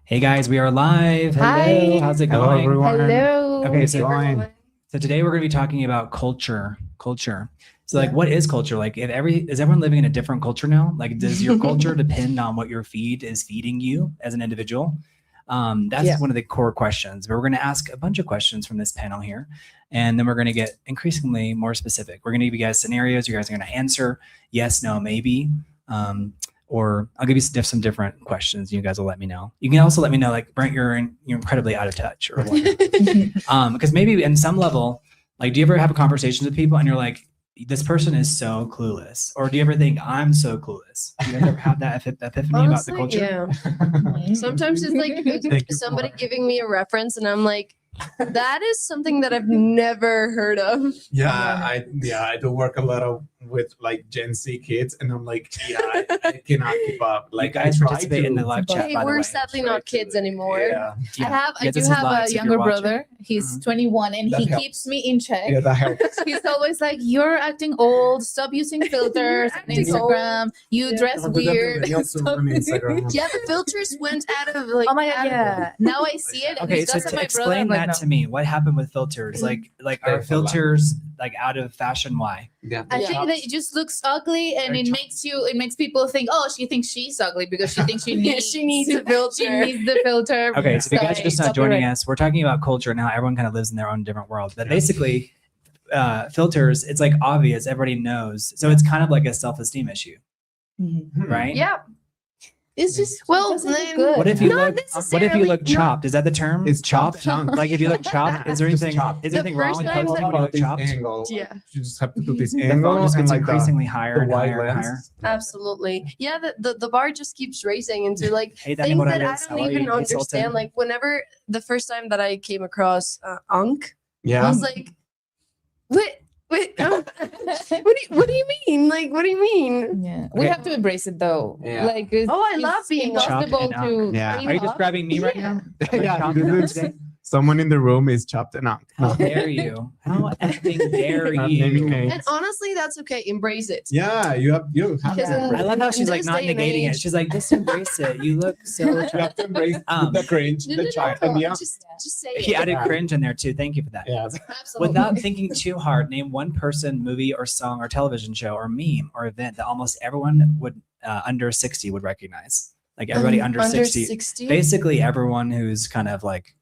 Hey guys, we are live. Hello. Hi. How's it Hello, going? everyone. Hello. Okay, so today we're going to be talking about culture. So like, what is culture? Like, is everyone living in a different culture now? Like, does your culture depend on what your feed is feeding you as an individual? That's one of the core questions. But we're going to ask a bunch of questions from this panel here, and then we're going to get increasingly more specific. We're going to give you guys scenarios. You guys are going to answer yes, no, maybe. Or I'll give you some different questions. You guys will let me know. You can also let me know, like, Brent, you're incredibly out of touch, or what. Because maybe in some level, like, do you ever have conversations with people and you're like, this person is so clueless, or do you ever think I'm so clueless? Do you guys ever have that epiphany Honestly, about the culture? Yeah. Sometimes it's like somebody giving me a reference, and I'm like, that is something that I've never heard of. I do work a lot with like Gen Z kids, and I'm like, I cannot keep up. Like, you guys I try participate to. in the live chat. Hey, by the we're way. sadly not kids anymore. Yeah, I do have a younger brother. He's 21 and That he helps. keeps me in check. Yeah, that helps. He's always like, "You're acting old. Stop using filters on Acting Instagram. You dress weird." Yeah, Yeah, the filters went out of like. Oh my god! out of Yeah. Now I see it. And Okay, it so does to my explain brother, that to me, what happened with filters? Like are There's a lot. filters like out of fashion? Why? Yeah, I think that it just looks ugly, and it makes people think, oh, she thinks she's ugly because she thinks she needs She needs a filter. She needs the filter. Okay, so if you guys are just not joining Copyright. us, we're talking about culture and how everyone kind of lives in their own different world. But basically, filters, it's like obvious, everybody knows. So it's kind of like a self-esteem issue, right? Yeah. It's just Well, doesn't look then- good. What if you Not look necessarily, chopped? Is that the term? It's chopped. chopped. Like if you look chopped, is there It's anything? chopped. Is there The anything wrong first with time posting that- when you look chopped? Angle. Yeah. You just have to do this The angle, phone just and gets like increasingly higher the and wide higher and higher. lens. Absolutely. Yeah, the bar just keeps racing into like Hey, Dani things that I Morales, how don't are you? even Hey, Sultan. understand. Like whenever the first time that I came across Ankh, I Yeah. was like, what do you mean? Like, what do you mean? Yeah, we Okay. have to embrace it though. Yeah. Like, Oh, I love it's being chopped impossible and to. Yeah. Are you describing me right now? Yeah, Chopped this and is- today? Someone in the room is chopped and up. How dare you? How effing dare Not naming you? names. And honestly, that's okay. Embrace it. Yeah, you have Because Yeah. I love how she's in like this not day and negating it. age- She's like, just embrace it. You look so. You have to embrace the cringe, No, the no, chopped no, and the up. just say He it. added cringe in there too. Thank you for that. Yeah. Absolutely. Without thinking too hard, name one person, movie, or song, or television show, or meme, or event that almost everyone would under 60 would recognize. Like everybody under 60. Basically, everyone who's kind of like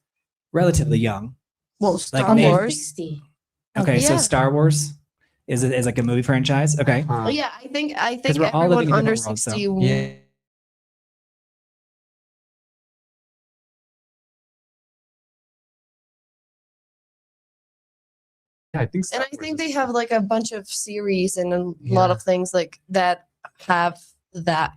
relatively young. Well, Like Star name- Wars. 60. Okay, so Yeah. Star Wars is like a movie franchise. Okay, Oh, yeah, I think we're all living everyone in under different worlds, so- 60. Yeah. I think. And I think they have like a bunch of series and a lot of things like that have that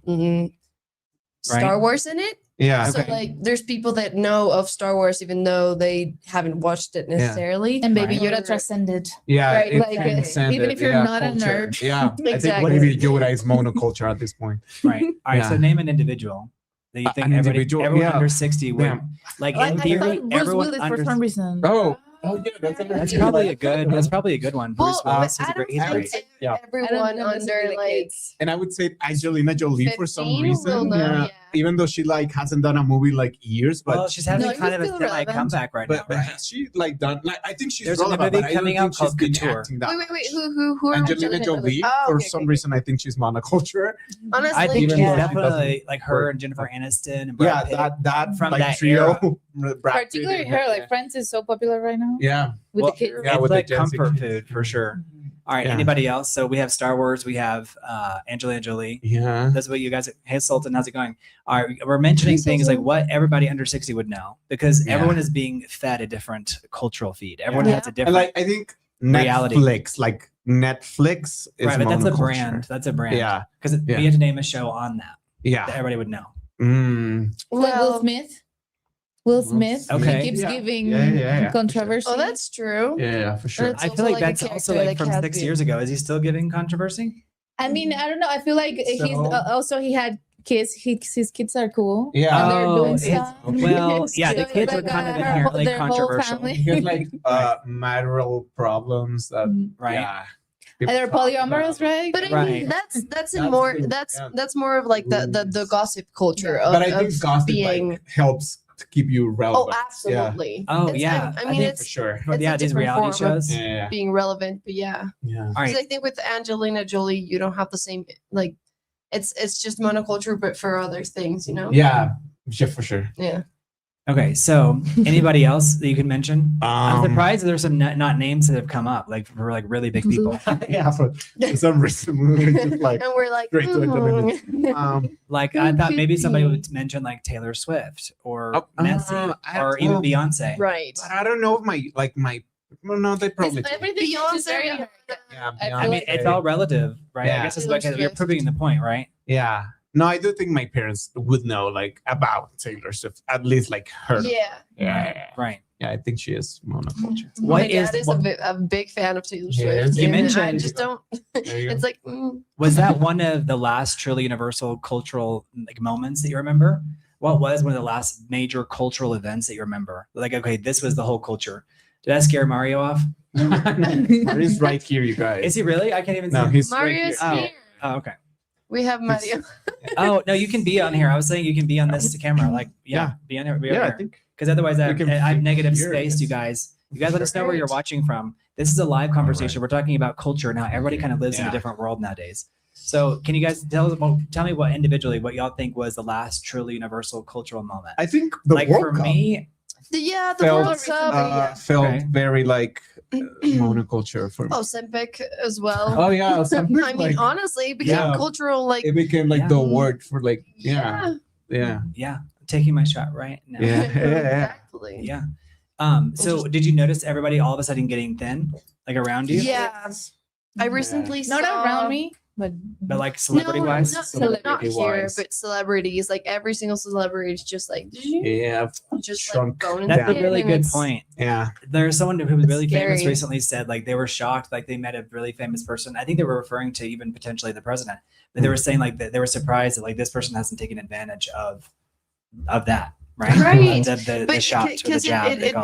Star Right. Wars in it. Yeah. So Okay. like there's people that know of Star Wars even though they haven't watched it necessarily. And Baby Right. Yoda transcended. Yeah, Right, it like, transcended, even if you're yeah, not a culture. nerd. Yeah, I think Exactly. maybe Yoda is monoculture at this point. right. All right. So Yeah. name an individual that you think An everybody, individual, everyone yeah. under 60 would Damn. like. I In thought theory, Bruce everyone Willis under. for some reason. Oh, yeah, That's probably a good. That's probably a good one. Bruce Well, Willis is I a great. don't He's think great. that Yeah. everyone under necessarily like kids. and I would say Angelina Jolie for some 15 reason. will know, yeah. Even though she like hasn't done a movie like years, but Well, she's having No, kind of she's a still semi relevant. comeback right now. but Right? has she like done? Like I think she's There's a relevant, movie but I don't coming think out she's called been Couture. acting that wait, much. who are Angelina Jolie. Oh, For okay, some okay. reason, I think she's monoculture. Honestly, I think she's Even though she definitely like her work. and Jennifer Aniston and Yeah, Brad Pitt. that From like that trio. Brad Pitt Particularly and her, like Friends is so popular right now yeah. with Well, the kids. Yeah, it's with the like Gen Z comfort kids. food for sure. All right. Yeah. Anybody else? So we have Star Wars. We have Angelina Jolie. Yeah. That's what you guys. Hey, Sultan, how's it going? All right, we're mentioning Hey, things like Sultan. what everybody under 60 would know because Yeah. everyone is being fed a different cultural feed. Everyone Yeah. has a And different. like I think reality. Netflix, like Netflix is right, but that's a monoculture. brand. That's a brand. Yeah. Because Yeah. we had to name a show on that that Yeah. everybody would know. Will well, Smith. Will Smith. Okay. He keeps Yeah. giving Yeah. controversy. oh, that's true. Yeah, for sure. That's I also feel like like a that's also character like that from has 6 been- years ago. Is he still giving controversy? I mean, I don't know. I feel like he's So- also he had kids. His kids are cool. Yeah. And they're doing it's- stuff. well, yeah, the So kids like, are kind of her- inherently their whole controversial. family. He has like marital problems that Mm. Right. yeah. And they're polyamorous, right? But I Right. mean, that's That's more true, that's yeah. that's more of like the gossip culture of, But I think of gossip being. like helps to keep you Oh, relevant. absolutely. Oh, It's- yeah. I I mean, think it's For sure. But it's yeah, a these different reality form of shows. Yeah. being relevant, but yeah. Yeah. All 'Cause right. I think with Angelina Jolie, you don't have the same like. It's just monoculture, but for other things, you know. Yeah. Yeah, for sure. Yeah. Okay. So anybody else that you can mention? I'm surprised that there's some not names that have come up, like for like really big people. Yeah, for some reason we were just like And we're like, straight to it. mm. Like Who I thought could maybe somebody be? would mention like Taylor Swift or Oh, Messi I- or even oh, Beyonce. Right. But I don't know if my well, no, they probably do. Everything is very Beyonce. Yeah, I I mean, it's all relative, right? Yeah. I guess it's Taylor like you're Swift. proving the point, right? Yeah. No, I do think my parents would know like about Taylor Swift, at least like her. Yeah. Yeah. Right. Yeah, I think she is monoculture. What My dad is- is what- a big fan of Taylor He Swift. is? You and I mentioned- just don't. There you go. It's like Was that one of the last truly universal cultural like moments that you remember? What was one of the last major cultural events that you remember? Like, okay, this was the whole culture. Did I scare Mario off? He's right here, you guys. Is he really? I can't even see No, him. he's Mario's right here. here. Oh, okay. We have Mario. Oh no, you can be on here. I was saying you can be on this camera. Like, yeah, be on here. Be Yeah, I over think. because otherwise I we can have negative hear space. this. You guys let us know where you're Great. watching from. This is a live conversation. We're talking about culture now. Everybody kind of lives in a Yeah. different world nowadays. So can you guys tell me what individually what y'all think was the last truly universal cultural moment? I think the like World for Cup me, The felt, World Cup. felt Okay. very like monoculture for me. Oh, Sempic as well. Oh yeah, something I mean, like honestly, it became Yeah. cultural. Like, it became like Yeah. the word for like yeah. yeah, taking my shot right now. Yeah. exactly. Yeah. So did you notice everybody all of a sudden getting thin, like around you? Yeah. I recently Not saw around me, but But like celebrity wise? not Celebrity-wise. here, but celebrities. Like every single celebrity is just like Yeah. just Shrunk like going That's down. a really and good it's- point. Yeah. There's someone who was really famous scary. recently said like they were shocked, like they met a really famous person. I think they were referring to even potentially the president, but they were saying like that they were surprised that like this person hasn't taken advantage of that, right? Right. The But shot or the because jab. it, they it call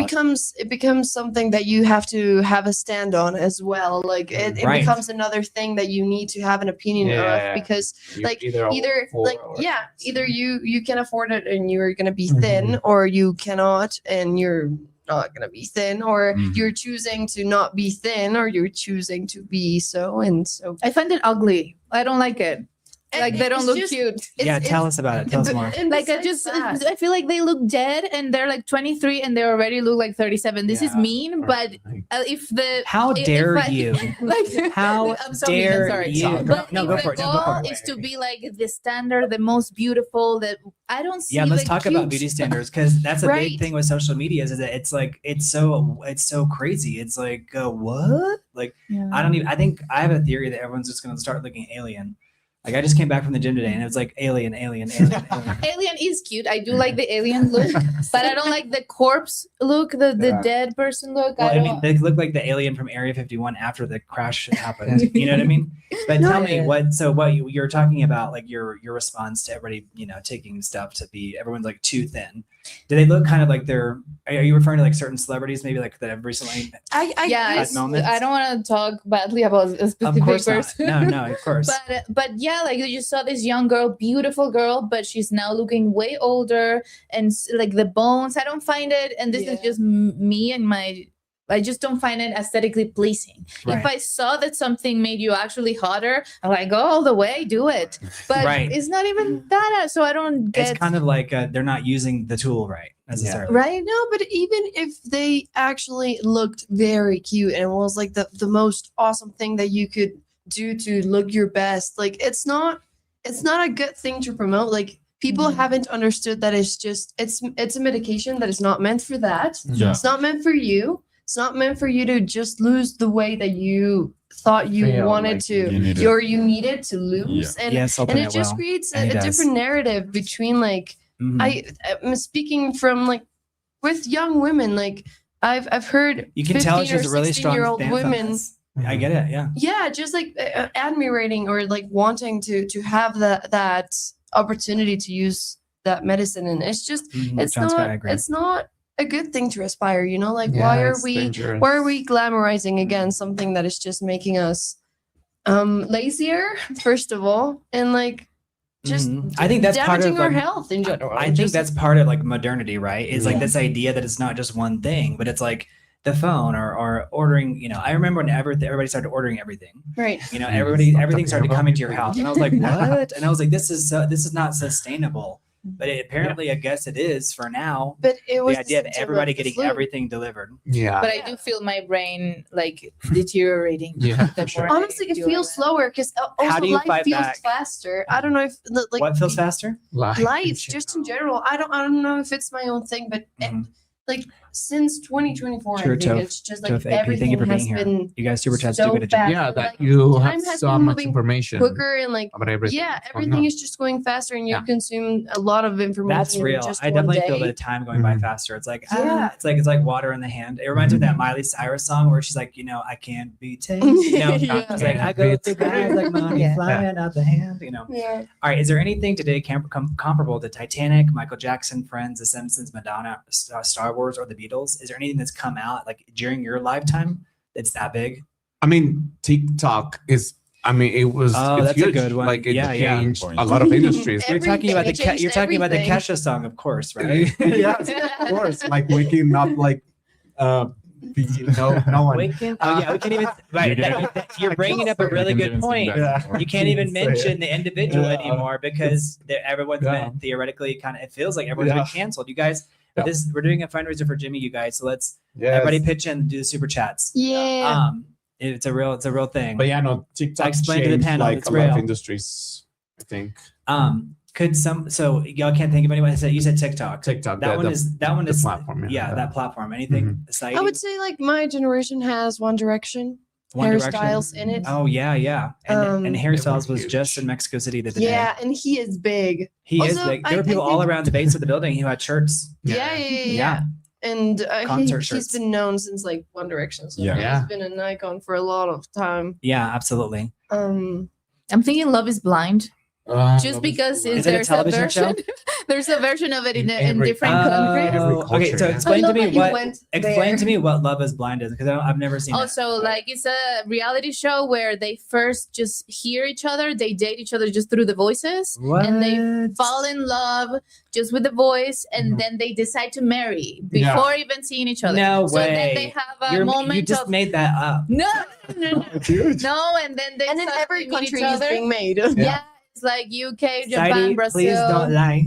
becomes something that you have to have a stand on as well. Like it Right. becomes another thing that you need to have an opinion Yeah. of because You like either all either for like or- yeah either you can afford it and you're gonna be Mhm. thin or you cannot and you're not gonna be thin or Mhm. you're choosing to not be thin or you're choosing to be so and so. I find it ugly. I don't like it. And Like they don't it's look just- cute. Yeah, it's- tell us about it. Tell us more. and Like I besides just that- I feel like they look dead and they're like 23 and they already look like 37. This is Yeah. mean, but if the How if dare I- you? like How I'm so mean, I'm dare sorry. you? But No, if go the for it. No, go goal for it. is to be like the standard, the most beautiful, that I don't see. Yeah, let's the talk about cute- beauty standards because that's a big Right. thing with social media is that it's like it's so crazy. It's like what? Like Yeah. I don't even. I think I have a theory that everyone's just going to start looking alien. Like I just came back from the gym today and it was like alien. Alien is cute. I do like the alien look, but I don't like the corpse look, the Yeah. dead person look. Well, I I don't. mean, they look like the alien from Area 51 after the crash happened. You know what I mean? But No, tell me yeah. what. So what you're talking about, like your response to everybody, taking stuff to be everyone's like too thin. Do they look kind of like they're? Are you referring to like certain celebrities, maybe like that have recently? I yeah, Bad moments? I don't want to talk badly about a Of specific course not. person. No, of course. But yeah, like you just saw this young girl, beautiful girl, but she's now looking way older and like the bones. I don't find it, and this is Yeah. just me and my. I just don't find it aesthetically pleasing. Right. If I saw that something made you actually hotter, I'm like, go all the way, do it. But Right. it's not even that. So I don't get. It's kind of like they're not using the tool right necessarily. right. No, but even if they actually looked very cute and was like the most awesome thing that you could do to look your best, like it's not a good thing to promote. Like people Mhm. haven't understood that it's a medication that is not meant for that. Yeah. It's not meant for you. It's not meant for you to just lose the weight that you thought you Feel wanted like to you needed. or you needed to lose. And Yes, and it just creates And he a does. different narrative between like Mhm. I'm speaking from like with young women. Like I've heard You can tell 15 she's or a really strong 16-year-old stance on women. this. I get it. Yeah. Yeah, just like admirating or like wanting to have that opportunity to use that medicine, and it's just Mhm. it's John Scott, I not agree. it's not a good thing to aspire. Like Yeah, why are it's we dangerous. glamorizing again something that is just making us lazier, first of all, and like just I think that's part damaging of our like, health in general. I think Just- that's part of like modernity, right? Is like Yeah. this idea that it's not just one thing, but it's like the phone or ordering. You know, I remember when everybody started ordering everything. right. You know, Stop everything talking started about coming to your it. house, and I was like, what? And I was like, this is not sustainable. But apparently, I guess it is for now. But it was The idea of symptom everybody the getting flu. everything delivered. Yeah. But I do feel my brain like deteriorating. Yeah, the for sure. more I Honestly, it do feels that. slower because also do you life fight feels back? faster. I don't know if like What feels faster? life just in general. I don't know if it's my own thing, but Mhm. like since 2024, Sure, I think Toph. it's just like Toph, AP, thank you everything for being has here. been You guys super chats so do good job. fast. Yeah, Like, that you time have has so been much moving information quicker and like about everything. yeah, that's going everything on. is just going faster and you Yeah. consume a lot of information. That's in real. just I one definitely feel day. the time going by Mhm. faster. It's like Yeah. it's like water in the hand. It reminds me of that Miley Cyrus song where she's like, you know, I can't be tamed. You know, Yeah. it's like I go through guys like money Yeah. flying out the hand. You know. Yeah. All right. Is there anything today comparable to Titanic, Michael Jackson, Friends, The Simpsons, Madonna, Star Wars, or the Beatles? Is there anything that's come out like during your lifetime that's that big? I mean, TikTok is. I mean, it was. Oh, it's that's a huge. good one. Like it Yeah, yeah. changed a lot of industries. You're talking about the Everything changed you're talking about the everything. Kesha song, of course, right? Yes, of course. Like waking up, like no one. Waking, oh yeah, we can't even. Right, you're bringing up a really good point. Yeah. You can't even Say it. mention the individual Yeah. anymore because everyone's Yeah. been theoretically kind of. It feels like everyone's been Yeah. canceled. You guys, Yeah. we're doing a fundraiser for Jimmy. You guys, so let's Yes. everybody pitch in and do the super chats. Yeah. It's a real thing. But yeah, no, TikTok Explain to the changed panel, like it's a lot of real. industries. I think Could so y'all can't think of anyone? You said TikTok. TikTok. That one is the platform. yeah, that platform. Anything exciting? I would say like my generation has One Direction One Direction? hairstyles in it. Oh yeah. And Harry They were Styles was huge. just in Mexico City the other day. Yeah, and he is big. He is Also, big. There were I people all think- around the base of the building who had shirts. Yeah. Yeah. And Concert he's shirts. been known since like One Direction. So Yeah. he's been an icon for a lot of time. Yeah, absolutely. Um, I'm thinking Love is Blind. Just because Is it a there's a television show? version, there's a version of it in Every- different Oh, countries. Every okay, culture, so yeah. explain to I me love that you what went explain there. to me what Love Is Blind is because I've never seen it. Also, like it's a reality show where they first just hear each other, they date each other just through the voices, What? and they fall in love just with the voice, and Mhm. then they decide to marry Yeah. before even seeing each other. No so then way. they have a You moment just of made that up. no, Dude. no, and then they and in suddenly every meet country each is other. being made. Yeah, it's like UK, Japan, Sairy, Brazil. please don't lie.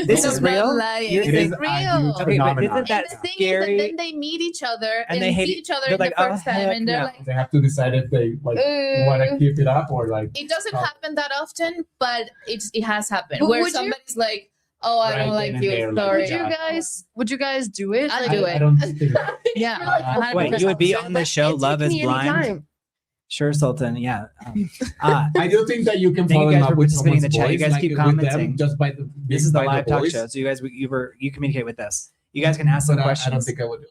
This Don't is real? lie, You're it's saying- real. Okay, but phenomenon. isn't And that the thing is scary? that then they meet each other And and, they hate see it- each other they're in the like, "Oh, first time, heck and they're no." like, They have to decide if they like want to keep it up or like. it doesn't Oh. happen that often, but it has happened But where would you- somebody's like, "Oh, I don't Right like then and you." there, like, Sorry. yeah. Would you guys do it? I'd Like, do I it. don't think. Yeah, You're like, 100%. Wait, you would be "Oh, on the but show it Love take Is me Blind? anytime." Sure, Sultan. Yeah. I do think that you can Thank fall you in guys love for with participating in someone's the chat. You voice, guys like, keep with them commenting. just by the. This is the by live talk voice. show. So you communicate with us. You guys can ask some But I questions. don't think I would do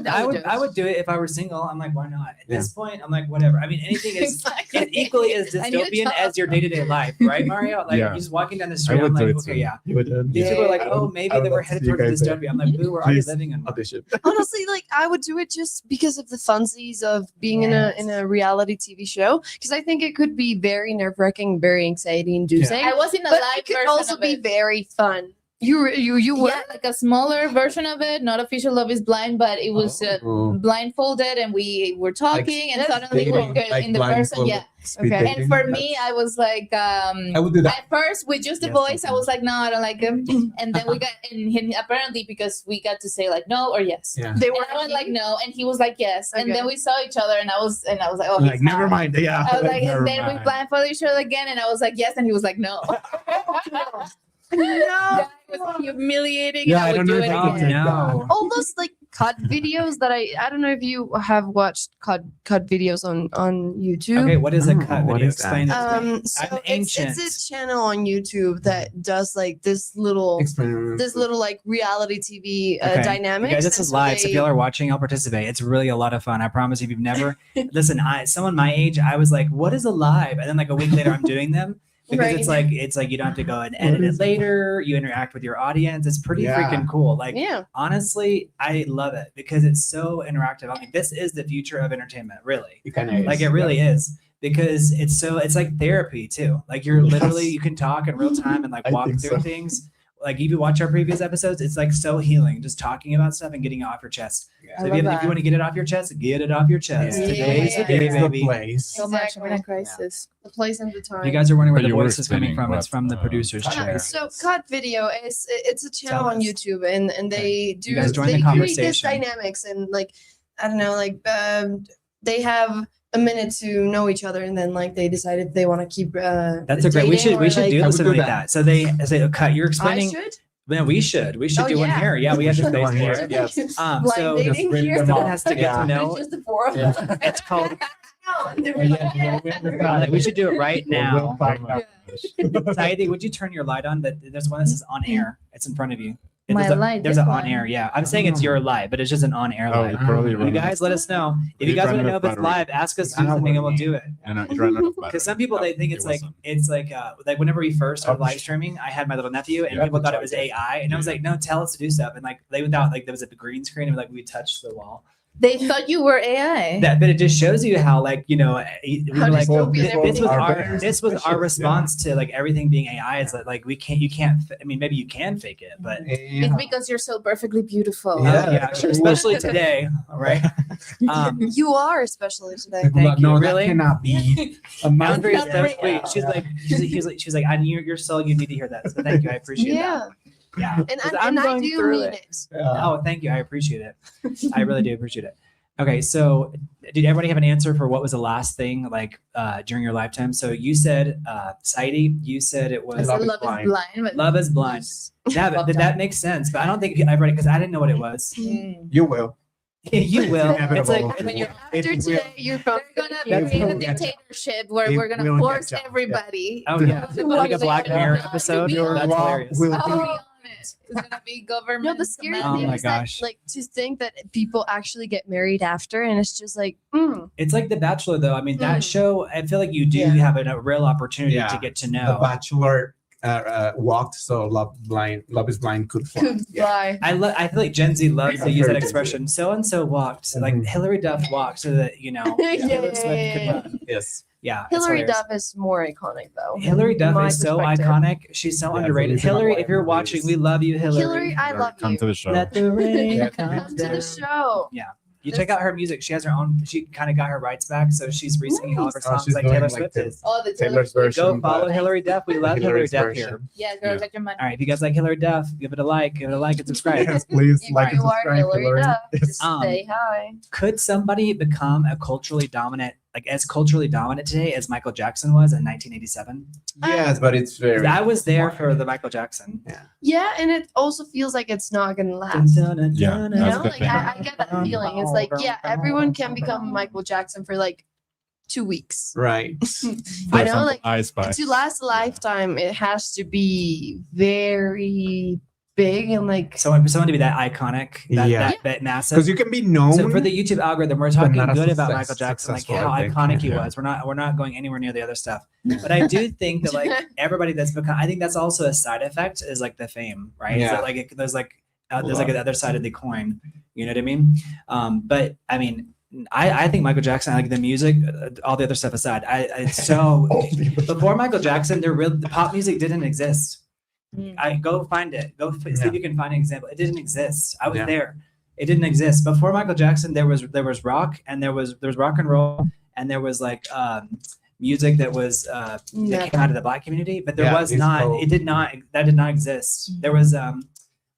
it. I would do it if I were single. I'm like, why not? At Yeah. this point, I'm like, whatever. I mean, anything is Exactly. it's equally as I need a dystopian job. as your day-to-day life, right, Mario? Like Yeah. you're just walking down the I street. I'm would do like, it okay, too. yeah. You would. These people are like, I oh, would- maybe I would they were love to headed see you towards guys there. dystopia. I'm like, boo, we're already Please. living in one. Audition. Honestly, like I would do it just because of the funsies of being in a reality TV show. Because I think it could be very nerve-wracking, very anxiety-inducing. I was in a But live it could version also of be it. very fun. You were Yeah, like a smaller version of it, not official Love Is Blind, but it was Oh. blindfolded, and we were talking, and that's suddenly we're dating, like in the person. blindfolded Yeah, speed Okay. dating. and for me, I was like, I would do that. at first with just the Yes, voice, I sometimes. was like, no, I don't like him, and then we got, and he, apparently because we got to say like no or yes. Yeah. They And were I went like no, and he was like yes, and Okay. then we saw each other, and I was like, oh, Like he's never not. mind. Yeah. I was like, never and then we mind. blindfolded each other again, and I was like yes, and he was like no. no. That was humiliating. Yeah, and I I would don't know do if it I could again. take No. All those like cut videos that I don't know if you have watched cut videos on YouTube. Okay, what is a Oh, cut what video? is that? Explain it to me. So I'm it's ancient. a channel on YouTube that does like this little like reality TV Okay. dynamics. You guys, this and is so live. So if they- y'all are watching, I'll participate. It's really a lot of fun. I promise you, if you've never listen, someone my age, I was like, what is a live? And then like a week later, I'm doing them. because Right. it's like you don't have to go and edit it later. You interact with your audience. It's pretty Yeah. freaking cool. Like Yeah. honestly, I love it because it's so interactive. I mean, this is the future of entertainment, really. It kind of Like it really is. Because it's like therapy too. Like you're literally you can talk in real time and like I walk think through so. things. Like if you watch our previous episodes, it's like so healing, just talking about stuff and getting it off your chest. Yeah. So I if love you want to get it off your chest, get it off your chest. Yeah. Today's the Yeah. day, It's the baby. place. So much. I'm in a crisis. The place and the time. If you guys are wondering where But the you were voice is coming explaining from, it's what, from the producer's chair. So Cut Video is it's a channel Tell on us. YouTube and they do You guys join the they create this conversation. dynamics and like I don't know like they have a minute to know each other and then like they decided they want to keep That's a great. We dating should or, do like, I would something do like that. So they say, "Cut." You're I explaining. should No, we should. We should Oh, do one yeah. here. Yeah, we have this should do space one here. here. Yes. blind So Just dating bring here. them someone up. has to get Yeah. to know. Just the four of Yeah. them. It's called. Yeah. We should do it right now. Yeah. Saidi, would you turn your light on? But there's one that says on air. It's in front of you. My There's a, light, There's this an on one? air. Yeah, I'm saying it's your light, but it's just an on air Oh, light. it's probably You running. guys, let us know if He's you guys want to running know out if of it's battery. live. Ask us to do something and we'll do it. And he's running out of battery. Because some people they think It it's like wasn't. like whenever we first started live streaming, I had my little nephew and Yeah. people thought it was AI, and I was like, no, tell us to do stuff, and like they without like there was a green screen and like we touched the wall. They thought you were AI. That, but it just shows you how like we How were like dystopian this everything was is. our response to like everything being AI. Is like you can't. I mean, maybe you can fake it, but It's because you're so perfectly beautiful. Yeah. yeah, sure, especially today, all right? You are especially today. Thank no, you. that Really? cannot be. A mountain. Andrea is so Right sweet. now. She's like, I knew you're so you need to hear that. So thank you, I appreciate Yeah. that. Yeah, And 'Cause I going do through mean it. it. Oh, thank you, I appreciate it. I really do appreciate it. Okay, so did everybody have an answer for what was the last thing like during your lifetime? So you said, Saidi, you said it was Love Love is is blind. blind. but- Love is Blind. That makes sense, but I don't think everybody because I didn't know what it was. Mm. You will. You will. It's Inevitable. like When you're After It today, you're We're gonna That's create a will catch up. dictatorship where It we're gonna will force catch up, yeah. everybody. oh yeah, like a Black Mirror To episode. be on That's law hilarious. will I'll be- be on it. It's gonna be government. No, the scary Oh thing my is gosh. that, like, to think that people actually get married after, and it's just like, It's like The Bachelor, though. I mean, that Mm. show. I feel like you do Yeah. have a real opportunity Yeah. to get to The know. Bachelor walked, so Love is Blind could fly. could Yeah. fly. I feel like Gen Z loves to use that Very expression. So and so walked, so like Mhm. Hillary Duff walked, so that Taylor Swift could run. Yes. Yeah, it's Hillary hilarious. Duff is more iconic, though. Hillary in Duff my is so perspective. iconic. She's so Yeah, underrated. it's about Hillary, why if you're everybody watching, is- we love you, Hillary. Hillary, I love Come you. to the show. Let the rain Yeah. come Come to the down. show. You check out her music. She has her own. She kind of got her rights back, so she's re-singing all of her Oh, songs she's like doing Taylor like Swift the- is. Oh, the Taylor's version. Go follow but Hillary Duff. We love Hillary Hillary's Duff version. here. Yeah, girl, Yeah. get your money. All right, if you guys like Hillary Duff, give it a like, and subscribe. Yes, please If like and you are subscribe. Hillary Duff, Yes. stay high. Could somebody become a culturally dominant, like as culturally dominant today as Michael Jackson was in 1987? Yes, but it's very. I was there for the Michael Jackson. Yeah, and it also feels like it's not gonna Dun, last. dun, dun, Yeah, dun, that's You dun, know, the like thing. I get that feeling. It's like, yeah, everyone can become Michael Jackson for like 2 weeks. Right. I know, like I Spy. to last a lifetime, it has to be very big and like So for someone to be that iconic, Yeah. that massive. Because you can be known. So for the YouTube algorithm, we're talking not a good about success- Michael Jackson, like successful, how I think. iconic he Yeah. was. We're not going anywhere near the other stuff. But I do think that like everybody that's become, I think that's also a side effect is like the fame, right? Yeah. So like there's like the other side of the coin. You know what I mean? But I mean, I think Michael Jackson, like the music, all the other stuff aside, it's so before Michael Jackson, the pop music didn't exist. I go find it. Go see if you can find an example. It didn't exist. I was Yeah. there. It didn't exist before Michael Jackson. There was rock and there was rock and roll and there was like music that was that came out of the Black community, but there Yeah, was disco. not. It did not. That did not exist. There was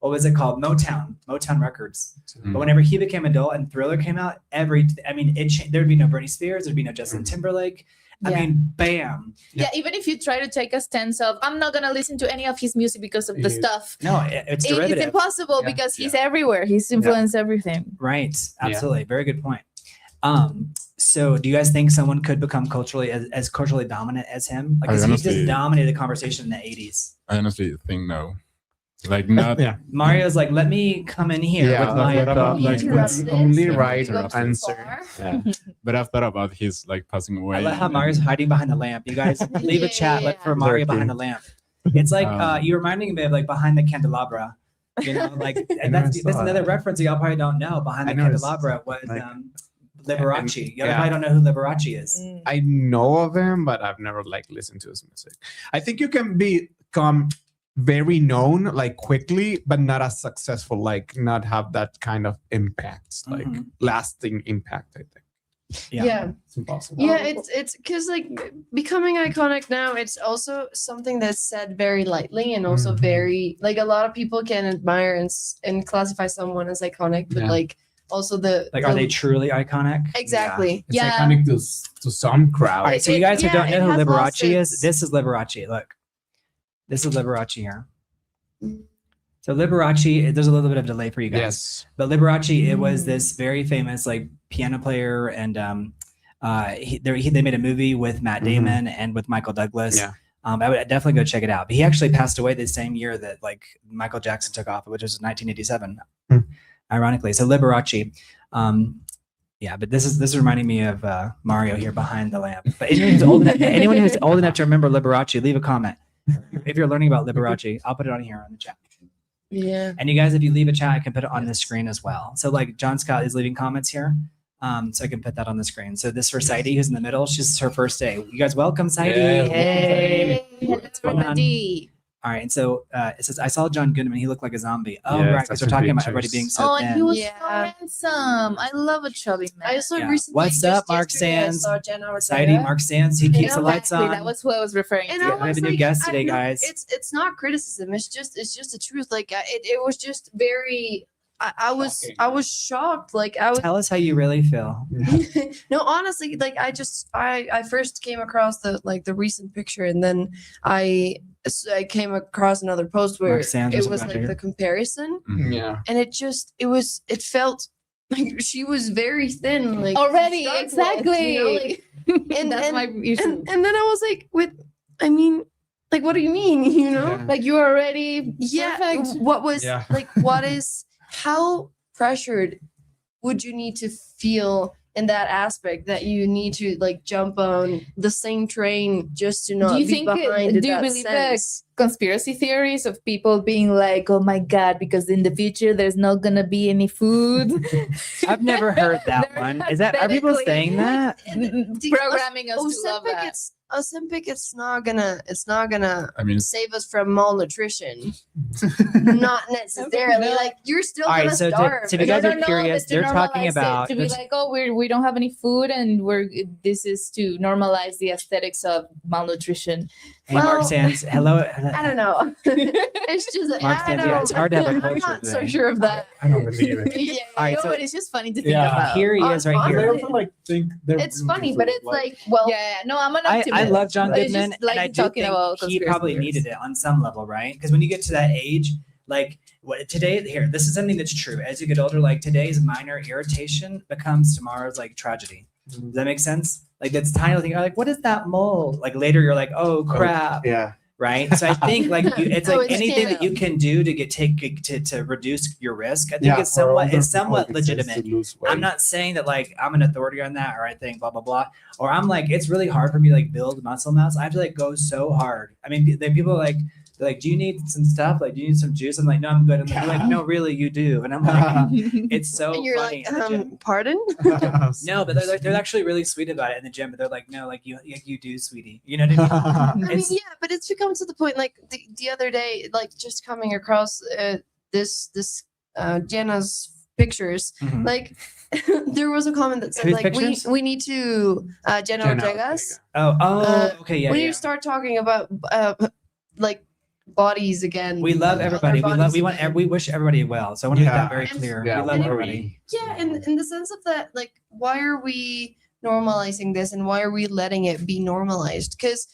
what was it called? Motown Records. Mm. But whenever he became adult and Thriller came out, there'd be no Britney Spears, there'd be no Justin Timberlake. I Yeah. mean, bam. Yeah, even if you try to take a stance of, I'm not gonna listen to any of his music because of the Yeah. stuff. No, it's It's derivative. impossible Yeah. because he's everywhere. He's influenced everything. Right. Absolutely. Very good point. So do you guys think someone could become culturally as culturally dominant as him? Like, 'cause he honestly- just dominated the conversation in the 80s. I honestly think no. Like not. Yeah. Mario's like, let me come in here Yeah, with my like, like, Interrupted. only So right you go too answer. far. Yeah. But I've thought about his like passing away. I love how Mario's hiding behind the lamp. You guys leave a chat Yeah. for Mario behind the lamp. It's like Um, you're reminding me of like behind the candelabra. You know, like and never that's saw another that. reference y'all probably don't know. Behind I the never s- candelabra was like- Liberace. You yeah. probably don't know who Liberace is. Mm. I know of him, but I've never like listened to his music. I think you can become very known like quickly, but not as successful, like not have that kind of impact, like Mhm. lasting impact, I think. Yeah. It's impossible. Yeah, it's because like becoming iconic now, it's also something that's said very lightly and also Mhm. very like a lot of people can admire and classify someone as iconic, but Yeah. like also the Like, are they the- truly iconic? exactly. It's Yeah. iconic to some crowd. All right, so you guys who Yeah, don't it know who has lost Liberace is, its- this is Liberace. Look, this is Liberace here. Mm. So Liberace, there's a little bit of delay for you guys. Yes. But Liberace, it was this very famous like piano player, and they made a movie with Matt Mhm. Damon and with Michael Douglas. Yeah. I would definitely go check it out. But he actually passed away the same year that like Michael Jackson took off, which was 1987, Hmm. ironically. So Liberace, yeah. But this is reminding me of Mario here behind the lamp. But anyone who's old enough to remember Liberace, leave a comment. If you're learning about Liberace, I'll put it on here on the chat. Yeah. And you guys, if you leave a chat, I can put it on the screen as well. So like John Scott is leaving comments here. So I can put that on the screen. So this for Sairy, who's in the middle. She's her first day. You guys welcome, Sairy. Yeah, Hey. Hello, What's going on? everybody. All right. And so it says, I saw John Goodman. He looked like a zombie. Oh, Yeah, right. Because we're such a talking about pictures. everybody being so Oh, and thin. he was Yeah. so handsome. I love a chubby man. I also Yeah. recently What's just up, Mark yesterday, I Sands? saw Jenna Sairy, Ortega. Mark Sands. He keeps the lights Exactly, on. that was who I was referring And to. Yeah, I I have was a new like, guest I today, know guys. It's not criticism. It's just the truth. Like it was just very. I was Shocking. I was shocked. Like I was. Tell us how you really feel. No, honestly, like I first came across the recent picture, and then I came across another post where Mark Sands it was was about like to the comparison, Yeah. and it felt like she was very thin, like to Already, start with, exactly. you know, like, and That's and, my issue. and then I was like, I mean, like, what do you mean? You know? Yeah. Like you're already Yeah. perfect. What was Yeah. like? What is? How pressured would you need to feel in that aspect that you need to like jump on the same train just to not you be think behind in do you that believe sense? conspiracy theories of people being like, oh my god, because in the future there's not gonna be any food? I've never heard that They're one. Is that, are people aesthetically saying that? programming us to love that. Ozempic, it's not gonna I mean, save us from malnutrition. Not necessarily. No. Like you're still All right, gonna so starve. if you guys are curious, but to they're talking normalize it, about- to be there's- like, oh, we don't have any food, and this is to normalize the aesthetics of malnutrition. Hey, Mark Well, Sands. Hello. I don't know. It's just Mark I Sands, don't yeah, it's hard to have a I'm culture not so today. sure of that. I don't believe it. Yeah. All right, no, so but it's just funny to think Yeah. about. here he is right I here. also like think they're It's room funny, for, but it's like, well, Yeah, no, I'm an I optimist. love John I just Goodman, like and I do talking think about he conspiracy probably theories. needed it on some level, right? Because when you get to that age, like today, here, this is something that's true. As you get older, like today's minor irritation becomes tomorrow's like tragedy. Does that make sense? Like that's tiny little thing. You're like, what is that mold? Like later, you're like, oh crap, Yeah. right? So I think like it's Oh, like it's anything that you scam. can do to to reduce your risk. I think Yeah, it's for older somewhat people, it's just legitimate. to lose weight. I'm not saying that like I'm an authority on that or I think blah blah blah. Or I'm like it's really hard for me to like build muscle mass. I have to like go so hard. I mean, people are like they're like, do you need some stuff? Like, do you need some juice? I'm like, no, I'm good. And they're like, no, really, you do. And I'm like, it's so and you're funny. like, in the gym. pardon? No, but they're actually really sweet about it in the gym. But they're like, no, like you do, sweetie. You know what I mean? I mean, yeah, but it's become to the point like the other day, like just coming across this Jenna's pictures, Mhm. like there was a comment that said Whose like pictures? we need to Jenna Jenna Ortega's. Okay, yeah, we need yeah. to start talking about like bodies again. We love Our everybody. bodies again. We wish everybody well. So I want to make that Yeah. very And- clear. Yeah, we love what are everybody. Yeah, in the sense of that, like, why are we normalizing this, and why are we letting it be normalized? Because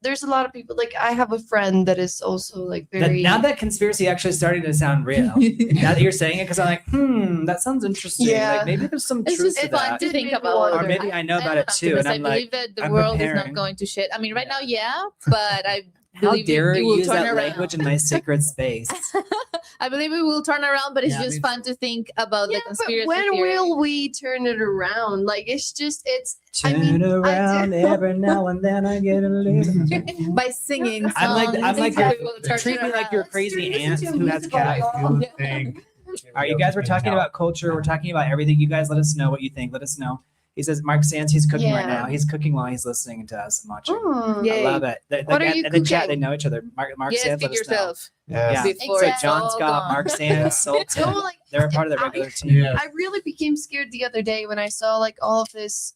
there's a lot of people. Like, I have a friend that is also like very. Now that conspiracy actually starting to sound real. Now that you're saying it, because I'm like, that sounds interesting. Yeah. Like maybe there's some It's truth just to fun that. to think Maybe about. wonder. Or maybe I know about I'm it too, and optimist. I'm I like, believe that the I'm world is preparing. not going to shit. I mean, right now, yeah, but How believe dare it you will use turn that around. language in my sacred space? I believe it will turn around, but it's Yeah, just me fun to think about the Yeah, but conspiracy when theory. will we turn it around? Like it's Turn I mean, around every now and then I get a little. By singing songs. I'm like we your- will turn treat it me like your around. crazy aunt who has cats. Thing. All right, you guys, we're talking about culture. We're talking about everything. You guys, let us know what you think. Let us know. He says Mark Sands, he's cooking right Yeah. now. He's cooking while he's listening to us and watching. Yeah. I love it. What are you in the chat, cooking? they know each other. Mark Yes, Sands, cook let us know. yourself. Yeah. Before So it's John all Scott, gone. Mark Sands, So Sultan. like They're a part of the I- regular team. Yeah. I really became scared the other day when I saw like all of this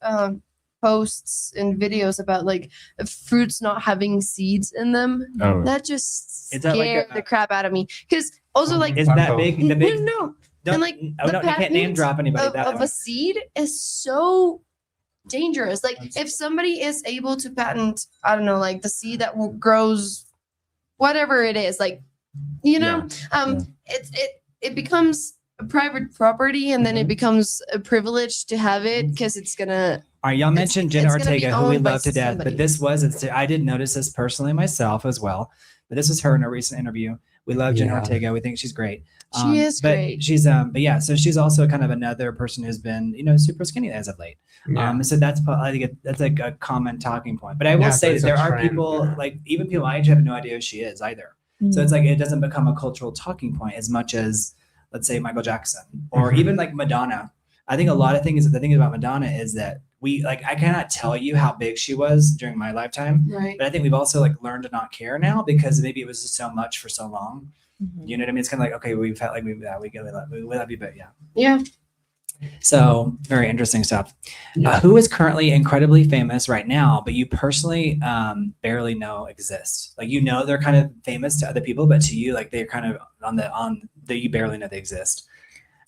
posts and videos about like fruits not having seeds in them. Oh. That just Is that like scared a- the crap out of me. Because also like Is that big? The big. no, Don't, and, like, oh, the no, you can't name patents drop anybody. of, That of one. a seed is so dangerous. Like if somebody is able to patent, I don't know, like the seed that grows whatever it is, like you know, it becomes a private property, and then it becomes a privilege to have it because it's gonna. All right, y'all mentioned Jenna it's gonna be Ortega, who we owned by love to death, somebody. but this was, I did notice this personally myself as well, but this was her in a recent interview. We love Jenna Yeah. Ortega. We think she's great. She is but great. She's, but yeah, so she's also kind of another person who's been, super skinny as of late. So that's, I think that's like a common talking point. But I will Yeah, so say that it's a there are trend, people, yeah. like even people my age have no idea who she is either. So it's like, it doesn't become a cultural talking point as much as, let's say, Michael Jackson or Mhm. even like Madonna. I think a lot of things, the thing about Madonna is that I cannot tell you how big she was during my lifetime, Right. but I think we've also like learned to not care now because maybe it was just so much for so long. Mhm. You know what I mean? It's kind of like, okay, we've had like, we love you, but yeah. Yeah. So very interesting stuff. Yeah. Who is currently incredibly famous right now, but you personally barely know exist? Like, they're kind of famous to other people, but to you, like they're kind of on the you barely know they exist.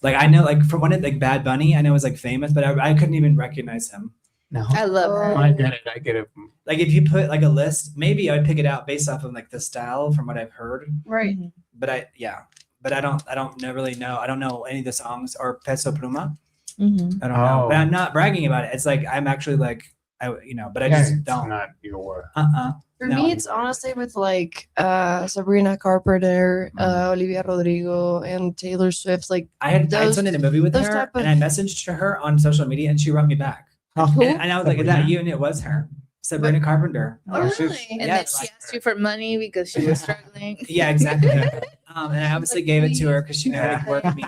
Like I know, like from one of like Bad Bunny, I know is like famous, but I couldn't even recognize him. No. I love her. I get it. Like if you put like a list, maybe I'd pick it out based off of like the style from what I've heard. Right. But I don't really know. I don't know any of the songs or Peso Pluma. Mhm. I don't know. But Oh. I'm not bragging about it. It's like I'm actually like but I Yeah, just it's don't. not your. For No. me, it's honestly with like Sabrina Carpenter, Olivia Rodrigo, and Taylor Swift. Like I had Those- been in a movie with those her, type of- and I messaged her on social media, and she wrote me back. Who? And I was like, "Is that Sabrina? you?" And it was her, Sabrina Carpenter. Oh, Yeah, she- really? And yes. then she asked you for money because she was struggling. Yeah, exactly. And I obviously Like, gave it to her please. because she knew how to Yeah. work me.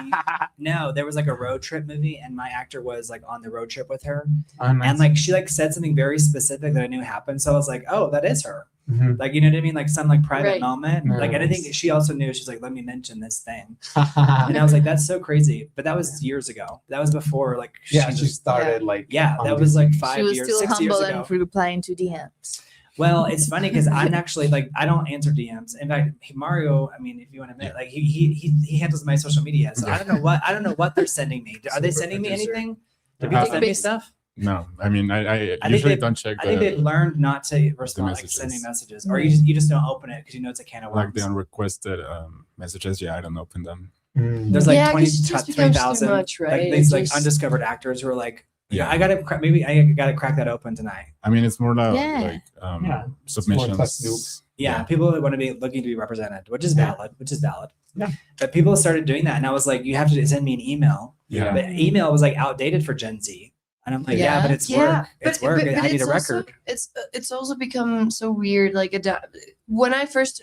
No, there was like a road trip movie, and my actor was like on the road trip with her, Oh, nice. and like she like said something very specific that I knew happened. So I was like, "Oh, that is her." Mhm. Like, you know what I mean? Like some like private Right. moment. Like, and I think Nice. she also knew. She's like, "Let me mention this thing," and I was like, "That's so crazy." But that was years ago. That was before like Yeah, she was- started like. yeah, on that was this- like She 5 was years, still 6 years humble ago. and replying to DMs. Well, it's funny because I'm actually like I don't answer DMs. In fact, Mario, I mean, if you want to admit, like he handles my social media, so I don't know what they're sending me. Are they Super sending me producer. anything? Do Uh, people send me Big- stuff? No, I mean, I think usually they- don't check I think they've the learned not to respond, like messages. sending messages, or you just don't open it because you know it's a can of like worms. the unrequested messages. Yeah, I don't open them. Mm. There's like Yeah, 20, 'cause it just becomes too 20,000 much, like right? these It like just- undiscovered actors who are like, Yeah. I gotta crack that open tonight. I mean, it's more like, Yeah. like Yeah. submissions. More Snoop. Yeah, people want to be looking to be represented, which is Yeah. valid. Yeah. But people started doing that, and I was like, you have to send me an email. Yeah. But email was like outdated for Gen Z, and I'm like, yeah, but it's work. It's work. I need a also- record. It's also become so weird. Like when I first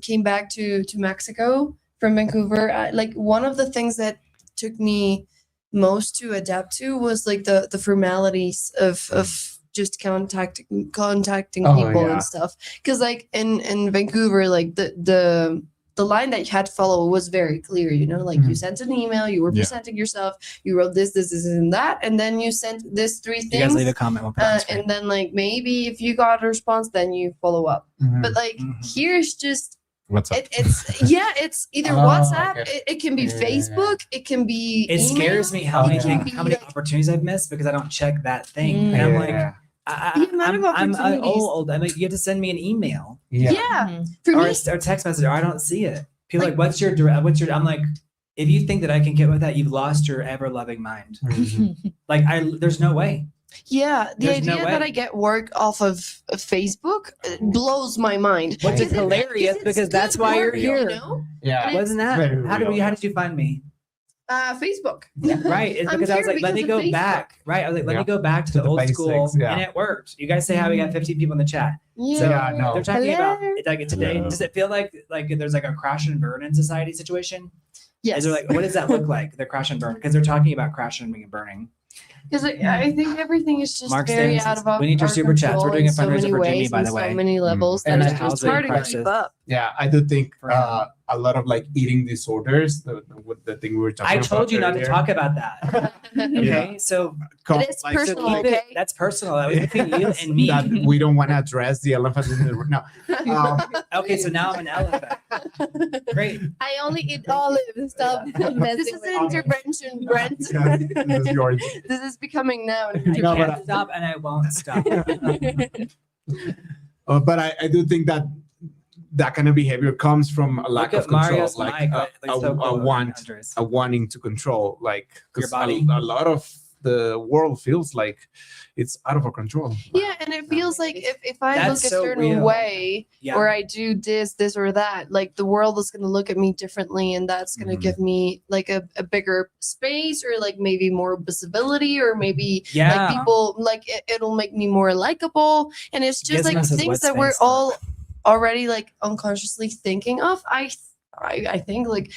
came back to Mexico from Vancouver, like one of the things that took me most to adapt to was like the formalities of just contacting Oh, people yeah. and stuff. Because like in Vancouver, like the line that you had to follow was very clear, like you Mhm. sent an email, you were Yeah. presenting yourself, you wrote this, and that, and then you sent this 3 You guys leave a things. comment. We'll put it on screen. And then like maybe if you got a response, then you follow up. Mhm. But like Mhm. here's just What's up? it's either Oh, WhatsApp, okay. it can be Yeah. Facebook, it can be It scares me email, how many Yeah. things, how many opportunities I've missed because I don't check that thing, Mm. and I'm like, Yeah. The amount of I'm opportunities. old. I'm like, you have to send me an email Yeah. Mhm. For or me, a text message, or I don't see it. People are like, what's your direct? I'm like, if you think that I can get with that, you've lost your ever loving mind. Mhm. Like there's no way. Yeah, the There's no idea that way. I get work off of Facebook blows my mind. Which is Because hilarious it's because that's good why you're work, here. You know? Yeah. Wasn't that? Very How real, did you find me? Facebook. Right. It's I'm because I was here like, let me because of go Facebook. back. Right. I was like, let me Yeah. go back to To the the old basics, school. yeah. And it worked. You guys say how we got 15 people in the chat. Yeah. no. They're talking about Hello. it's like today. Hello. Does it feel like there's like a crash and burn in society situation? Yes. Is there like what does that look like? The crash and burn? Because they're talking about crashing and burning. Because I think everything is just Mark very Stanton out says, of our we need your our super chats. We're control doing a in so fundraiser many for Jimmy, ways by and the way. So many levels. And that a it's just housing hard to crisis. keep up. Yeah, I do think For him. a lot of like eating disorders, the thing we were talking I about. told you not to earlier. talk about that. Okay, so It is Like, so personal, keep it. okay? That's personal. That was between you and me. that we don't want to address the elephant in the room. No. Okay, so now I'm an elephant. Great. I only eat olives. Stop This messing is with an intervention, Brent. Yeah, this is yours. This is becoming now. an I No, but can't stop and I won't stop. But I do think that kind of behavior comes from a lack Look of at control, Mario's like mic. a, Like, so cool. want, Andres. a wanting to control, like 'cause Your body? A lot of the world feels like it's out of our control. Yeah, and it feels like if I That's look a so certain real. way Yeah. or I do this or that, like the world is going to look at me differently, and that's going to Mhm. give me like a bigger space or like maybe more visibility or maybe Yeah. like people like it'll make me more likable, and it's just like Gizmo says, things "What's that we're face?" all already like unconsciously thinking of. I think like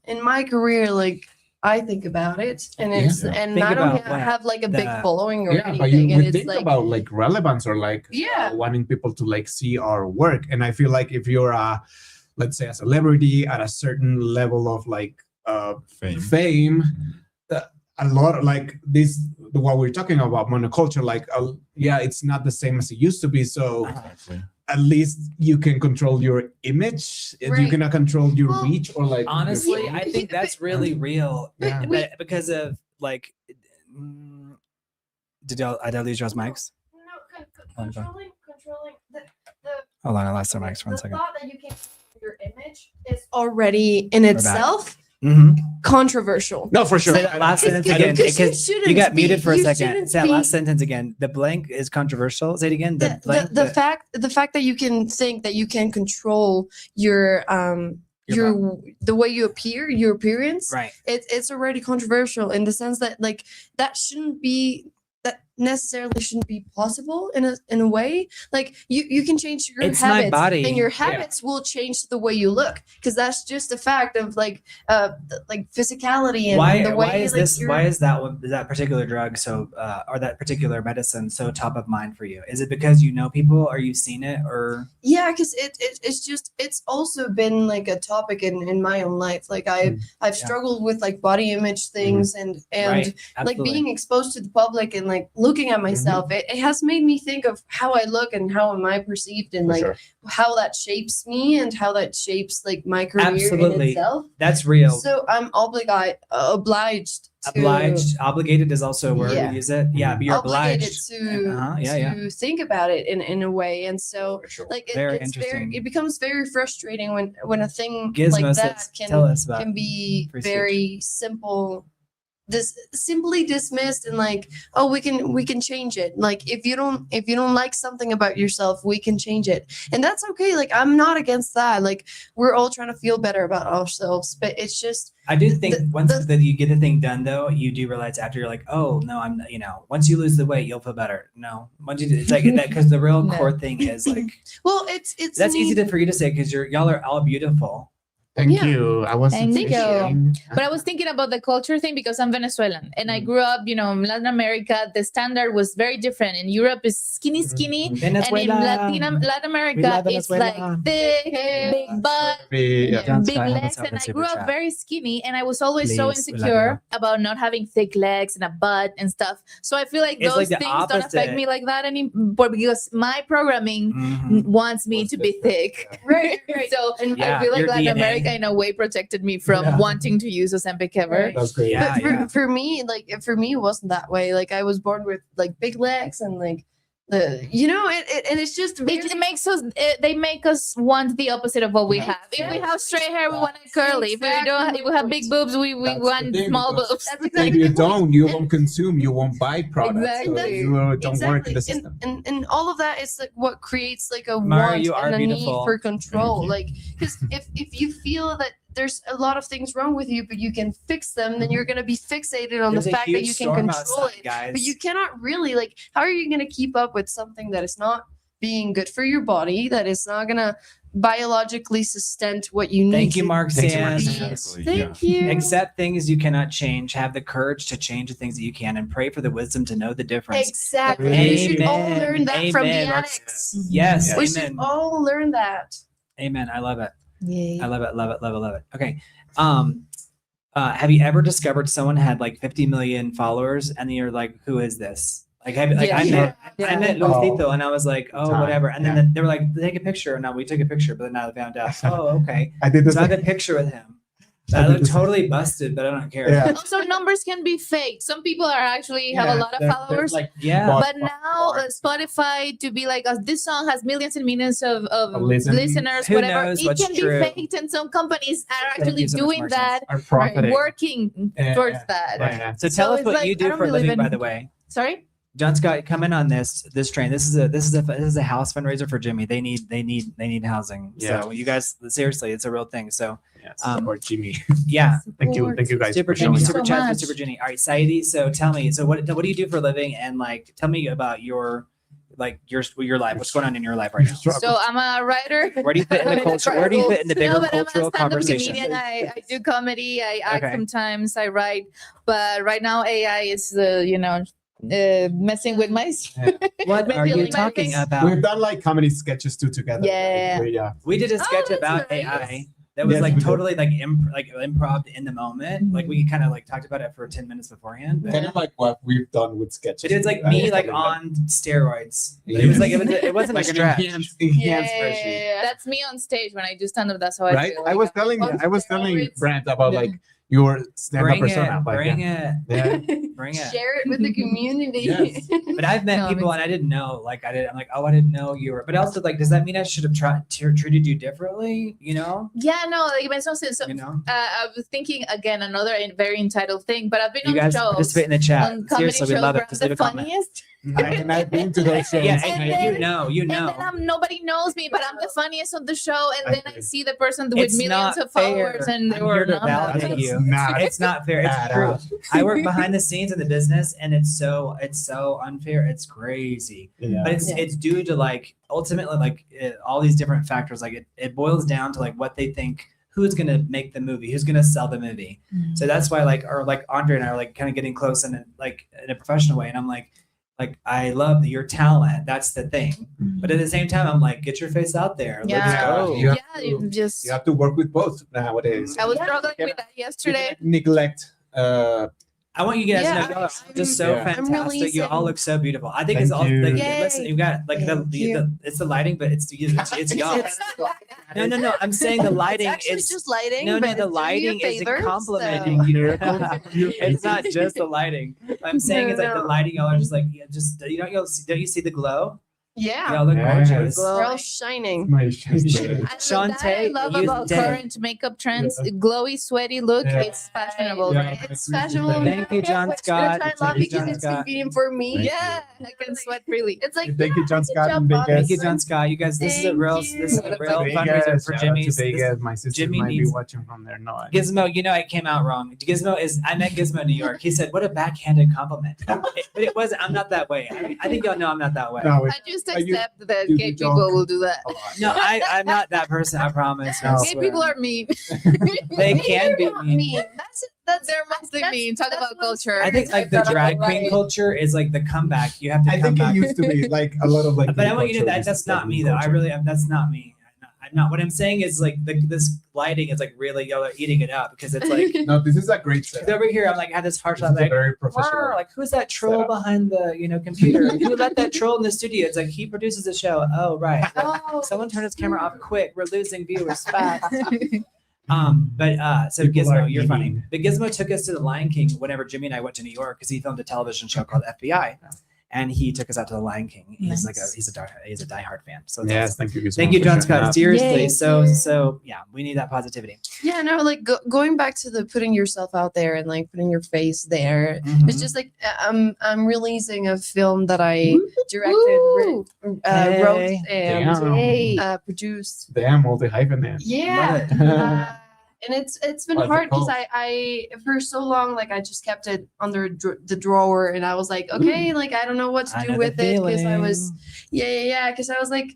in my career, like I think about it, and it's Yeah. and Think I don't about what? have like a big The- following or Yeah, but anything, you and would it's think like about like relevance or like Yeah. wanting people to like see our work. And I feel like if you're let's say a celebrity at a certain level of like fame, a lot of like this what we're talking about monoculture, like yeah, it's not the same as it used to be. So Exactly. at least you can control your image. You Right. cannot control your Well, reach or like Honestly, your- I think that's really real. Yeah. But because of like, did I lose y'all's mics? controlling the Hold on, I lost their mics for one the second. thought that you can your image is already in itself Mm-hmm. controversial. No, for sure. Say that last sentence I again. don't- Because you shouldn't got be- muted for a you second. shouldn't Say that be- last sentence again. The blank is controversial. Say it again. The the, blank. the fact that you can think that you can control your the way you appear, your appearance, right. it's already controversial in the sense that like that necessarily shouldn't be possible in a way. Like you can change your It's my habits body. and your Yeah. habits will change the way you look, because that's just a fact of like physicality and the way Why is like, this? you're- Why is that particular drug so or that particular medicine so top of mind for you? Is it because you know people or you've seen it or? Yeah, because it's also been like a topic in my own life. Like I've struggled with like body image things and Right. like Absolutely. being exposed to the public and like looking at myself. It has made me think of how I look and how am I perceived and For like sure. how that shapes me and how that shapes like my career in Absolutely. itself. That's real. So I'm obliged Obligated is also a word Yeah. we use it. Yeah, but you're obligated obliged. to think about it in a way. And so For sure. like Very it's interesting. it becomes very frustrating when a thing Gizmo like says, that tell us about can be free speech. very simple, simply dismissed and like, oh, we can change it. Like if you don't like something about yourself, we can change it, and that's okay. Like I'm not against that. Like we're all trying to feel better about ourselves, but it's just I do think once the- that you get the thing done, though, you do realize after you're like, oh no, I'm, once you lose the weight, you'll feel better. No, once you, it's like that because the real No. core thing is like well, it's that's easy neat. for you to say because y'all are all beautiful. Thank Yeah. you. I was Thank thinking. But I was thinking about the culture thing because I'm Venezuelan and Mm. I grew up, in Latin America. The standard was very different. In Europe, is skinny, skinny. Venezuela. And in Latin America, love it's Venezuela. like thick, big butt, Yeah. John big Sky has legs. us And in I super grew up chat. very skinny and I was always so Please, we love insecure about not having thick legs and a butt and stuff. So I feel like It's those like the things don't affect opposite. me like that anymore because my programming Mhm. wants me Was to be different, thick. Right. So Yeah, I feel like your Latin DNA. America in a way protected me from Yeah. wanting to use Ozempic ever. Right. That's great. Yeah. But for me, it wasn't that way. Like I was born with like big legs and like And it's just It makes us. They make us want the opposite of what we have. If we have straight hair, we want it curly. If we don't, if we have big boobs, we That's the want thing, small because boobs. That's If exactly you the point. don't, you won't consume, you won't buy products. So Exactly. you don't work in the Exactly. system. And all of that is like what creates like a Mara, want you are and a beautiful. need for control. Thank you. Like, because if you feel that there's a lot of things wrong with you, but you can fix them, then you're gonna be fixated on There's the a fact that huge you can storm control outside, it. guys. But you cannot really like. How are you gonna keep up with something that is not being good for your body? That is not gonna biologically sustain what you need. Thank you, to Mark Thank you, Sands. Mark be. Sands. Exactly, Thank you. Accept things you cannot change. Have the courage to change the things that you can, and pray for the wisdom to know the difference. Exactly. Amen. We should all Amen. learn that from the Amen. addicts. Yes, Yeah. We amen. should all learn that. Amen. I love it. Yay. I love it. Love it. Love it. Love it. Okay. Have you ever discovered someone had like 50 million followers, and you're like, who is this? Like, I met Lucito, and I was like, oh, Time. whatever. And then Yeah. they were like, take a picture. And now we took a picture, but then now they found out, oh, okay. I did this. So I have a picture with him. I I did look this- totally busted, but I don't care. Yeah. Also, numbers can be fake. Some people are actually have a lot of There's followers. like Yeah. But now Spotify to be like, this song has millions and millions of listeners. listeners, Who whatever. knows It what's can true? be faked, and some companies are Thank actually you so much, doing Mark that, are profiting. working Yeah, towards yeah. that. Yeah. So tell So us it's what like, you I do don't for a believe living, by in- the way. Sorry. John Scott, come in on this train. This is a house fundraiser for Jimmy. They need housing. Yeah. So you guys, seriously, it's a real thing. So Yes. Um, Or Jimmy. yeah, Thank you guys super for Jimmy, showing you super so chat, much. super Jenny. All right, Sairy. So tell me, so what do you do for a living, and like tell me about your life. What's going on in your life right now? So I'm a writer. Where do you fit in the culture? Where do you fit in the bigger No, but I'm a cultural stand-up conversation? comedian. I do comedy. I act Okay. sometimes. I write. But right now, AI is messing with my. What are you Feeling my talking face. about? We've done like comedy sketches too together. Yeah. Yeah. We did a sketch that's about nice. AI that was Yes, like we did. totally like improv in the moment. Like we kind of like talked about it for 10 minutes beforehand. But Kind of like what we've done with sketches. it was like me like on steroids. But it was like it wasn't like a an stretch. enhanced version. That's me on stage when I do stand up. That's how I Right? feel. I was Like, telling on telling steroids. Brent about Yeah. like your stand-up Bring persona. it, Like, bring yeah. it, Yeah. bring it. Share it with the community. Yes. But I've met No, people it's- and I didn't know. Like I'm like, oh, I didn't know you were. But also like, does that mean I should have treated you differently? You know? Yeah, no, like it makes no sense. So, You know? I was thinking again another very entitled thing, but I've been You on guys shows. participate in the chat. On comedy Seriously, we shows love where it. I'm Just leave the a comment. funniest. And I've been to those shows. Yeah, And and then- you know. And then nobody knows me, but I'm the funniest on the show. And then I Okay. see the person with It's millions not of followers, fair. and they I'm were here to not. validate That's you. not It's not fair. It's at true. all. I work behind the scenes in the business, and it's so unfair. It's crazy. Yeah. But it's due to like ultimately like all these different factors. Like it boils down to like what they think, who's gonna make the movie, who's gonna sell the movie. So that's why like Andre and I are like kind of getting close in a professional way, and I'm like I love your talent. That's the thing. But at the same time, I'm like, get your face out there. Let's Yeah. go. You have Yeah, to- you just. You have to work with both nowadays. I was Yeah. struggling with that yesterday. Neglect. I want you guys Yeah, to know y'all are just so Yeah. I'm fantastic. You all releasing- look so beautiful. I think Thank it's all you. like, Yay. listen, you've got like Thank you. it's the lighting, but it's y'all. No. I'm saying the lighting It's actually is just lighting. no, but the it's doing you lighting is favors, complimenting you. It's not just the lighting. I'm saying it's like the No. lighting. Y'all are just like don't you see the glow? Yeah. Y'all look Yes. gorgeous. They're all shining. My I Shantae, love you about did. current makeup trends. Yeah. Glowy, sweaty look. Yeah. It's fashionable. Yeah. Right? It's fashionable. Thank you, John Which Scott. I love Thank you, because John it's Scott. convenient for me. Thank Yeah, I can sweat freely. It's like Thank you, John I can Scott jump and on Vegas. Thank you, this. John Scott. You guys, this is a Thank real you. this is a real Vegas, fundraiser for shout out Jimmy's. to Vegas. My sister Jimmy might be needs- watching from there. No, I Gizmo, I came out wrong. Gizmo I met Gizmo in New York. He said, "What a backhanded compliment." But it wasn't. I'm not that way. I think y'all know I'm not that way. No, I just Are you- accept that you gay don't- people will do that. No, I'm not that person. I promise. I No. Gay swear. people are mean. They can be Not mean. mean. That's They're mostly that's- mean. Talk that's about what's- culture. I think like the drag queen culture is like the comeback. You have to I come think it back. used to be like a lot of like. But I want you to know culture that is that's not like me though. I culture. really that's not me. I'm not. What I'm saying is like this lighting is like really y'all are eating it up because it's like No, this is a great it's set. over here. I'm like had this harsh This is a like. very "Wow, professional. like who's that troll setup. behind the computer? Who let that troll in the studio? It's like he produces the show. Oh right. Oh. Someone turn his camera off quick. We're losing viewers fast. So People are Gizmo, you're funny. mean. But Gizmo took us to the Lion King whenever Jimmy and I went to New York because he filmed a television show called FBI. and he took us out to the Lion King. He's Nice. he's a diehard fan. So it's Yes, awesome. thank you. Thank you, John Scott. Scott. Seriously, Yay. so yeah, we need that positivity. Yeah, no, like going back to the putting yourself out there and like putting your face there. Mhm. It's just like I'm releasing a film that I directed, Woo! wrote, Hey. and Damn. Yay. produced. Damn, multi-hyphenate. Yeah. Love And it's been What's it hard because called? I for so long like I just kept it under the drawer and I was like, okay, like I don't know what to I do know with the it because I was feeling. because I was like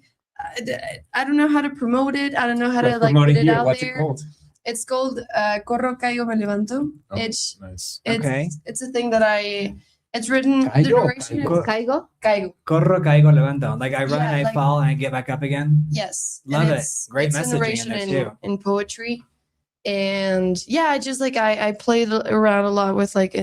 I don't know how to promote it. I don't know how to Let's like promote put it it here. out What's there. it called? It's called Corro Caigo Me Levanto. Oh, It's nice. Okay. it's a thing that it's written the Caigo, narration is caigo. Caigo? Caigo. Corro, caigo, levanto. Like I run Yeah, and I like- fall and I get back up again. Yes. Love and it. it's- Great it's a messaging in narration there, too. in poetry. And yeah, I just like I played around a lot with like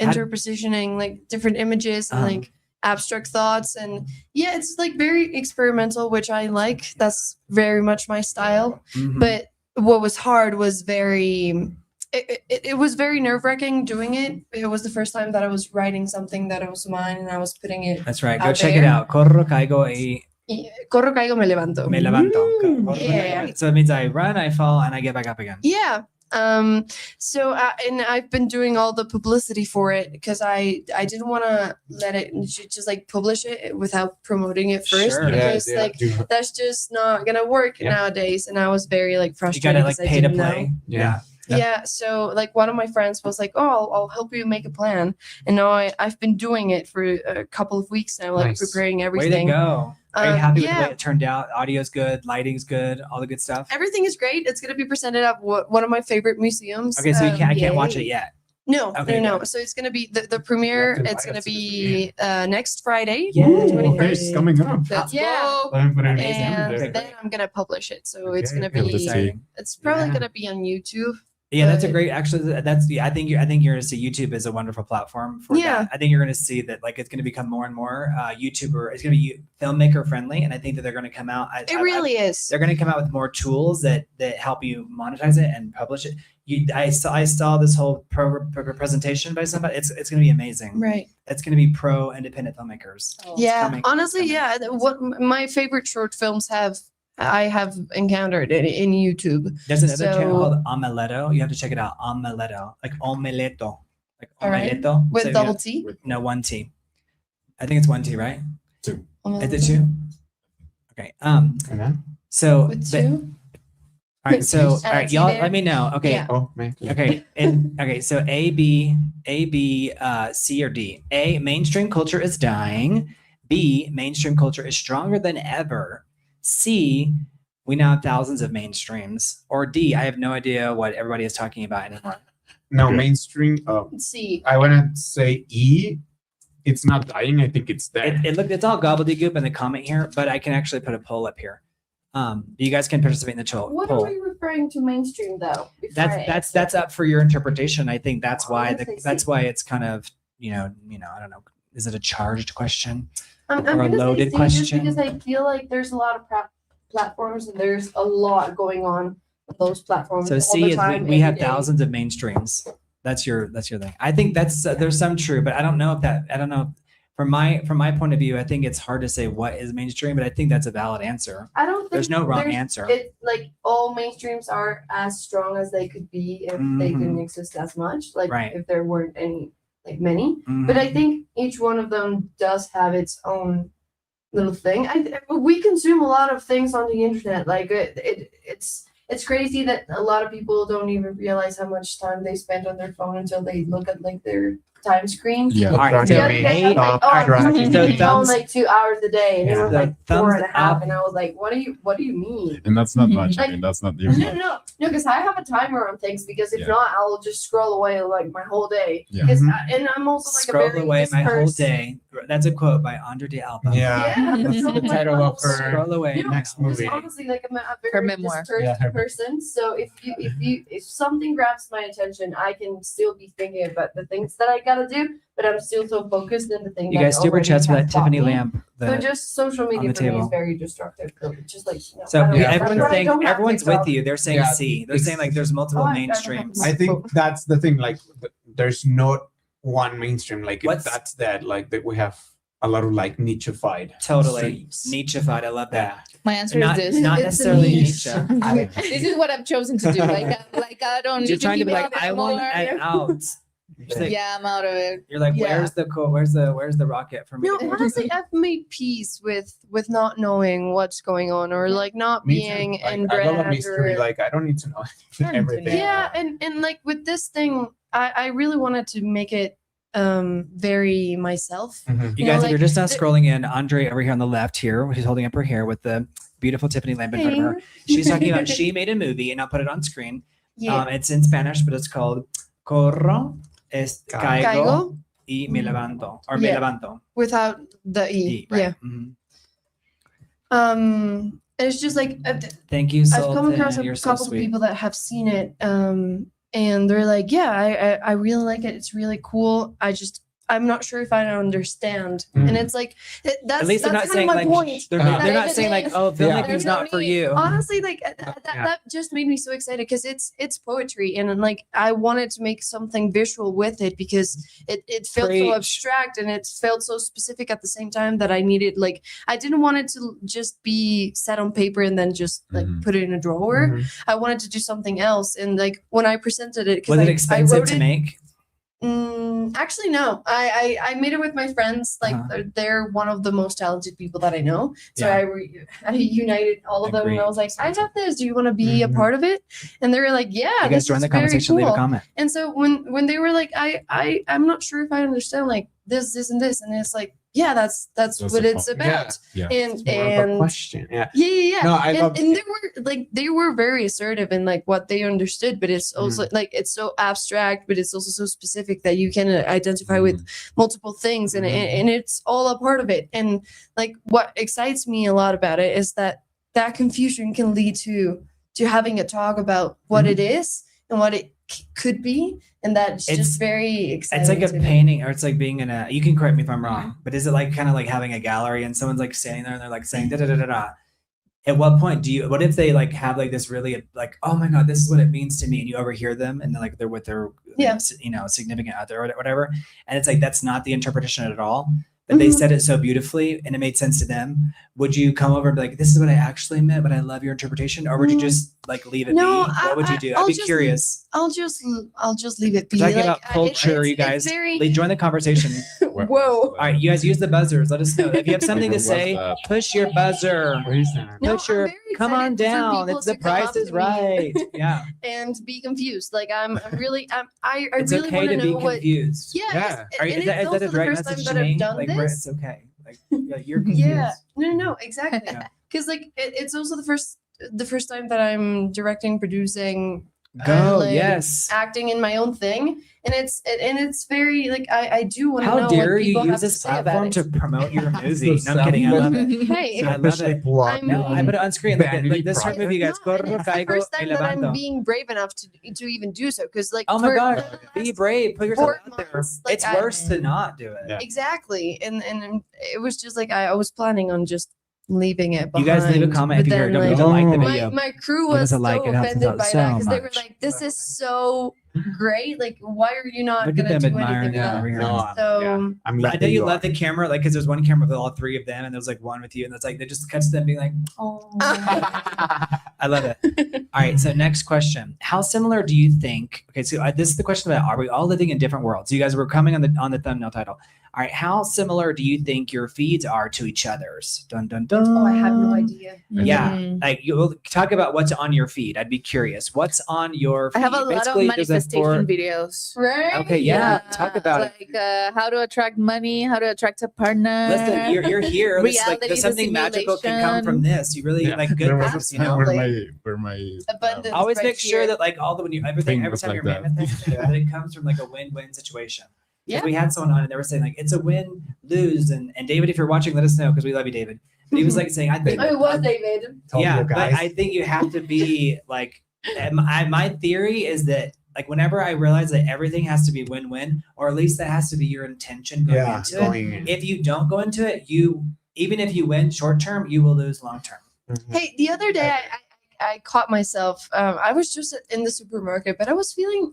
interpositioning like different images and Uh-huh. like abstract thoughts and yeah, it's like very experimental, which I like. That's very much my style. Mhm. But what was hard was it was very nerve-wracking doing it. It was the first time that I was writing something that was mine and I was putting it That's right. Go out check it there. out. Corro, caigo, y Corro caigo me levanto. me levanto. Corro, Yeah. caigo. So it means I run, I fall, and I get back up again. Yeah. So and I've been doing all the publicity for it because I didn't want to let it just like publish it without promoting it first Sure. because Yeah, like do- that's just not gonna work Yeah. nowadays. And I was very like You frustrated. gotta like 'cause I pay to didn't know. play. Yeah. Yeah. So like one of my friends was like, "Oh, I'll help you make a plan," and now I've been doing it for a couple of weeks now, like Nice. preparing Way to everything. go. Are you happy with the yeah. way it turned out? Audio's good, lighting's good, all the good stuff. Everything is great. It's gonna be presented at one of my favorite museums. Okay, so you can't, I can't watch yay. it yet. No, Okay, no. good. So it's gonna be the premiere. You have to It's invite gonna us to the be next Friday. Yay. the Okay, 21st. it's coming up. That's yeah. Let me put it in And there. then I'm gonna publish it. So it's Okay, gonna cool. be. Exciting. It's probably Yeah. gonna be on YouTube. Yeah, that's a But- great. Actually, that's I think you're going to see YouTube is a wonderful platform for Yeah. that. I think you're going to see that like it's going to become more and more YouTuber. It's going to be filmmaker friendly, and I think that they're going to come out. It really is. they're going to come out with more tools that help you monetize it and publish it. I saw this whole presentation by somebody. It's going to be amazing. Right. It's going to be pro independent filmmakers. It's Yeah. coming. Honestly, It's yeah. What my favorite short films I have encountered in YouTube. There's another channel So- called Omeletto. You have to check it out. Omeletto, like omeleto, like All right. omeletto. With So, double yeah, T. no, one T. I think it's one T, right? Is it two? Okay. And then? So With the- two. all right. So all And right, it's y'all. there. Let me know. Okay. Yeah. Oh, man. Okay. Okay. So A, B, C, or D. A, mainstream culture is dying. B, mainstream culture is stronger than ever. C, we now have thousands of mainstreams. Or D, I have no idea what everybody is talking about anymore. No, Okay. mainstream. Let's see. I want to say E. It's not dying. I think it's there. It's all gobbledygook in the comment here, but I can actually put a poll up here. You guys can participate in the What poll. are we referring to mainstream though? That's up for your interpretation. I think that's why Honestly, that's why it's kind of I don't know. Is it a charged question? I'm or a gonna say loaded C question? just because I feel like there's a lot of platforms and there's a lot going on with those platforms. So all C the is time, we have every day. thousands of mainstreams. That's your thing. I think that's there's some true, but I don't know. From my point of view, I think it's hard to say what is mainstream, but I think that's a valid answer. I don't think There's no wrong answer. It like all mainstreams are as strong as they could be if they Mhm. didn't exist as much. Like Right. if there weren't any like many. Mhm. But I think each one of them does have its own little thing. We consume a lot of things on the internet. Like it's crazy that a lot of people don't even realize how much time they spend on their phone until they look at like their time screen. Yeah. All right, Stop so tracking Yeah, me. A- Stop oh, I'm tracking using So my me. phone thumbs- like 2 hours a day, and it Yeah. was So like thumbs 4.5, up. and I was like, what do you mean? And that's not much. I Like- mean, that's not No, even. no, no, because I have a timer on things. Because if Yeah. not, I'll just scroll away like my whole day. Yeah. 'Cause Mhm. and I'm also like Scroll a very away my whole dispersed- day. That's a quote by Andre de Alba. Yeah. That's so the my title of whole- her Scroll away. No, next just movie. honestly, like I'm a Her very memoir. dispersed Yeah, her- person. So if something grabs my attention, I can still be thinking about the things that I gotta do, but I'm still so focused in the thing. You that guys super already chats for has that got Tiffany me. lamp. So just social media the for me table. is very destructive. So just like So I don't- yeah, everyone's I saying don't have everyone's TikTok. with you. They're saying Yeah. C. They're saying like there's multiple Oh, I don't have mainstreams. my- I think that's the thing. Like, there's not one mainstream. Like if What's- that's that, like that we have a lot of like nicheified. Totally. streams. Nicheified. I love that. My answer Not, is this. not It's a necessarily niche. Nietzsche. This is what I've chosen to do. Like I don't need You're trying to be keep like, up I want anymore. it out. She's like, Yeah, I'm out of it. You're like, Yeah. where's the rocket for me? No, to- honestly, I've made peace with not knowing what's going on or like not Me too. being Like, in I love a brand mystery. or Like I don't need to know Don't need to everything. know. yeah, and like with this thing, I really wanted to make it very myself. Mhm. You know, guys, if like, you're just now the- scrolling in, Andre over here on the left here, she's holding up her hair with the beautiful Tiffany lamp in front of her. She's talking about she made a movie, and I'll put it on screen. Yeah. It's in Spanish, but it's called Corro, Caigo Caigo y me levanto, or me Yeah. levanto. without the E. Y, right. Yeah. Mhm. It's just like Thank you, I've Sultan. come across a You're so couple of sweet. people that have seen it, and they're like, "Yeah, I really like it. It's really cool. I'm not sure if I understand." Mm. And it's like that's At least they're not kind saying of my like point. they're That not it saying like, is. oh, filmmaking's There's no not for need. you. Honestly, like Yeah. that just made me so excited because it's poetry, and then, like I wanted to make something visual with it because it felt Preach. so abstract and it felt so specific at the same time that I needed, like I didn't want it to just be set on paper and then just like Mhm. put it in a drawer. Mhm. I wanted to do something else, and like when I presented it, 'cause Was it I expensive wrote to it- make? Actually, no. I made it with my friends. Like Uh-huh. they're one of the most talented people that I know. So Yeah. I united all of them, and Agreed. I was like, I have this. Do you want to be a Mhm. part of it? And they were like, Yeah. You guys this join is the very conversation, leave a cool. comment. And so when they were like, I'm not sure if I understand like this, and this, and it's like, yeah, that's That's what the it's point. about. Yeah. It's And more of a and question. Yeah. yeah. No, I and, love- and they were very assertive in like what they understood, but it's also like it's so abstract, but it's also so specific that you can identify with multiple things, and and it's all a part of it. And like what excites me a lot about it is that confusion can lead to having a talk about what it is and what it could be, and that's It's- just very exciting. It's like a to me. painting, or it's like being in a. You can correct me if I'm wrong, but is it like kind of like having a gallery and someone's like standing there and they're like saying da da da da da? At what point do you? What if they like have like this really like, oh my god, this is what it means to me, and you overhear them, and then like they're with their Yeah. significant other or whatever, and it's like that's not the interpretation at all. But they Mhm. said it so beautifully and it made sense to them. Would you come over and be like, this is what I actually meant, but I love your interpretation? Or would you Mm. just like leave it No, be? What would you do? I'd I'll be just- curious. I'll just leave it be. We're talking Like, about culture, you it's guys. very Join the conversation. Where- whoa. All right, you guys use the buzzers. Let us know. If you have something to What's say, that? push your buzzer. What is that? No, Push I'm your, very come on excited for down. people It's the to come up price is to me. right. Yeah. and be confused. Like I It's really okay want to to be know what. confused. Yeah, Yeah. Are you, and is that it's also a the direct first time message to that I've me? done Like, this. Brent, it's okay. Like, yeah, you're confused. Yeah, no, exactly. Yeah. Because like it's also the first time that I'm directing, producing, Go, like, yes. acting in my own thing, and it's very like I do want to know How what dare you people have use to this say about platform it. to promote your movie? So No, I'm kidding. I love it. Hey, I love it. I'm- No, I put it on screen. Like, Vanity like this short project. movie, guys. No, and Corro, it's the caigo, first y time that I'm levanto. being brave enough to even do so. Because like Oh my for God. the Be last brave. Put yourself 4 out there. months, like, It's worse to not do it. Yeah. Exactly, and it was just like I was planning on just leaving it You behind. guys leave a comment if but you heard. then, Don't forget like, to like the Oh. video. my crew Give was us a like, so it helps us offended out by so that because they were much. like, "This is so great! Like, why are you not Look at gonna them do admiring anything it with over that?" here. No, So yeah. I'm I know you are. love the camera, like, because there's one camera with all three of them, and there's like one with you, and it's like they just cuts to them being like, "Oh, I love it." All right, so next question: how similar do you think? Okay, so this is the question about: are we all living in different worlds? You guys were coming on the thumbnail title. All right, how similar do you think your feeds are to each other's? Dun dun dun. Oh, I have no idea. Yeah, Mm. like you'll talk about what's on your feed. I'd be curious. What's on your feed? I have a lot of Basically, there's a manifestation videos. Right? Okay, yeah, talk about it. like how to attract money, how to attract a partner. Listen, you're here. This, like, Reality there's something magical can come from this. You really Yeah. like good Where vibes, you know. where my Abundance. Always right make sure here. that like all the when you everything Thing every was time like you're that. manifesting, that it comes from like a win-win situation. 'Cause Yeah. we had someone on and they were saying like it's a win-lose, and David, if you're watching, let us know because we love you, David. But he was like saying, I think Oh, it was David. Told yeah, you but guys. I think you have to be like my theory is that like whenever I realize that everything has to be win-win, or at least that has to be your intention going yeah, into it. going in. If you don't go into it, you even if you win short term, you will lose long term. Mhm. Hey, the other day I caught myself. I was just in the supermarket, but I was feeling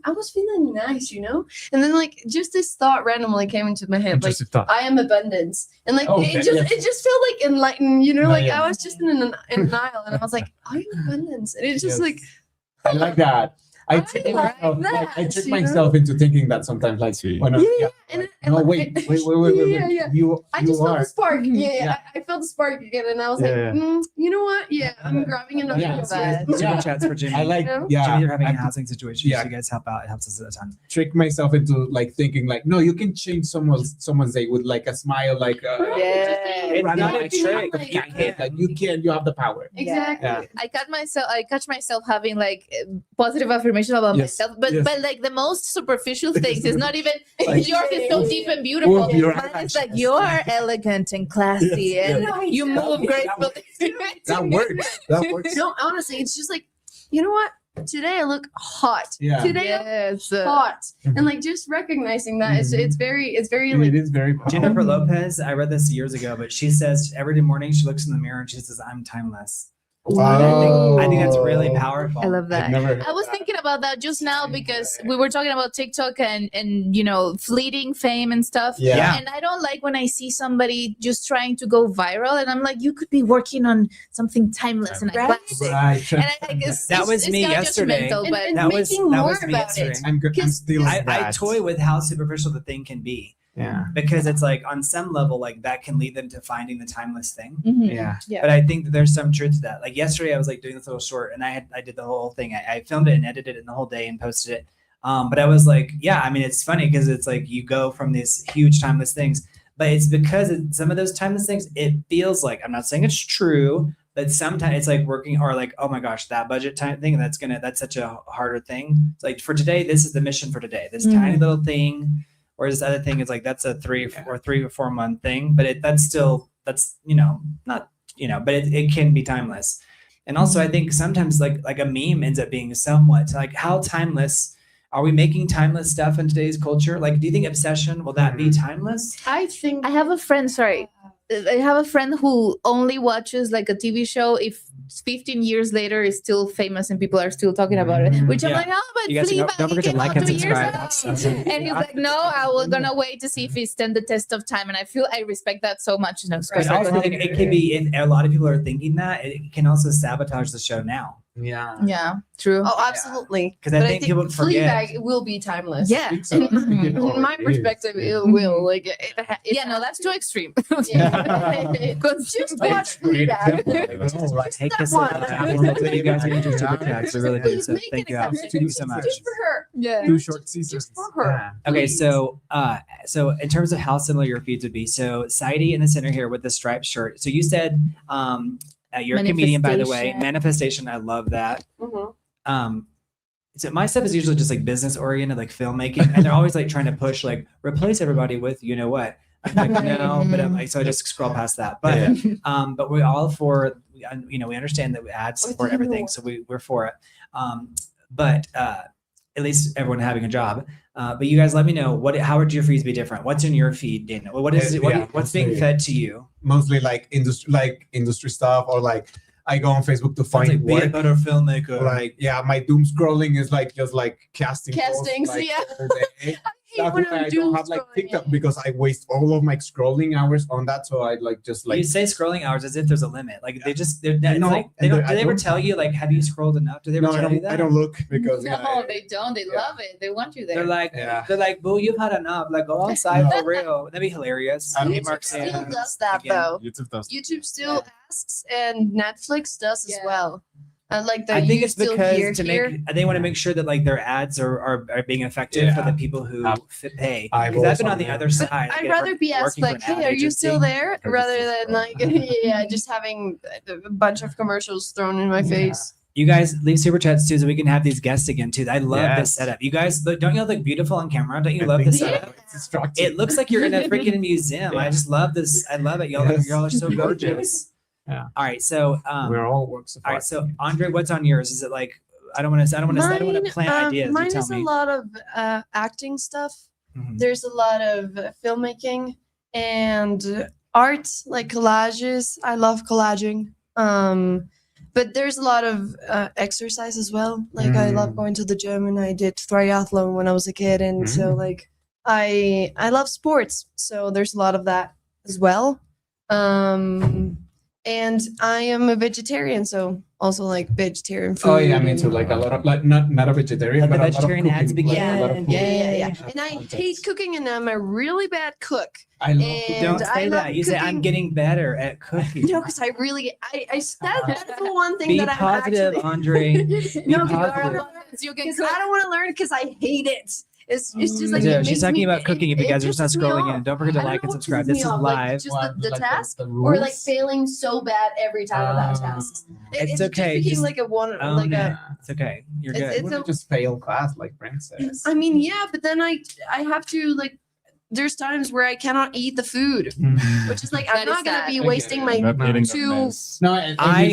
nice, you know. And then like just this thought randomly came into my head, like Interesting thought. I am abundance, and like Okay, it just yes. felt like enlightened, you know. No, Like yeah. I was just in denial, and I was like, I am abundance, and it's just Yes. like I like that. I I trick like myself, that, I trick you know? myself into thinking that sometimes, like, See. when I, Yeah, and like, and no, like- wait. Yeah. You I just felt are. the spark. Yeah, Yeah. I felt the spark again, and I was Yeah. like, you know what? Yeah, I'm grabbing another Yeah, of so that. Super Yeah. chats for Jimmy. I like, You know? yeah. Jimmy, you're having I a housing situation. yeah. So you guys help out. It helps us a ton. trick myself into like thinking like, no, you can change someone's day with like a smile, like Yeah. It's not not a a trick. you can, like you can, you have the power. Exactly. Yeah. I catch myself having like positive affirmation about Yes, myself, but yes. but like the most superficial things is not even Like- yours is so deep and beautiful. Well, your Mine is eyelashes. like you're elegant and classy Yes, and yes. you move gracefully. That works. That works. No, honestly, it's just like, you know what? Today I look hot. Yeah. Today I Yes. look hot. Mhm. And like just recognizing that it's Mhm. it's very It like is very Jennifer Lopez, I read this years ago, but she says every morning she looks in the mirror and she says, "I'm timeless." I think that's really powerful. I love that. I've never heard I was that. thinking about that just now because we were talking about TikTok and you know fleeting fame and stuff. Yeah. And I don't like when I see somebody just trying to go viral, and I'm like, you could be working on something timeless and Right. classic. Right. And I guess That was me kinda yesterday. judgmental, but And That was making that more was me about yesterday. it. I'm good. I'm still I that. toy with how superficial the thing can be Yeah. because it's like on some level, like that can lead them to finding the timeless thing. Mhm. Yeah. Yeah. But I think that there's some truth to that. Like yesterday, I was like doing this little short, and I did the whole thing. I filmed it and edited it in the whole day and posted it. But I was like, yeah, I mean, it's funny because it's like you go from these huge timeless things, but it's because some of those timeless things, it feels like, I'm not saying it's true, but sometimes it's like working or like, oh my gosh, that budget time thing, that's such a harder thing. It's like for today, this is the mission for today. This tiny little thing, or this other thing is like, that's a 3 or 4 month thing, but that's not, but it can be timeless. And also I think sometimes like a meme ends up being somewhat like, how timeless are we making timeless stuff in today's culture? Like, do you think obsession, will that be timeless? I think I have a friend, sorry. I have a friend who only watches like a TV show if 15 years later is still famous and people are still talking about it. Which I'm Yeah. like, oh, but You guys don't forget to came like out and 2 years subscribe. ago. That's And he's like, no, I was gonna wait to see if it stand the test of time. And I respect that so much. No, But also, I think it can be, if a lot of people are thinking that, it can also sabotage the show now. Yeah. yeah, true. oh absolutely. Because I But think people forget. Fleabag will be timeless. Yeah. In my perspective, it will. Like Yeah, no, that's too extreme. Yeah. Just watch Fleabag. Take this one. you guys are into super chats. We really do. Please So make thank an you. exception. Thank you so much. Just for her. Yeah. 2 short seasons. Just for her. Okay, so in terms of how similar your feeds would be, so Sairy in the center here with the striped shirt. So you said you're a comedian, by the way. Manifestation, I love that. So my stuff is usually just like business oriented, like filmmaking, and they're always like trying to push like replace everybody with you know what. I'm like no, but I'm like so I just scroll past that. But we're all for we understand that ads support everything, so we're for it. But at least everyone having a job. But you guys let me know how would your feeds be different? What's in your feed, Daniel? What is it? What's being fed to you? Mostly like industry stuff, or like I go on Facebook to It's find like be a work. better filmmaker. Like my doom scrolling is like just like casting calls, Castings, like, yeah. all day. I hate That's when why I'm I doom don't have like scrolling. TikTok because I waste all of my scrolling hours on that. So I like just like you say scrolling hours as if there's a limit. Like they're I know, like and do I they ever don't- tell you like have you scrolled enough? Do they ever no, I tell you don't. that? I don't look because No, they don't. They love it. They want you there. They're like, boo, you've had enough. Like go outside for real. That'd be hilarious. I don't- Hey, YouTube Mark still Sanders, does that again. though. YouTube does. YouTube still asks, and Netflix does as Yeah. well. Like the I think you it's still because here, to here. make they want to make sure that like their ads are being effective for the people who pay. I've Because I've been also on the done other that. side. I'd like, rather be asked working for like, an ad "Hey, are you still agency. there?" rather than like, just having a bunch of commercials thrown in my face. You guys leave super chats too, so we can have these guests again too. I love this Yes. setup. You guys, don't you look beautiful on camera? Don't you I love think this so. setup? It's instructive. It looks like you're in a freaking museum. I just love this. I love it. Yes. Y'all are so gorgeous. Yeah. All right. So We're all works of all right. art. So Andre, what's on yours? Is it like I don't want to plant ideas. You Mine tell is me. a lot of acting stuff. Mhm. There's a lot of filmmaking and art, like collages. I love collaging. but there's a lot of exercise as well. Like I love going to the gym, and I did triathlon when I was a kid, and so like I love sports. So there's a lot of that as well. And I am a vegetarian, so also like vegetarian food. Oh yeah, me too. Like a lot of like not a vegetarian, Let the but vegetarian a lot of ads cooking, begin. like, a lot of Yeah. cooking. And I hate cooking, and I'm a really bad cook. I love And Don't I say love that. You say I'm cooking. getting better at cooking. No, because that's the one thing Be that I'm positive, actually. Andre. No, positive. because I don't want to learn it because I hate it. It's just like Yeah, it she's makes talking me- about cooking. If you it guys are just not pisses me scrolling off. in, don't forget to I don't like and know what subscribe. pisses This me is off, like, live. just What, the like task, the or like rules? failing so bad every time of that task. It's It's okay, Just became just like a one, own like it. a. It's okay. You're It's- good. It's a, just fail class, like Brent says. I mean, yeah, but then I have to like. There's times where I cannot eat the food, which is like That I'm is not gonna sad. be I get wasting it. my Not eating the two. mess. No,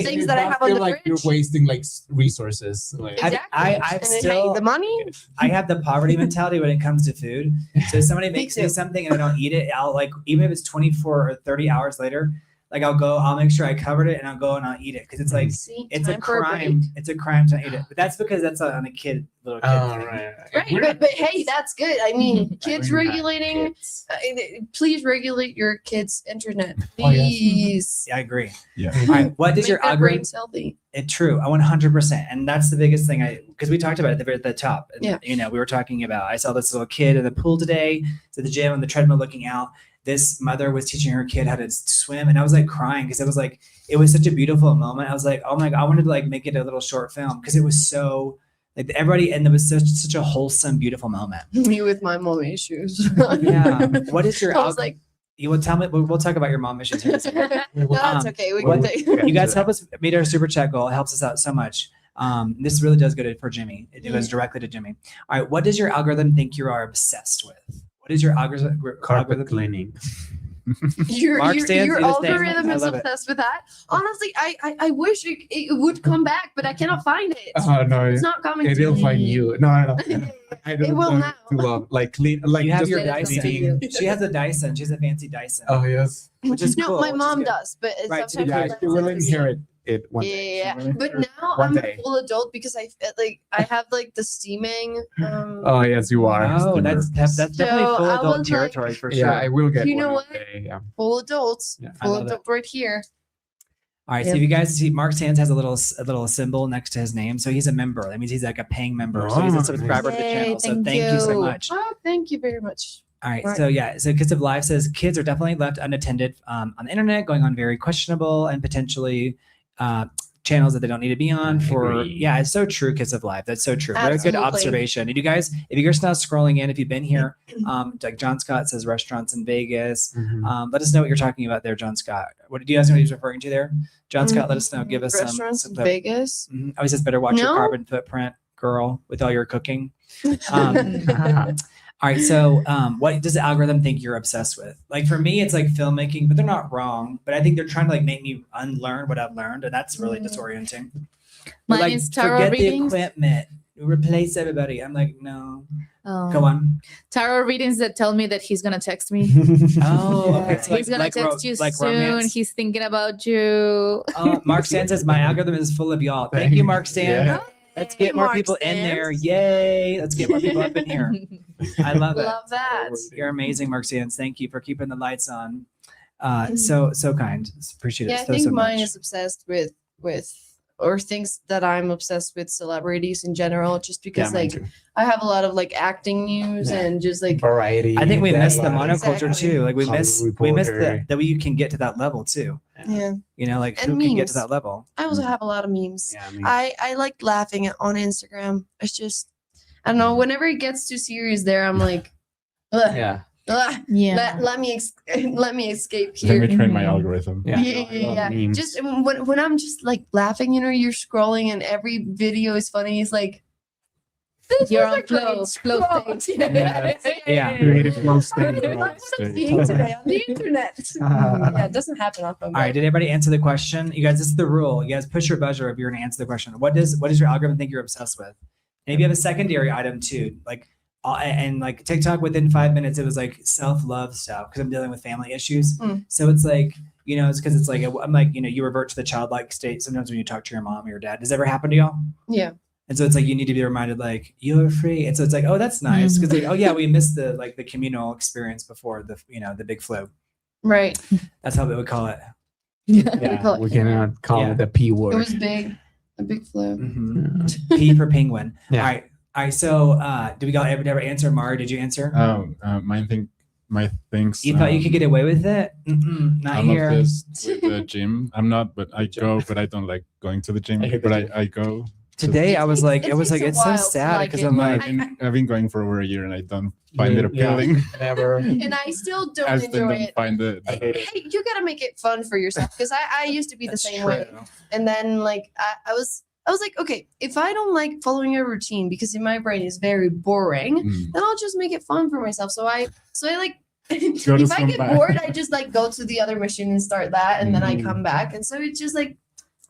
Things that I have on feel the like you're fridge. wasting like resources. Like, I've And then, still- hey, the money. I have the poverty mentality when it comes to food. So if somebody makes me too. something and I don't eat it, I'll like, even if it's 24 or 30 hours later, like I'll make sure I covered it and I'll go and I'll eat it. Cause it's like, See, it's a time for crime. break. It's a crime to not eat it. But that's because that's on a little kid. oh thing. right. Right, but hey, that's good. I mean, kids We're not regulating. kids. Please regulate your kids' internet, Oh, yes. please. Yeah, I agree. Yeah. All right. What does Make your their algorithm? brains healthy. True. I 100%. And that's the biggest thing because we talked about it at the top. And, Yeah. You know, we were talking about, I saw this little kid in the pool today, to the gym on the treadmill looking out. This mother was teaching her kid how to swim. And I was like crying because it was such a beautiful moment. I was like, oh my God, I wanted to like make it a little short film because it was so like everybody, and it was such a wholesome, beautiful moment. Me with my mom issues. Yeah. What is your I was like, you will tell me, we'll talk about your mom issues here in a second. no, that's Um, okay. We what- can take. You guys help us meet our super chat goal. It helps us out so much. This really does go for Jimmy. It goes directly to Jimmy. All right. What does your algorithm think you are obsessed with? What is your algorithm? Carpet cleaning. Mark stands Your in the same. algorithm I is love it. obsessed with that. Honestly, I wish it would come back, but I cannot find it. Oh no, It's not coming to it'll me. find you. No. I don't It will love now. to love like clean like You have just your Let it come to Dyson. you. She has a Dyson. She has a fancy Dyson. Oh yes. Which is no, cool, my which is mom good. does, but it's Right, sometimes Yeah, I you let will it see. inherit it one day. Yeah, but now One I'm day. a full adult because I have like the steaming. Oh yes, you are. Oh, that's definitely So full I adult was like- territory for Yeah, I sure. will get You one know one what? day. Yeah. full adults. Yeah, I Full love it. adult right here. All right. So if you guys see, Mark Sands has a little symbol next to his name, so he's a member. That means he's like a paying member. So he's Oh, a subscriber to the nice. channel. So Yay, thank you so thank you. much. Oh, thank you very much. All right. Right. So yeah. So Kids of Life says kids are definitely left unattended on the internet, going on very questionable and potentially channels that they don't need to be on. I For agree. yeah, it's so true. Kids of Life. That's so true. What a good Absolutely. observation. And you guys, if you're just now scrolling in, if you've been here, like John Scott says, restaurants in Vegas. Let us know what you're talking about there, John Scott. What do you guys know what he's referring to there? John Scott, let us know. Give us Restaurants some in Vegas. Oh, he says better watch your No? carbon footprint, girl, with all your cooking. All right. So what does the algorithm think you're obsessed with? Like for me, it's like filmmaking, but they're not wrong. But I think they're trying to like make me unlearn what I've learned. And that's really disorienting. They're Mine like, is tarot forget readings. the equipment. Replace everybody. I'm like, no. Oh. Go on. Tarot readings that tell me that he's gonna text me. Oh, okay. So He's gonna text you like soon. romance. He's thinking about you. Mark Stan says my algorithm is full of y'all. Thank you, Mark Stan. Yeah. Let's get more Mark people in there. Stans. Yay. Let's get more people up in here. I love it. Love that. You're amazing, Mark Sands. Thank you for keeping the lights on. So kind. Appreciate it Yeah, I so, think so mine much. is obsessed with or things that I'm obsessed with celebrities in general, just because mine like too. I have a lot of like acting news Yeah. and just like Variety. I think we missed the that, monoculture Exactly. too. Like we Hollywood missed Reporter. that you can get to that level too. yeah. You know, like And who can get to memes. that level? I also have a lot of memes. Yeah, I mean, I like laughing on Instagram. It's just I don't know. Whenever it gets too serious, there I'm like, ugh, yeah. ugh, Yeah. let me escape Let here. me train my Mhm. algorithm. Yeah. Yeah. Memes. Just when I'm just like laughing, you're scrolling and every video is funny. It's like this You're was on a great flow quote. Yeah. Creative flow state. Seeing today on the internet. Yeah, it doesn't happen often. All right. Did everybody answer the question? You guys, this is the rule. You guys push your buzzer if you're gonna answer the question. What does your algorithm think you're obsessed with? And if you have a secondary item too, like and like TikTok within 5 minutes, it was like self-love stuff because I'm dealing with family issues. Mm. So it's like, You know, it's because it's like I'm like, you know, you revert to the childlike state sometimes when you talk to your mom or your dad. Does that ever happen to y'all? Yeah. And so it's like you need to be reminded, like, you're free. And so it's like, oh, that's nice, because like, oh yeah, we missed the communal experience before the big flu. Right. That's how they would call it. Yeah, we cannot call Yeah. it the P word. It was big. A big flu. Mhm. P for penguin. Yeah. All right. So, did we ever answer? Mari, did you answer? My things. You thought you could get away with it? Not I'm here. obsessed with the gym. I'm not, but I go, but I don't like going to the gym. I hate the But gym. I go. Today, I was like, It it was takes like, a it's so while to sad like because it. I'm No, like, I've been going for over a year and I don't find it Yeah. appealing. Never. And I still don't I still enjoy don't it. find the Hey, you gotta make it fun for yourself because I used to be the that's same true. way. And then like I was like, okay, if I don't like following a routine because in my brain it's very boring, then I'll just make it fun for myself. So I like Go to if I get Zumba. bored, I just like go to the other machine and start that, and then I Mhm. come back. And so it's just like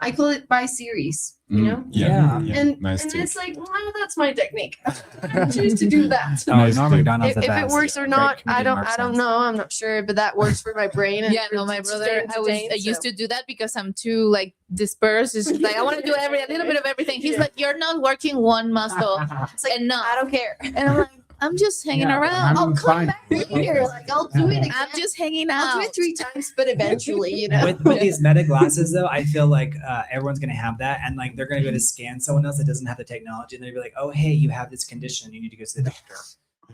I call it by series, you know. Yeah. And nice and too. it's like, well, that's my technique. I choose to do that. Oh, Nice Norm too. Macdonald's If the it best. works or Great not, I comedian, don't Mark I don't Sands. know. I'm not sure, but that works for my brain. And Yeah, no, my to brother, stay I entertained, used so. to do that because I'm too like dispersed. It's just like I want to do a little bit of everything. He's like, you're not working one muscle It's like, enough. I don't care. And I'm like, I'm just hanging Yeah, around. I'll come fine. back later. Like I'll do it again. I'm just hanging I'll out. do it 3 times, but eventually, you know. With these meta glasses, though, I feel like everyone's gonna have that, and like they're gonna go to scan someone else that doesn't have the technology, and they'll be like, "Oh, hey, you have this condition. You need to go see the doctor."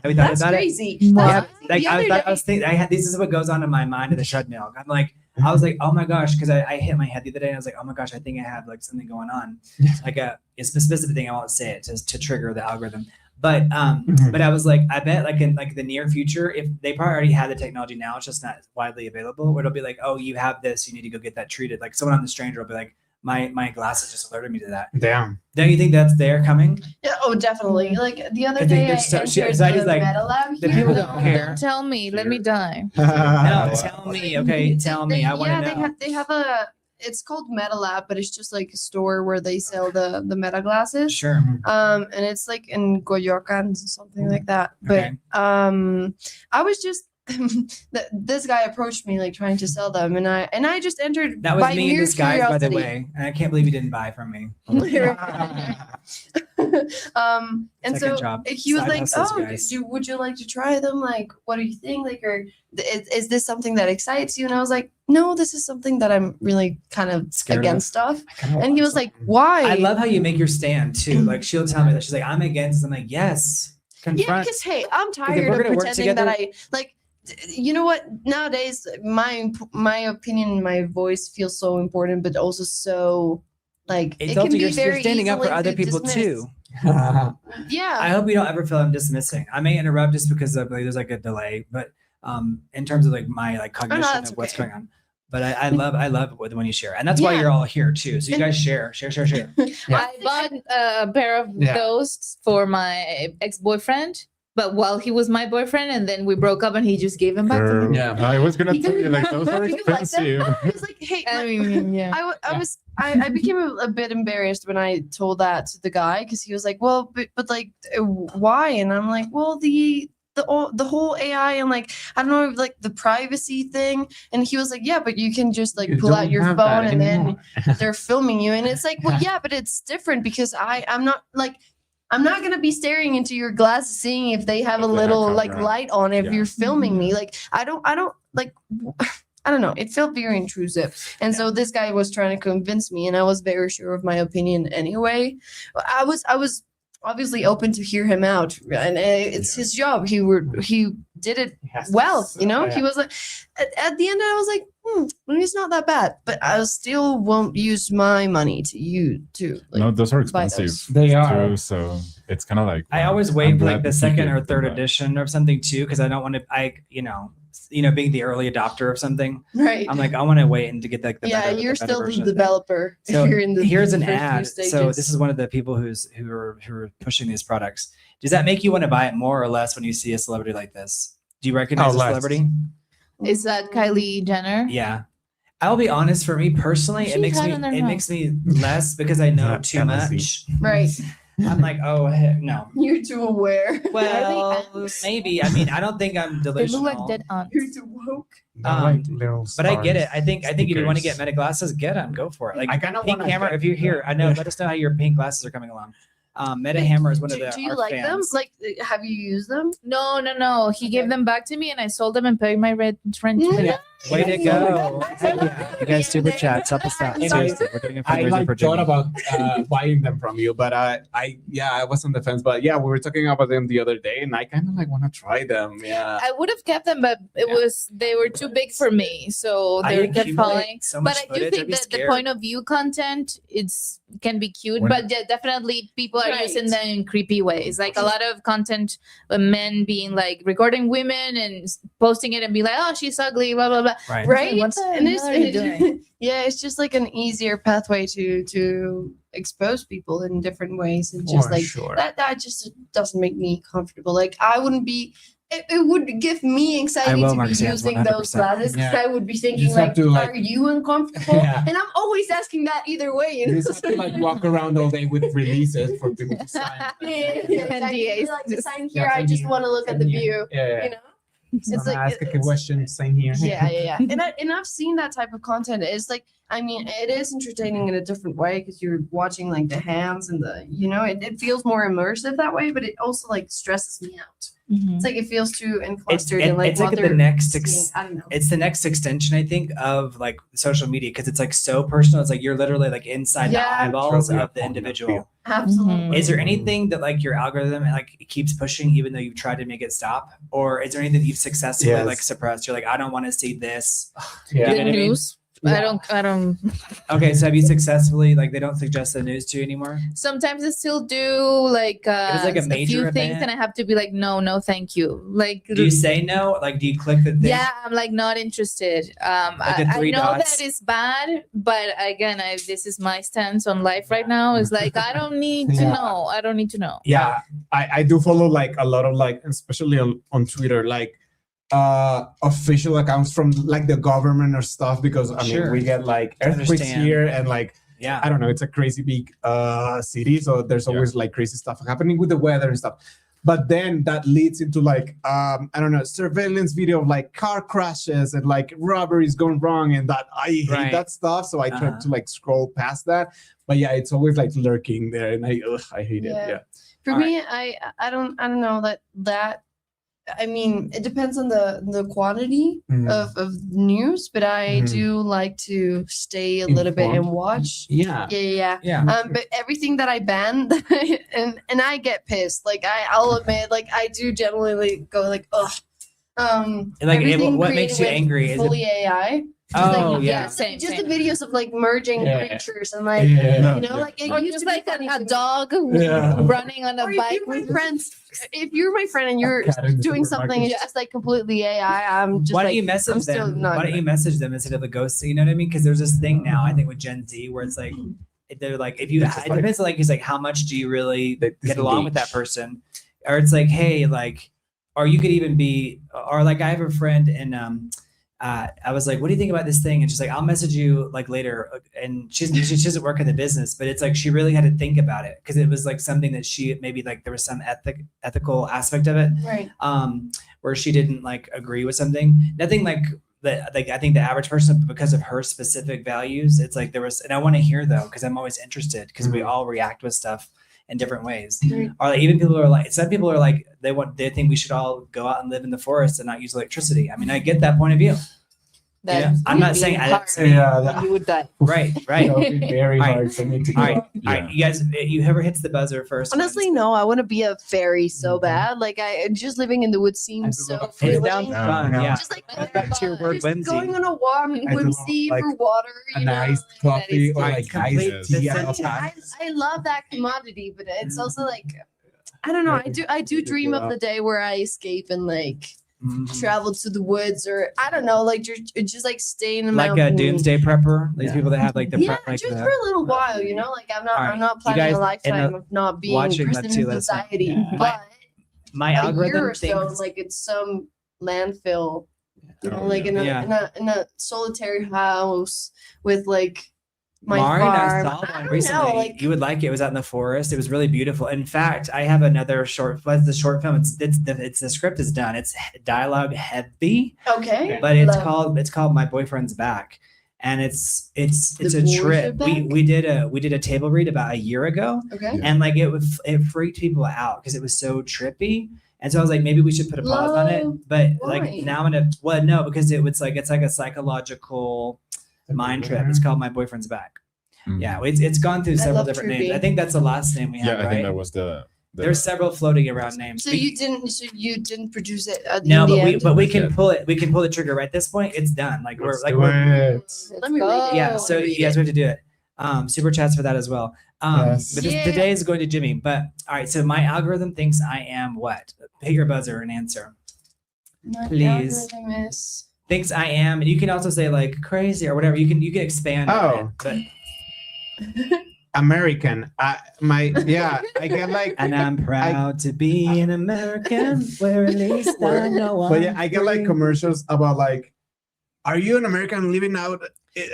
Have you thought That's about it? crazy. Yeah, That's- like the I other was day- thinking, this is what goes on in my mind at the treadmill. I'm like, I was like, oh my gosh, because I hit my head the other day, and I was like, oh my gosh, I think I have like something going on, like it's a specific thing. I won't say it to trigger the algorithm, but but I was like, I bet like in like the near future, if they probably already have the technology now, it's just not widely available. Where it'll be like, oh, you have this, you need to go get that treated. Like someone on the stranger will be like, my glasses just alerted me to that. Damn. Don't you think that's there coming? Yeah, oh, definitely. Like the other I think day, I there's so- entered so I the just, like, Meta Lab the here. people don't care. Tell me, let me die. No, tell me, okay, tell me. I want to know. They have a. It's called Meta Lab, but it's just like a store where they sell the Meta glasses. Sure. And it's like in Coyoacán, something like that. But Okay. I was just this guy approached me like trying to sell them, and I just entered That was by me in mere disguise, by the curiosity. way. And I can't believe you didn't buy from me. And Second so job. he was Side like, hustles, "Oh, guys. would you like to try them? Like, what do you think? Like, or is this something that excites you?" And I was like, "No, this is something that I'm really kind of Scared of. against stuff." And he was like, "Why?" I love how you make your stand too. Like she'll tell me that she's like, I'm against. I'm like, yes, Yeah, confront. because hey, I'm we're tired of gonna work pretending that together- I like. You know what? Nowadays, my opinion, my voice feels so important, but also so like It's it can also be you're very standing up for easily other people dismissed. too. Yeah, I hope you don't ever feel I'm dismissing. I may interrupt just because of, like, there's like a delay, but in terms of like my like cognition that's of what's okay. going on. But I love it when you share, and that's why Yeah. you're all here too. So you And- guys share. I bought a pair of Yeah. those for my ex-boyfriend, but while he was my boyfriend, and then we broke up, and he just gave them back to Girl, me. Yeah. I was gonna tell you like those are You like them? expensive. I was like, hey, I mean, yeah. I became a bit embarrassed when I told that to the guy because he was like, well, but like, why? And I'm like, well, the whole AI and like I don't know, like the privacy thing. And he was like, yeah, but you can just like You pull out don't your have phone that and then anymore. they're filming you. And it's like, well, yeah, but it's different because I'm not gonna be staring into your glasses seeing if they have a If they have little like camera. light on if Yeah. you're filming me. Like I don't like I don't know. It felt very intrusive. And so this guy was trying to convince me and I was very sure of my opinion anyway. I was obviously open to hear him out and it's his job. He did it well, you know. He was like at the end I was like, well, it's not that bad, but I still won't use my money to like, No, those are buy expensive. those. They are. Too, so it's kind of like I wow, always I'm wait for glad like the that you second gave or them third back. edition or something too, because I don't want to. Being the early adopter of something, right. I'm like I want to wait and to get like the Yeah, better, you're the better still the version of the thing. developer. So if you're in the here's an first few ad. So stages. this is one of the people who are pushing these products. Does that make you want to buy it more or less when you see a celebrity like this? Do you recognize a less. celebrity? Is that Kylie Jenner? Yeah. I'll be honest, for me personally, She's it makes had in their me nose. less because I know Not too jealousy. much. Right. I'm like, oh heck, no. You're too aware. Well, maybe. I mean, I don't think I'm They look delusional. like dead ants. You're too woke. They're like Um, little But I get it. stars, I think if you want to get stickers. meta glasses, get them. Go for it. Like I kind of pink want hammer. If you're here, I know. Let us know how your pink glasses are coming along. Meta hammer is one of Do you our like fans. them? Like, have you used them? No. He gave them back to me, and I sold them and paid my rent. Way to go! Yeah. Yeah. You guys super chats help us out. And Seriously, we're doing a I fundraiser like for thought Jimmy. about buying them from you, but I was on the fence. But yeah, we were talking about them the other day, and I kind of like want to try them. Yeah, I would have kept them, but they were too big for me, so I they kept accumulate falling. so But much I do footage, I'd think be that the scared. point of view content can be cute, When- but yeah, definitely people are Right. using them in creepy ways. Like a lot of content, men being like recording women and posting it and be like, "Oh, she's ugly," blah blah blah. Right. Right? What the And hell are you doing? yeah, it's just like an easier pathway to expose people in different ways, and For just like sure. that just doesn't make me comfortable. Like I wouldn't be. It would give me anxiety will, to be Marcus, yes, using those 100%. glasses because Yeah. I would be thinking just have like, to, like- are you uncomfortable? Yeah. And I'm always asking that either way. You You know? just have to like walk around all day with releases for people to sign. NDAs. Like to sign Yeah, here. I sign just here, want to look at sign the here. view. Yeah, You know. It's It's like ask a it's- question, sign here. yeah. And I've seen that type of content. It's like, I mean, it is entertaining in a different way because you're watching like the hands and it feels more immersive that way, but it also like stresses me out. It's like it feels too enclustered and like it's like what the they're next seeing. I don't know. it's the next extension, I think, of like social media because it's like so personal. It's like you're literally like inside the Yeah. eyeballs Totally of the a point of individual. view. Absolutely. Is there anything that like your algorithm like keeps pushing even though you've tried to make it stop? Or is there anything that you've successfully Yes. like suppressed? You're like, I don't want to see this. Yeah. You know Good what I mean? news. Yeah. I don't. Okay, so have you successfully like they don't suggest the news to you anymore? Sometimes I still do like, it's like a a major few things, event. and I have to be like, no, thank you. Like, Do you say no? Like, do you click the thing? yeah, I'm like not interested. Like the I three know dots? that is bad, but again, this is my stance on life right now. Is like I don't need to Yeah. know. I don't need to know. Yeah, I do follow like a lot of like, especially on Twitter, like official accounts from like the government or stuff because I mean Sure. we get like To earthquakes understand. here and like Yeah. I don't know, it's a crazy big city, so there's always like crazy stuff happening with the weather and stuff. But then that leads into like I don't know, surveillance video of like car crashes and like robberies going wrong, and that I hate Right. that stuff. So I try Uh-huh. to like scroll past that. But yeah, it's always like lurking there, and I hate it. Yeah. Yeah. For All me, I don't know that I mean it depends on the quantity Mhm. of news, but I Mhm. do like to stay a little bit and Informed. watch. Yeah. Yeah. Yeah. But everything that I ban and I get pissed. Like I'll admit, like I do generally like, go like, ugh. Like, everything what makes created you with angry? Is it- fully AI. Oh, Like, yeah. Same, just same. the videos of like merging Yeah. creatures and like Yeah. you know, like it Or used just to be like funny a to me. dog Yeah. running on a Or if bike you're my with friend, if you're my friend and you're cat in the doing something supermarket. it's just like completely AI, I'm just Why like, don't you message I'm still them? not Why don't you message them instead of the ghost? You know what I mean? Because there's this thing now, I think, with Gen Z where it's like they're like, if you, It's just it depends. Like, he's like, how much do you really They get along with that disengage. person? Or it's like, hey, like, or you could even be, or like, I have a friend and I was like, what do you think about this thing? And she's like, I'll message you like later. And she doesn't work in the business, but it's like she really had to think about it because it was like something that she maybe like there was some ethical aspect of it. right. Where she didn't like agree with something. Nothing like that. Like I think the average person, because of her specific values, it's like there was, and I want to hear though, because I'm always interested because we all react with stuff in different ways. Right. Or like even people are like, some people are like, they think we should all go out and live in the forest and not use electricity. I mean, I get that point of view. that. Yeah, I'm not would be saying hard. that's Yeah, and you would die. right. That would be very All right. hard for me to All right, do. all right, you guys, whoever hits the buzzer first. Honestly, wins. no, I want to be a fairy so Mhm. bad. Like I just living in the woods seems so love It fulfilling. sounds fun. Yeah. Yeah. Just like Back to your word, just Lindsay. going on a walk, I do whimsy like for water, A you know, nice like, coffee is or right, like complete iced tea. dissent. outside. I love that commodity, but it's also like I don't know. I do dream of the day where I escape and like Mhm. travel to the woods, or I don't know, like just like stay in the Like a mountain. doomsday prepper. These Yeah. people that have like the Yeah, like just the, for a little while, you know. Like I'm not All right, I'm not you planning guys a lifetime end up of not being watching that present too, in let us know. society, Yeah. but my a year algorithm or so, thinks like it's some landfill, you know, Oh, like yeah. in a solitary house with like my Maureen, I farm. saw I one don't recently. know, like, You would like it. It was out in the forest. It was really beautiful. In fact, I have another short. What's the short film? It's the script is done. It's dialogue heavy, okay, but it's Love. called My Boyfriend's Back, and it's The a boys are trip. We back? did a table read about a year ago, Okay. and like it freaked people out because it was so trippy. And so I was like, maybe we should put a pause on it. Love. But Why? like now no, because it's like a psychological mind trip. It's called My Boyfriend's Back. Mhm. Yeah, it's gone through I several love different trippy. names. I think that's the last name we Yeah, have, I right? think that was the There's several floating around names. So you didn't produce it at No, in the but end? we Not can yet. pull it. We can pull the trigger right this point. It's done. Like Let's we're do like it. Let me read it. yeah. I So wanna read yes, it. we have to do it. Super chats for that as well. Yes. But Yeah. today is going to Jimmy. But all right. So my algorithm thinks I am what? Hit your buzzer and answer. My Please. algorithm is- Thinks I am, and you can also say like crazy or whatever. You can expand. on Oh. it, American. I get like. and I'm proud to be an American, where at least I know. But yeah, I'm I get like free. commercials about like, are you an American living out?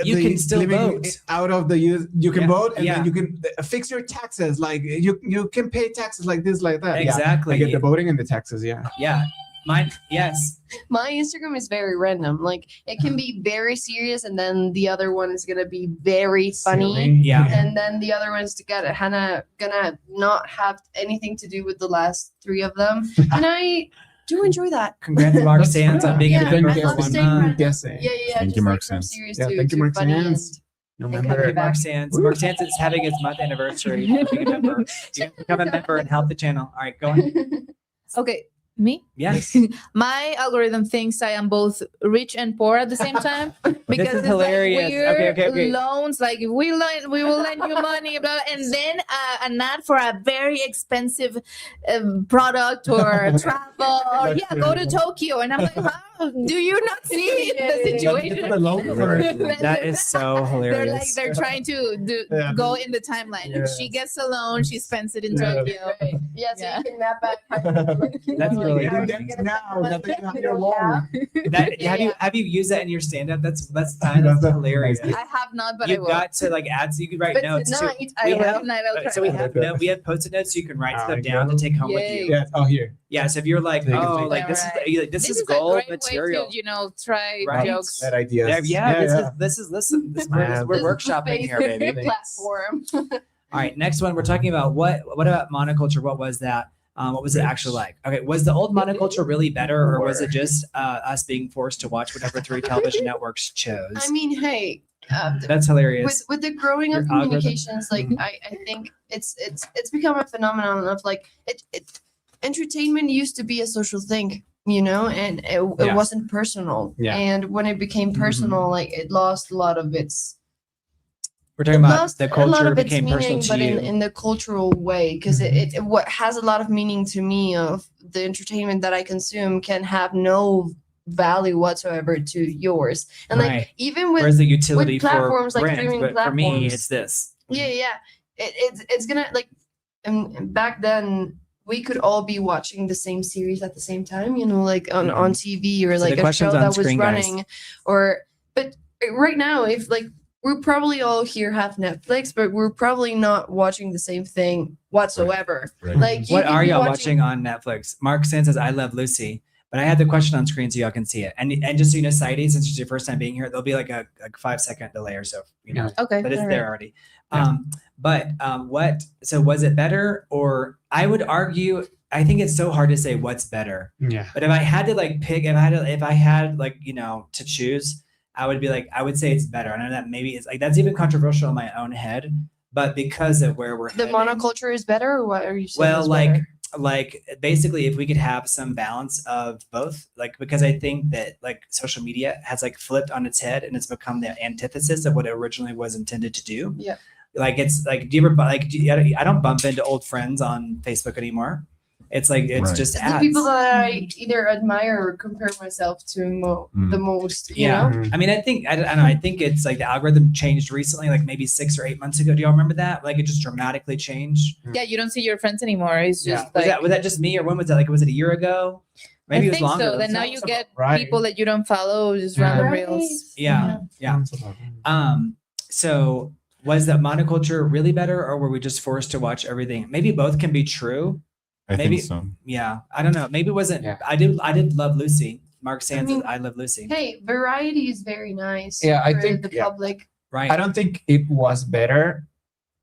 You can still vote. Out of the use. You can Yeah, vote, and yeah. then you can fix your taxes. Like you can pay taxes like this, like that. Yeah, Exactly. I get the voting and the taxes. Yeah. Yeah. Mine. Yes. My Instagram is very random. Like it can be very serious, and then the other one is gonna be very funny. Silly. Yeah. And then the other one's gonna not have anything to do with the last three of them. And I do enjoy that. Congrats, Mark Sands, on being Yeah, a member I for love 1 staying month. random. Guessing. Yeah, yeah. Thank just you, Mark like from Sands. serious Yeah, to, thank you, to Mark funny Sands. Remember Mark Sands. Mark Sands is having his month anniversary. Being a member. You can become a member and help the channel. All right, go on. and Okay, me? Yes. My algorithm thinks I am both rich and poor at the same time because is it's hilarious. like weird Okay. loans. Like if we will lend you money, blah, and then an ad for a very expensive product or travel. Or yeah, go to Tokyo, and I'm like, how do you not see the situation? That is so They're hilarious. they're trying to Yeah. go in the timeline. Yes. She gets a loan, she spends it in Yeah. Tokyo. yeah, so Yeah. you can map back. That's really Yeah, funny. that's now. Nothing on your wall. Have you used that in your stand-up? That's That's hilarious. nice. I have not, but I You've will. got to like add, so you can write But notes. tonight, too. I We will. have- Tonight I'll try. So we have post-it notes so you can write Ah, stuff okay. down to take home with Yay. you. Yes. Oh, here. Yeah. So if you're like, Take it, oh, take it. like this Right. is like, this is a gold great material. way to, try Right. jokes. That ideas. This is listen. We're This is workshopping here, baby. Platform. All right, next one. We're talking about what about monoculture? What was that? What was it actually like? Okay, was the old monoculture really better, or was it just us being forced to watch whatever 3 television networks chose? I mean, hey, That's hilarious. with the growing of Your algorithm? communications, like I think it's become a phenomenon of like it entertainment used to be a social thing, and it Yeah. wasn't personal. Yeah. And when it became personal, like it lost a lot of its We're talking it about lost the a lot culture of its became personal meaning, to but you. in the cultural way, because it what has a lot of meaning to me of the entertainment that I consume can have no value whatsoever to yours. And Right. like even with Where's the utility for platforms, like Brent? streaming But for me, platforms. it's this. yeah, it's gonna like and back then we could all be watching the same series at the same time, like on TV or So like the a question's show on that was screen, guys. running, but right now if like we're probably all here have Netflix, but we're probably not watching the same thing whatsoever. Right. Like you What could are be y'all watching on Netflix? Mark Sand says, I love Lucy. But I had the question on screen so y'all can see it. And just so you know, Sairy, since it's your first time being here, there'll be like a 5-second delay or so, Okay. but it's all there already. So was it better? Or I would argue, I think it's so hard to say what's better. Yeah. But if I had to like pick, if I had like, to choose, I would be like, I would say it's better. I know that maybe it's like, that's even controversial in my own head, but because of where we're the heading, monoculture is better, or what are you saying? well, is better? like basically if we could have some balance of both, like, because I think that like social media has like flipped on its head and it's become the antithesis of what it originally was intended to do. Yeah. Like it's like, I don't bump into old friends on Facebook anymore. It's like, it's Right. just the ads. people that I either admire or compare myself to the most, Yeah. know? I mean, I don't know. I think it's like the algorithm changed recently, like maybe 6 or 8 months ago. Do y'all remember that? Like it just dramatically changed. Yeah, you don't see your friends anymore. It's Yeah. just like Was that just me, or when was that? Like, was it a year ago? Maybe I it was think longer. so. Then now you get Right. people that you don't follow, just Yeah. random Right. reels. Yeah. Yeah. So Was that monoculture really better, or were we just forced to watch everything? Maybe both can be true. I Maybe- think so. Yeah, I don't know. Maybe it wasn't. Yeah. I did love Lucy. Mark Sands, mean, I love Lucy. Hey, variety is very nice. Yeah, I for think- the yeah. public. Right. I don't think it was better.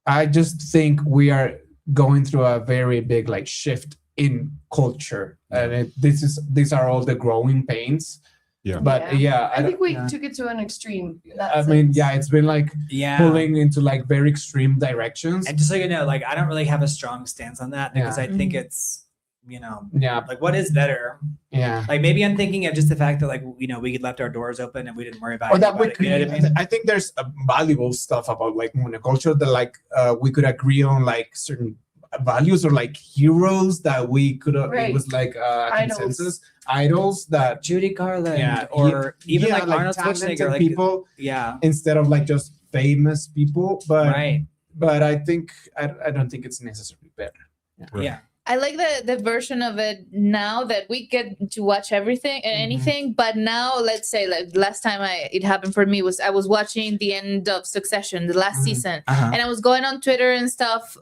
I just think we are going through a very big like shift in culture, and these are all the growing pains. Yeah. But yeah, I think we yeah. took it to an extreme. in that I mean, sense. yeah, it's been like Yeah. pulling into like very extreme directions. And just so you know, like I don't really have a strong stance on that because Yeah. I think it's, you know, Yeah, like what is better? yeah. Like maybe I'm thinking of just the fact that like we left our doors open and we didn't worry about Or it. that we could, You know what I mean? I think there's valuable stuff about like monoculture that like we could agree on like certain values or like heroes that we could it Right. was like Idols. consensus idols that Judy Garland, yeah or even yeah, like Arnold talented Schwarzenegger, like people yeah, instead of like just famous people. But right, I think I don't think it's necessarily better. Right. yeah. I like the version of it now that we get to watch everything and anything. But now, let's say, like last time it happened for me was I was watching the end of Succession, the last Mhm. season, Uh-huh. and I was going on Twitter and stuff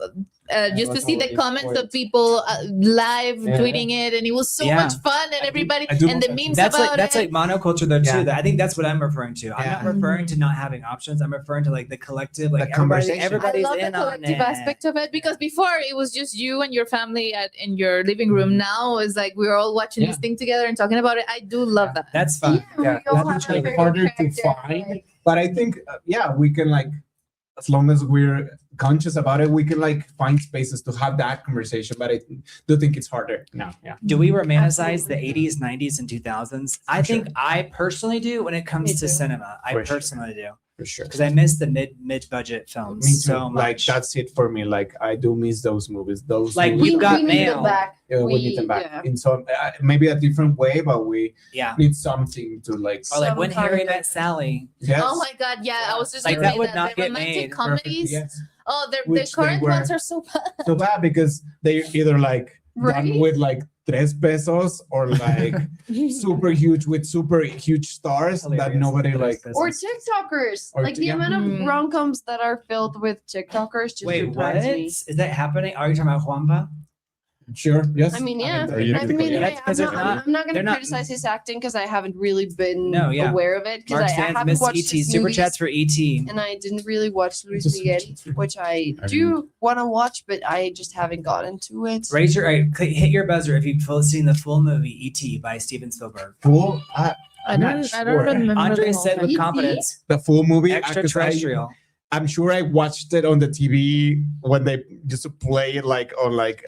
just to was see the always comments for of it. people live Yeah. tweeting it, and it was so Yeah. much fun, and everybody I do and the love that. memes That's about like that's it. like monoculture though too. Yeah. I think that's what I'm referring to. I'm not Yeah. referring to not having options. I'm referring to like the collective, like The conversation. I everybody's love the in on collective it. aspect of it because before it was just you and your family in your living room. Now it's like we're all watching this Yeah. thing together and talking about it. I do love that. That's fun. Yeah, we Yeah, all that's have like our harder to character, find. like- But I think yeah, we can like as long as we're conscious about it, we can like find spaces to have that conversation. But I do think it's harder now. Yeah. Do we romanticize Absolutely. the 80s, 90s, and 2000s? I For sure. think I personally do when it comes Me to too. cinema. I For sure. personally do For sure. because I miss the mid budget films Me too. so much. Like that's it for me. Like I do miss those movies. Those Like, movies, We've got we need mail. them back. yeah, we need them back yeah. in some maybe a different way, but we yeah. need something to like. Or like When Some Harry kind of- Met Sally. Yes. Oh my god, yeah! I was just Like, gonna that say would that not the get romantic made. comedies. Yes. Oh, the Which they current were. ones are so bad. So bad because they're either like Right? done with like 3 pesos or like super huge with super huge stars that Hilarious. nobody Tres like. pesos. Or TikTokers. Or Like the yeah. amount of Mm. rom-coms that are filled with TikTokers just Wait, what? surprised me. Is that happening? Are you talking about Juanpa? Sure. Yes. I mean, yeah. Are you I mean, Yeah, hey, that's 'cause I'm they're not, not- I'm not they're going to not- criticize his acting because I haven't really been No, yeah. aware of it because Mark I Sands haven't missed watched ET. his Super movies, chats for ET. and I didn't really watch Luis Just- Miguel, which I I do want to watch, but I just haven't gotten to it. Raise your hit your buzzer if you've seen the full movie ET by Steven Spielberg. full. I I'm not don't sure. remember. Andre the whole said with thing. confidence, The full movie. 'cause extraterrestrial. I'm sure I watched it on the TV when they just play it like on like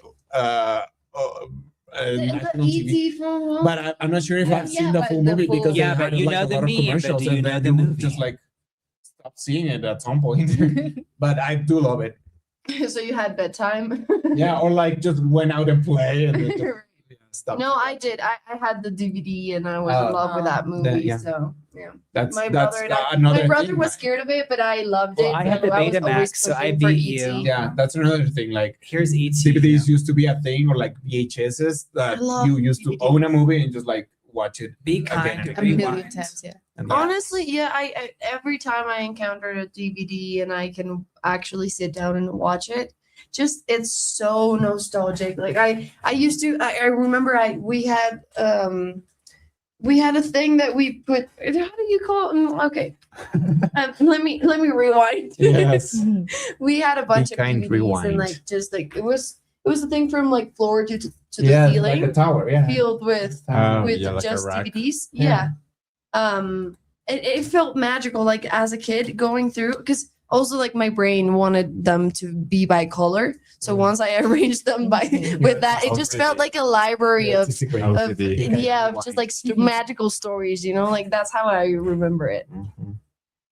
national TV. E.T. from But I'm not sure if I've seen Yeah, the but full the movie full- because Yeah, they but had, you like, know a the lot of meme, but commercials do you and know then the you would movie? just like stop seeing it at some point. But I do love it. so you had bedtime. Yeah, or like just went out and play and then just, yeah, stop. No, I did. I had the DVD and I was in love with that movie. yeah. So yeah, That's my that's brother and I, another my brother thing, was right? scared of it, but I loved Well, it. I had so the was Betamax, always so I pushing for beat E.T.. you. Yeah, that's another thing. Like Here's ET. DVDs used to be a thing, or like VHSs that I love you used to DVDs. own a movie and just like watch it. Be kind. Again. A rewind. million times, yeah. And Honestly, yeah, I every time I encounter a DVD and I can actually sit down and watch it, just it's so nostalgic. Like I used to I remember we had a thing that we put, how do you call it? Okay. Let me rewind. Yes. We had a bunch of kind DVDs rewind. and like just like it was a thing from like floor to the Yeah, ceiling, like a tower. Yeah. filled with Oh, with yeah, like a just rack. DVDs. Yeah. Yeah. It felt magical, like as a kid going through, because also like my brain wanted them to be by color. So Mhm. once I arranged them by with that, it just felt like a library Yeah, of it's a great- Oh, of CD. yeah, of just like magical stories, you know, like that's how I remember it. Mhm.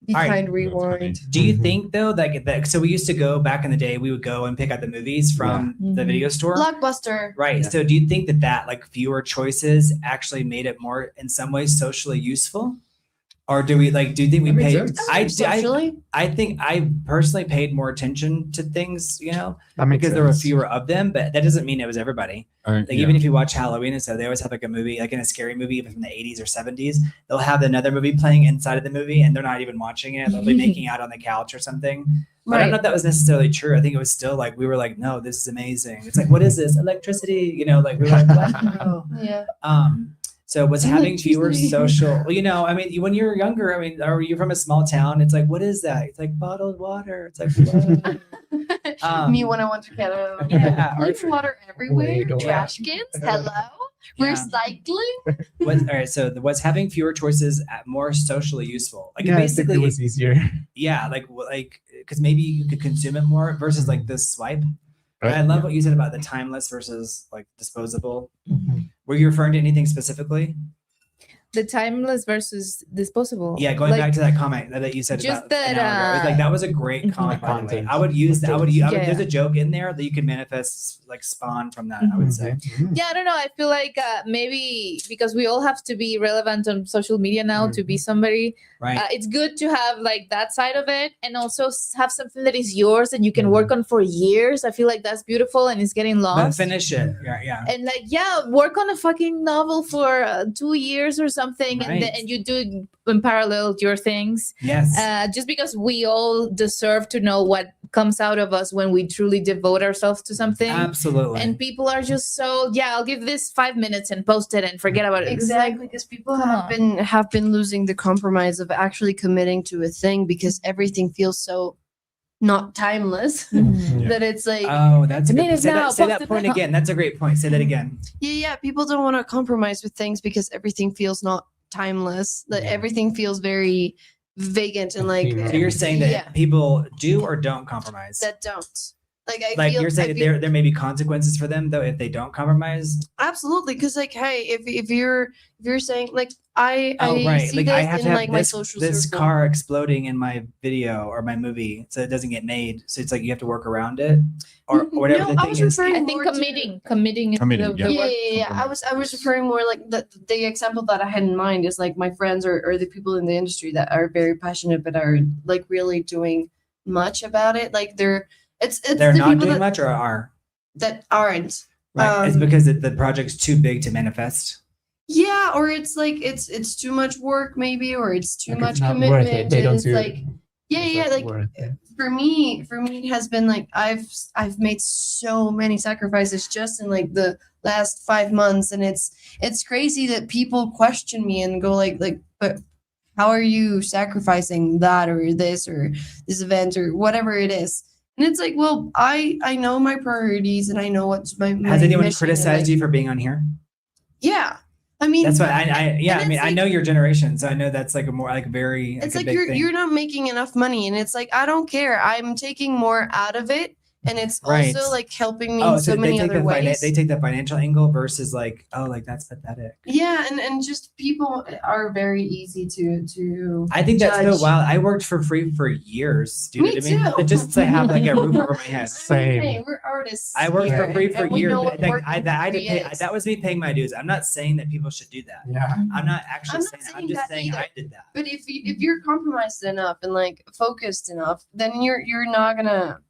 Be All right. kind, That's funny. rewind. Do you Mhm. think though, like that? So we used to go back in the day. We would go and pick out the movies from the Mhm. video store. Blockbuster. Right. Yeah. So do you think that like fewer choices actually made it more in some ways socially useful? Or do you think we That makes paid? sense. Socially, I think I personally paid more attention to things, That makes because there were sense. fewer of them, but that doesn't mean it was everybody. Like even if you watch Halloween and stuff, they always have like a movie, like in a scary movie even from the 80s or 70s, they'll have another movie playing inside of the movie and they're not even watching it. They'll be making out on the couch or something. But I don't know if that was necessarily true. I think it was still like we were like, no, this is amazing. It's like, what is this? Electricity, you know, like we were like, wow. Yeah. So was having fewer Electricity. social, well, you know, I mean, when you're younger, I mean, or you're from a small town, it's like, what is that? It's like bottled water. It's like, what? Me when I went to Canada. Yeah. Clean water everywhere. Wait, Trash cans. Hello. Yeah. Recycling. All right. So was having fewer choices more socially useful? Like Yeah, I think basically, it was easier. yeah, like because maybe you could consume it more versus like this swipe. Right. I love what you said about the timeless versus like disposable. Mhm. Were you referring to anything specifically? The timeless versus disposable. Yeah, going Like, back to that comment that you said just about that, an hour ago. It was like that was a great Mhm. comment. By the way. Content. I would use that. Yeah. There's a joke in there that you could manifest, like spawn from that. I would say. Mhm. yeah, I don't know. I feel like maybe because we all have to be relevant on social media now to be somebody. Right. It's good to have like that side of it, and also have something that is yours and you can work on for years. I feel like that's beautiful, and it's getting But lost. finish it. Yeah. Yeah. And like, yeah, work on a fucking novel for 2 years or something, Right. and you do in parallel your things. Yes. Just because we all deserve to know what comes out of us when we truly devote ourselves to something. Absolutely. And people are just so, yeah, I'll give this 5 minutes and post it and forget about it. It's like, Exactly, because people come have been losing the compromise of actually committing to a thing because everything feels so not timeless Mhm. Yeah. that it's like Oh, that's a Minute good, say now, that, say post that it point now. again. That's a great point. Say that again. yeah, people don't want to compromise with things because everything feels not timeless. That Yeah. everything feels very vacant and like So So you're saying that Yeah. people do or don't compromise? that don't. Like I Like feel, you're saying I that feel- there may be consequences for them though if they don't compromise. absolutely, because like, hey, if you're saying like I Oh right, see like this I have in to have like my this, social this circle. car exploding in my video or my movie so it doesn't get made. So it's like you have to work around it or whatever No, the I thing was is. referring I think more to- committing is Committing, the yeah. word. Yeah. I was referring more like the example that I had in mind is like my friends or the people in the industry that are very passionate but are like really doing much about it. Like it's They're the not people doing that, much or are. that aren't. Right. It's because the project's too big to manifest. Yeah, or it's like it's too much work maybe, or it's too Like, much it's not worth it. commitment. They don't It's do it. like yeah, like for me it has been like I've made so many sacrifices just in like the last 5 months, and it's crazy that people question me and go like but how are you sacrificing that or this event or whatever it is. And it's like, well, I know my priorities and I know what's my Has anyone mission, and, criticized like, you for being on here? yeah, I mean That's what I and I mean, it's I like- know your generation, so I know that's like a more like very it's a like big you're thing. you're not making enough money, and it's like I don't care, I'm taking more out of it, and it's Right. also like helping me Oh, in so many they take other ways. they take the financial angle versus like, oh, like that's pathetic. Yeah, and just people are very easy to I think that's so judge. wild. I worked for free for years. Do you know Me what I mean? too. Just to have like a roof over my head. Same. Hey, we're artists. I worked for here, free for and we years. know what Like, working I for had to free pay. is. That was me paying my dues. I'm not saying that people should do that. Yeah. I'm not actually I'm not saying. I'm saying just that saying either. I did that. But if you're compromised enough and like focused enough, then you're not gonna.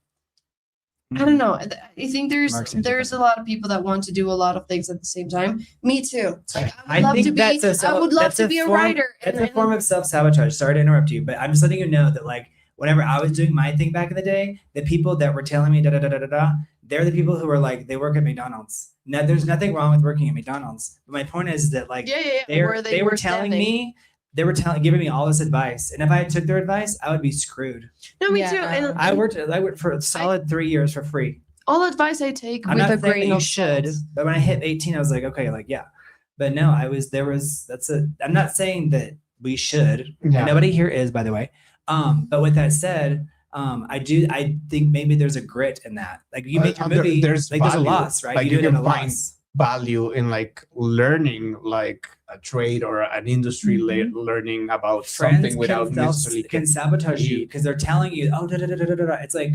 I don't know. I think Mark seems there's a lot of people that want to do a lot of things at the same time. Me too. Like, I I would love think to be. that's a I would love that's to a be a form- writer. That's and- a form of self-sabotage. Sorry to interrupt you, but I'm just letting you know that like whenever I was doing my thing back in the day, the people that were telling me da da da da da da, they're the people who were like they work at McDonald's. Now there's nothing wrong with working at McDonald's, but my point is that like yeah. they were telling me they were giving me all this advice, and if I took their advice, I would be screwed. No, me Yeah. too. And I worked for a solid 3 years for free. all advice I take I'm with not a saying that grain you of should, salt. but when I hit 18, I was like, okay, like yeah. But no, I'm not saying that we should. Yeah. Nobody here is, by the way. But with that said, I think maybe there's a grit in that. Like you make your movie, there's like there's a value. loss, right? Like, you do you it in can a find loss. value in like learning like a trade or an industry, learning about something without necessarily can sabotage you because they're telling you, oh, da, da, da, da, da, da. It's like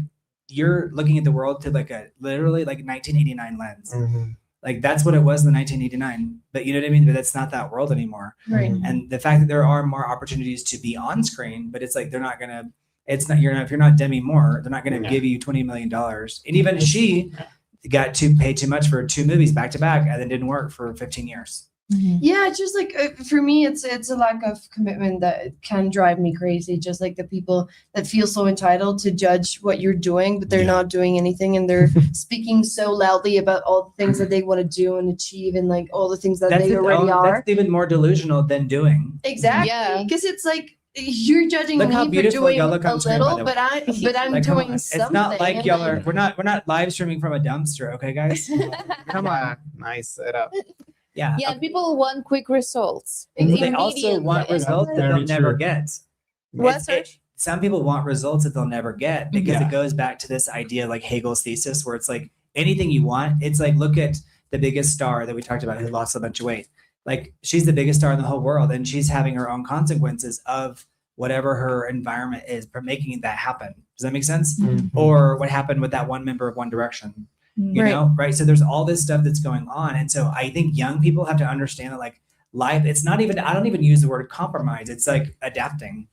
you're looking at the world through like a literally like 1989 lens. Mhm. Like that's what it was in the 1989. But you know what I mean? But that's not that world anymore. Right. And the fact that there are more opportunities to be on screen, but it's like they're not gonna. It's not if you're not Demi Moore, they're not gonna Yeah. give you $20 million. And even she got paid too much for 2 movies back to back, and then didn't work for 15 years. Yeah, it's just like for me, it's a lack of commitment that can drive me crazy. Just like the people that feel so entitled to judge what you're doing, but they're not doing anything, and they're speaking so loudly about all the things that they want to do and achieve, and like all the things that they already are. That's even more delusional than doing. Exactly, Yeah. because it's like you're judging Look how me for beautiful doing y'all a look on screen, by little, the but I'm Like, come on. doing something. It's not like and y'all are. We're not live streaming from a dumpster, okay, guys? Come on. Nice setup. Yeah. Yeah, people want quick results. They also want immediately. results that Very they'll never true. get. What, It's- Serge? Some people want results that they'll never get because Yeah. it goes back to this idea, like Hegel's thesis, where it's like anything you want. It's like, look at the biggest star that we talked about who lost a bunch of weight. Like, she's the biggest star in the whole world, and she's having her own consequences of whatever her environment is for making that happen. Does that make sense? Mm-hmm. Or what happened with that one member of One Direction? You know, right? So there's all this stuff that's going on. And so I think young people have to understand that, like, life, it's not even, I don't even use the word compromise. It's like adapting.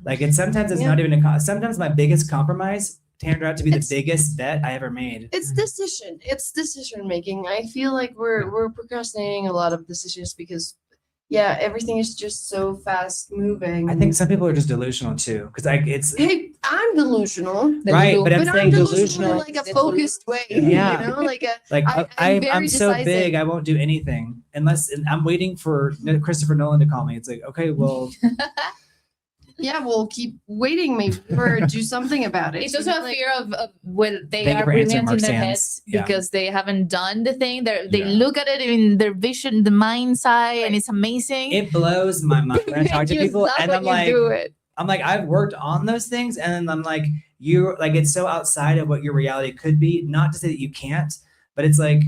Like, it's sometimes it's not even sometimes my biggest compromise turned out to be the biggest bet I ever made. It's decision making. I feel like we're procrastinating a lot of decisions because everything is just so fast moving. I think some people are just delusional too. Cause it's Hey, I'm delusional. right, but I'm saying delusional in delusional. like a focused way. Yeah. You know, like a Like, I'm very I'm so decisive. big, I won't do anything unless I'm waiting for Christopher Nolan to call me. It's like, okay, well, Yeah, we'll keep waiting maybe or do something about it. It's also a Like, fear of when they Thank you are for answering brilliant in Mark their Sands. heads Yeah. because they haven't done the thing. They Yeah. look at it in their vision, the mind's eye, and it's amazing. it blows my mind when I talk to You people stop and when I'm you like, do it. I've worked on those things, and then I'm like, you're like, it's so outside of what your reality could be. Not to say that you can't, but it's like,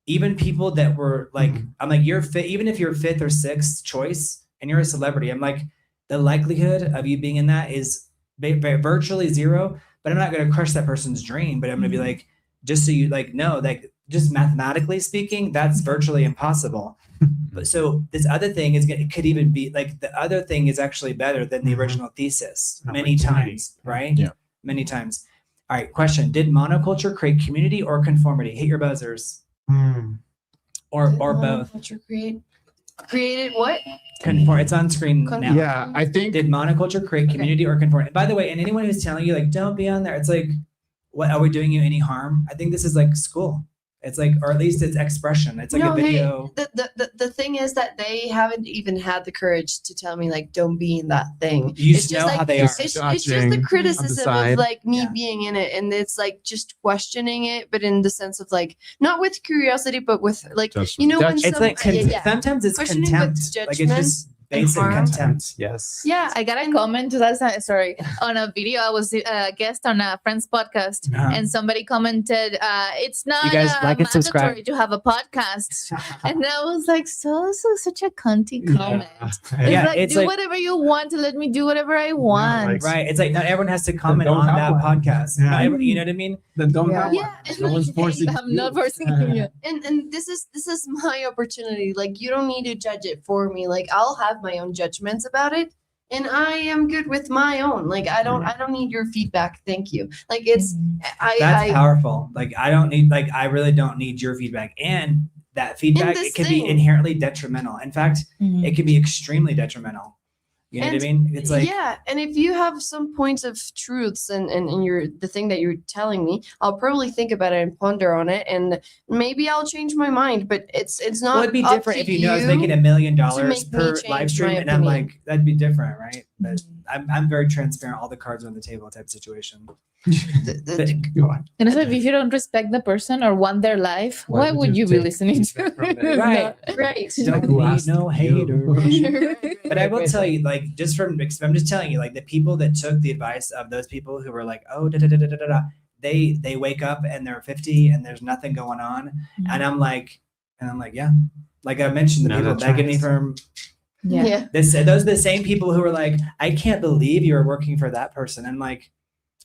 even people that were like, I'm like, you're fit, even if you're fifth or sixth choice and you're a celebrity, I'm like, the likelihood of you being in that is virtually zero. But I'm not going to crush that person's dream. But I'm going to be like, just so you like know, like, just mathematically speaking, that's virtually impossible. But so this other thing it could even be like, the other thing is actually better than the original thesis many Opportunity. times, right? Yeah. Many times. All right, question. Did monoculture create community or conformity? Hit your buzzers. Or both. Monoculture created what? It's on screen now. Yeah, I think Did monoculture create community or conformity? By the way, and anyone who's telling you like, don't be on there, it's like, what, are we doing you any harm? I think this is like school. It's like, or at least it's expression. It's like No, a video. The thing is that they haven't even had the courage to tell me like don't be in that thing. You It's just just know like- how they are. It's just Judging the on the criticism side. of like me Yeah. being in it, and it's like just questioning it, but in the sense of like not with curiosity, but with like Judgment. you know when It's like sometimes it's Questioning with contempt. Like it's judgment just basic harm. contempt. yes. yeah, I got a comment to that. Sorry, on a video. I was a guest on a friend's podcast, Uh-huh. and somebody commented, "It's not You guys like and subscribe. mandatory to have a podcast." And I was like, such a cunty comment. It's Yeah, like, it's do like- whatever you want to let me do whatever I want. like- Right. It's like not everyone has to comment don't on have that one. podcast. Yeah. Not you know what I mean? Then don't Yeah. have Yeah, one. and No one's like, forcing I'm you. not forcing you. and this is my opportunity. Like you don't need to judge it for me. Like I'll have my own judgments about it, and I am good with my own. Like I don't need your feedback. Thank you. Like it's That's I powerful. Like I really don't need your feedback. And that feedback, this it can thing- be inherently detrimental. In fact, Mhm. it can be extremely detrimental. You know what I mean? It's like, yeah, and if you have some points of truths and the thing that you're telling me, I'll probably think about it and ponder on it, and maybe I'll change my mind. But it's not. well, it'd be up different to if you knew I was making $1 million make me per change live stream, my and I'm opinion. like, that'd be different, right? But I'm very transparent. All the cards are on the table type situation. Go on. And so if you don't respect the person or want their life, why would you be take listening to feedback from it? them? Right. right. Don't Who need asked no you? haters. But I will tell you, like, I'm just telling you, like, the people that took the advice of those people who were like, oh, da da da da da da, da, they wake up and they're 50 and there's nothing going on, and I'm like, yeah, like I mentioned, the No, people that's begging right. me from Yeah. this. Those are the same people who were like, I can't believe you were working for that person. I'm like,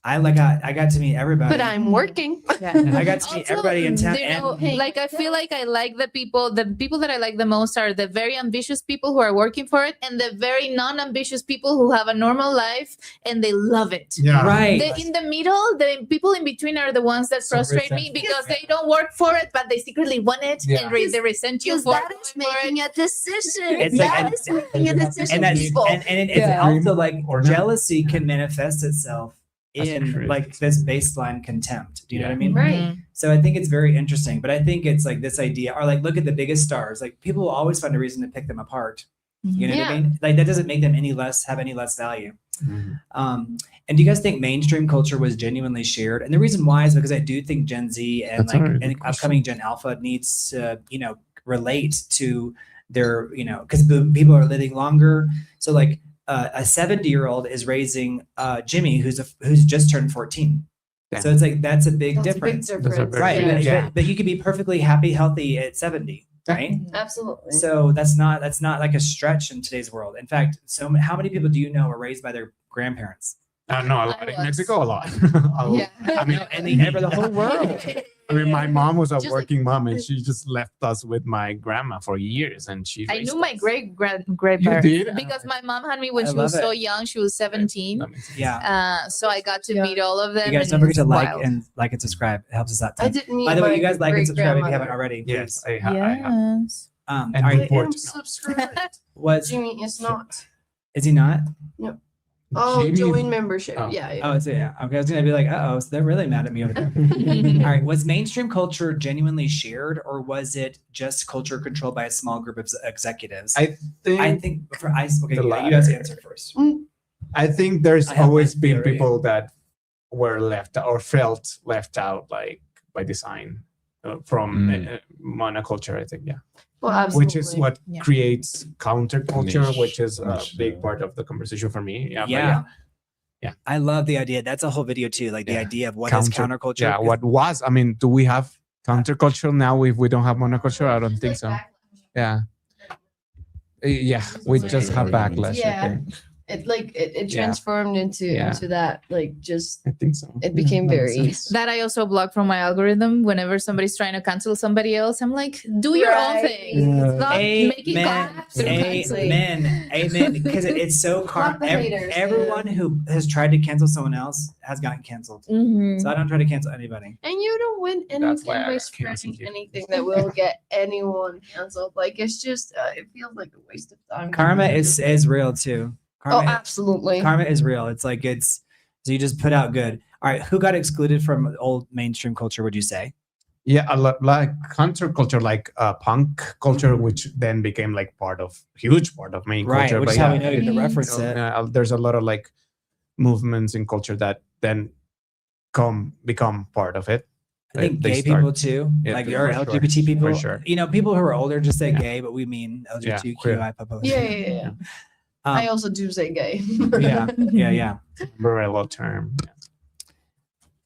I got to meet everybody. But I'm working. Yeah. I got to meet everybody in town. Like I feel like I like the people that I like the most are the very ambitious people who are working for it, and the very non-ambitious people who have a normal life and they love it. Yeah. Right. In the middle, the people in between are the ones that frustrate me because they don't work for it, but they secretly want it, Yeah. and they resent you Because for that is making a decision. It's like- That is making a decision, and that's people. and it's Yeah. also like Or not. jealousy can manifest itself That's in true. like this baseline contempt. Do you know what I mean? Right. So I think it's very interesting, but I think it's like this idea, or like look at the biggest stars. Like people will always find a reason to pick them apart. You know what I Yeah. mean? Like that doesn't make them any less value. Mhm. And do you guys think mainstream culture was genuinely shared? And the reason why is because I do think Gen Z and That's a very good and question. upcoming Gen Alpha needs to, relate to their, because people are living longer. So like a 70-year-old is raising Jimmy, who's just turned 14. Yeah. So it's like that's a big That's a big difference. That's a very Right. big- But, yeah. but you could be perfectly happy, healthy at 70, Yeah. right? Absolutely. So that's not like a stretch in today's world. In fact, how many people do you know are raised by their grandparents? No, a lot. I In was. Mexico, a lot. Yeah. I mean, And the whole world. I mean, my mom was a Just like- working mom, and she just left us with my grandma for years, and she. I raised knew my us. great You did? because my mom had me when I she was love so it. young. She was 17. That makes sense. Yeah. So I got to Yeah. meet all of them. You guys and don't forget to it's like wild. and subscribe. It helps us out. I Tons. didn't meet By the way, my you guys like and subscribe if you haven't great-grandmother. already. Yes, Please. I have. Yes. And All I right. report. am subscribed. Jimmy Jimmy is not. is he not? Oh, Jimmy- join membership. Oh. Yeah. Oh, so yeah. Okay, I was gonna be like, so they're really mad at me over there. All right. Was mainstream culture genuinely shared, or was it just culture controlled by a small group of executives? I I think. think okay, The you guys latter. answer first. I think there's I have always my been theory. people that were left or felt left out, like by design, from monoculture. I think, yeah. Well, absolutely. Which is what Yeah. creates counterculture, Niche. which is a Niche, big yeah. part of the conversation for me. Yeah, but Yeah. Yeah. I love the idea. That's a whole video too. Like the Yeah. idea of what is counterculture. Yeah, what was? I mean, do we have counterculture now if we don't have monoculture? I don't think so. Yeah. Yeah, we just have backlash. Yeah. Okay. It Yeah. transformed into Yeah. that, like, just I think so. it became that very makes sense. That I also block from my algorithm. Whenever somebody's trying to cancel somebody else, I'm like, do your own Right. thing. Yeah. Stop making Amen. collabs and canceling. Amen. Because it's so Fuck the haters, everyone who has tried to cancel someone else has gotten canceled. Mhm. So I don't try to cancel anybody. And you don't win That's anything why I by got spreading canceled you. anything that will get anyone canceled. Like, it's just it feels like a waste of time. Karma is real too. Oh, Karma, absolutely. karma is real. It's like so you just put out good. All right, who got excluded from old mainstream culture? Would you say? Yeah, a lot like counterculture, like punk culture, which then became like huge part of main Right, culture. which but is how yeah, we know you to you reference know, it. there's a lot of like movements in culture that then become part of it. I think They gay start- people too, Yeah, like for or sure, LGBT people. for sure. People who are older just say Yeah. gay, but we mean LGBTQI. Yeah. I also do say gay. Yeah. Very low term.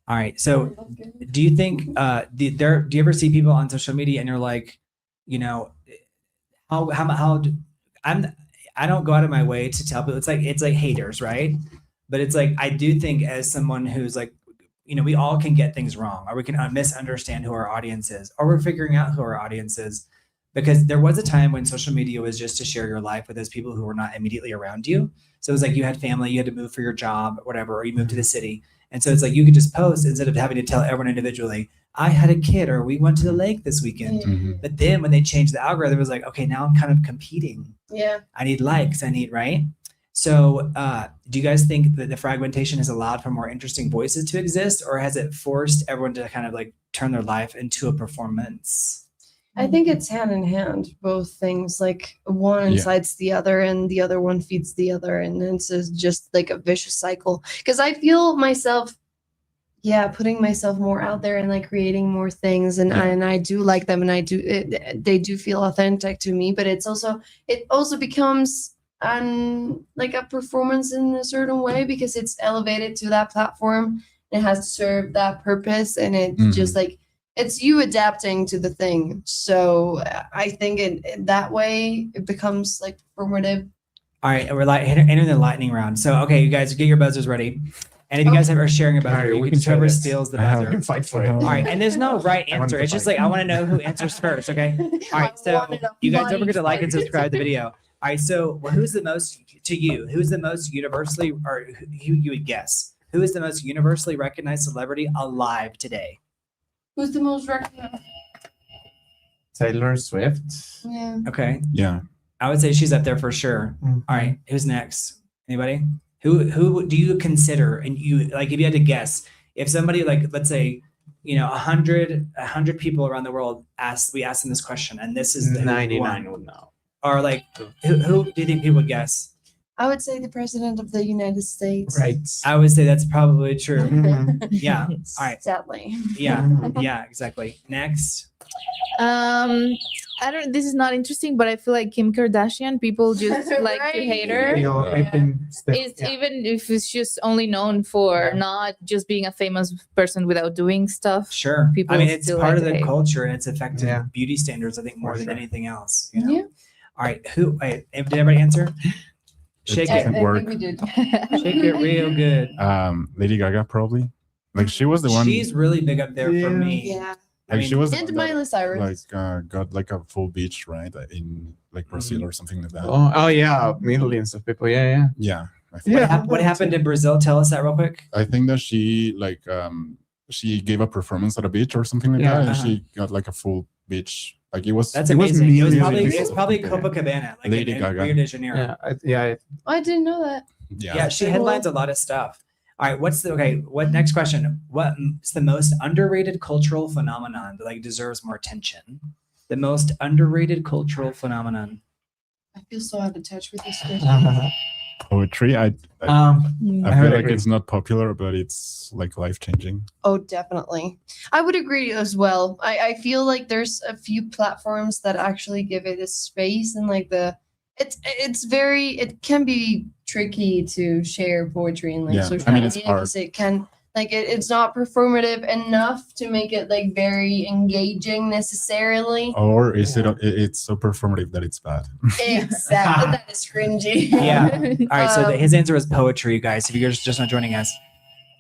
All right. So, do you think do you ever see people on social media and you're like, I don't go out of my way to tell people. It's like haters, right? But it's like I do think as someone who's like, we all can get things wrong, or we can misunderstand who our audience is, or we're figuring out who our audience is. Because there was a time when social media was just to share your life with those people who were not immediately around you. So it was like you had family, you had to move for your job, whatever, or you moved to the city. And so it's like you could just post instead of having to tell everyone individually, I had a kid, or we went to the lake this weekend. Mhm. But then when they changed the algorithm, it was like, okay, now I'm kind of competing. Yeah. I need likes, right? So do you guys think that the fragmentation has allowed for more interesting voices to exist, or has it forced everyone to kind of like turn their life into a performance? I think it's hand in hand, both things. Like one Yeah. incites the other and the other one feeds the other. And it's just like a vicious cycle. Because I feel myself, putting myself more out there and like creating more things. And, Yeah. and I do like them, and they do feel authentic to me. But it also becomes like a performance in a certain way, because it's elevated to that platform. It has to serve that purpose. And it's just like, it's you adapting to the thing. So I think in that way, it becomes like performative. All right, we're like entering the lightning round. So, okay, you guys get your buzzers ready. And if you guys are sharing a buzzer, Alright, you we can can try whoever this. steals the I have- buzzer. You can fight for it. All right, and there's no right I want answer. to It's just fight. like I want to know who answers first. Okay. All right, so you guys don't forget to like and subscribe to the video. All right, so who's the most to you? Who's the most universally, or who you would guess? Who is the most universally recognized celebrity alive today? Who's the most recognized? Taylor Swift. Yeah. Okay, Yeah. I would say she's up there for sure. All right, who's next? Anybody? Who do you consider? And you like, if you had to guess, if somebody like, let's say, 100 people around the world we asked them this question, and this is the 99 would know. or like, who do you think people would guess? I would say the president of the United States. Right. I would say that's probably true. Mhm. Yeah. All right. Sadly. Yeah. Yeah. Exactly. Next. I don't. This is not interesting, but I feel like Kim Kardashian. People just like to hate her. I think It's even if it's just only known for not just being a famous person without doing stuff. Sure. People I mean, it's still part like of to the hate. culture, and it's affected Yeah. beauty standards, I think, more For than sure. anything else. Yeah. All right. Did everybody answer? Shake doesn't it. work. we did. Shake it real good. Lady Gaga probably. Like she was the one. She's really big up there Yeah. for me. Yeah. I Like mean, she was the And one that, Miley Cyrus. like got like a full beach, right, in like Brazil Mm-hmm. or something like that. Oh yeah, millions of people. Yeah. Yeah. I What, think, Yeah. what happened in Brazil? Tell us that real quick. I think that she like she gave a performance at a beach or something like Yeah. that, and Uh-huh. she got like a full beach. Like it was. That's it was amazing. It was millions probably of people. Copacabana, like Lady in Gaga. Rio de Janeiro. Yeah. I didn't know that. Yeah, she headlines a lot of stuff. All right, what next question? What is the most underrated cultural phenomenon that like deserves more attention? The most underrated cultural phenomenon. I feel so out of touch with this question. Poetry. I Mm. I feel would like agree. it's not popular, but it's like life changing. Oh, definitely. I would agree as well. I feel like there's a few platforms that actually give it a space and like it can be tricky to share poetry in like Yeah, social I mean, it's media because it can like it's not performative enough to make it like very engaging necessarily. Or is it's so performative that it's bad? Exactly. That is cringy. Yeah. All right, so Um, his answer was poetry, you guys. If you're just not joining us.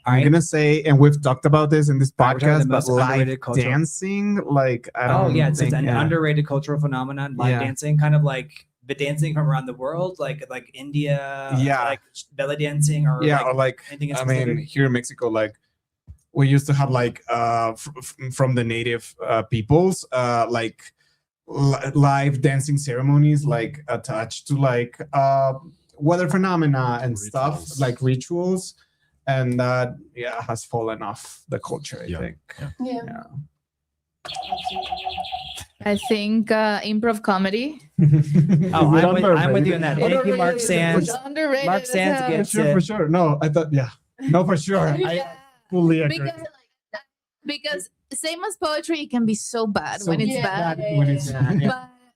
All I'm right. gonna say, and we've talked about this in this All right, we're talking podcast, the but most live underrated culture. dancing, like I Oh don't. yeah, it's think, an underrated cultural phenomenon, live Yeah. dancing, kind of like the dancing from around the world, like India, Yeah. like belly dancing, or Yeah, like or like anything in I mean, specific? here in Mexico, like we used to have like from the native peoples, like live dancing ceremonies, like attached to like weather phenomena and stuff, Rituals. like rituals, and that has fallen off the culture. I Yeah. think. Yeah. Yeah. I think improv comedy. Oh, I'm with you on that. Thank you, Mark Sands. It's underrated. Mark as Sands hell. gets For sure. No, I thought no, for sure. I Yeah. fully agree. Because same as poetry, it can be so bad So when it's bad. bad. when it's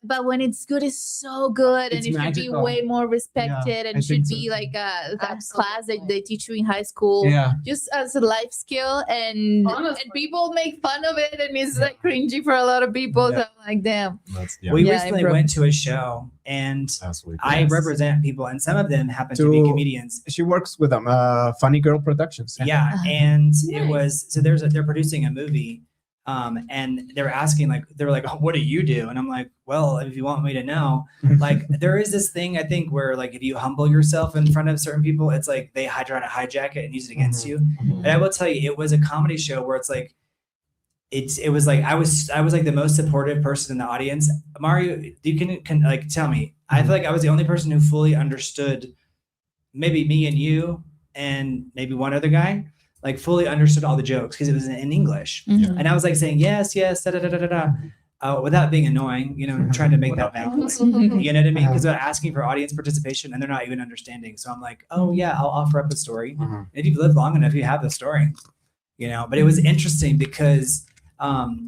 But when it's good, it's so good, and It's it should be magical. way more respected, I and should think so be too. like that Absolutely. class that they teach you in high school, Yeah. just as a life skill. And Honestly. people make fun of it, and it's like cringy for a lot of people. So I'm like, damn. That's yeah. We Yeah, recently improv. went to a show, and That's what it I is. represent people, and some of them happen to be To- comedians. She works with them, Funny Girl Productions. Yeah, and it Nice. was so they're producing a movie, and they were asking they were like, oh, what do you do? And I'm like, well, if you want me to know, like there is this thing I think where like if you humble yourself in front of certain people, it's like they try to hijack it and use it against you. And I will tell you, it was a comedy show where it's like it was like I was like the most supportive person in the audience. Mario, you can like tell me. I feel like I was the only person who fully understood, maybe me and you and maybe one other guy, like fully understood all the jokes because it was in English. Mhm. And I was like saying yes, yes, da da da da da da, without being annoying, trying to make that back. You know what I mean? Because they're asking for audience participation and they're not even understanding. So I'm like, oh yeah, I'll offer up a story. Mhm. If you've lived long enough, you have the story. But it was interesting because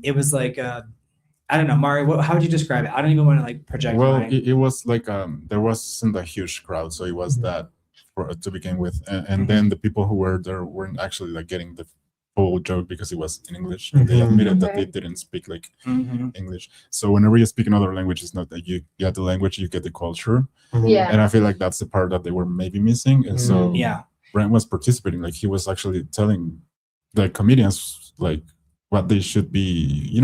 it was like I don't know, Mario. How would you describe it? I don't even want to like project. Well, mine. it was like there wasn't a huge crowd, so it was that to begin with, and then the people who were there weren't actually like getting the full joke because it was in English, and they Mhm. admitted that they Okay. didn't speak like Mhm. English. So whenever you speak another language, it's not that you get the language, you get the culture, Yeah. and I feel like that's the part that they were maybe missing, and so Yeah. Brent was participating. Like he was actually telling the comedians like what they should be,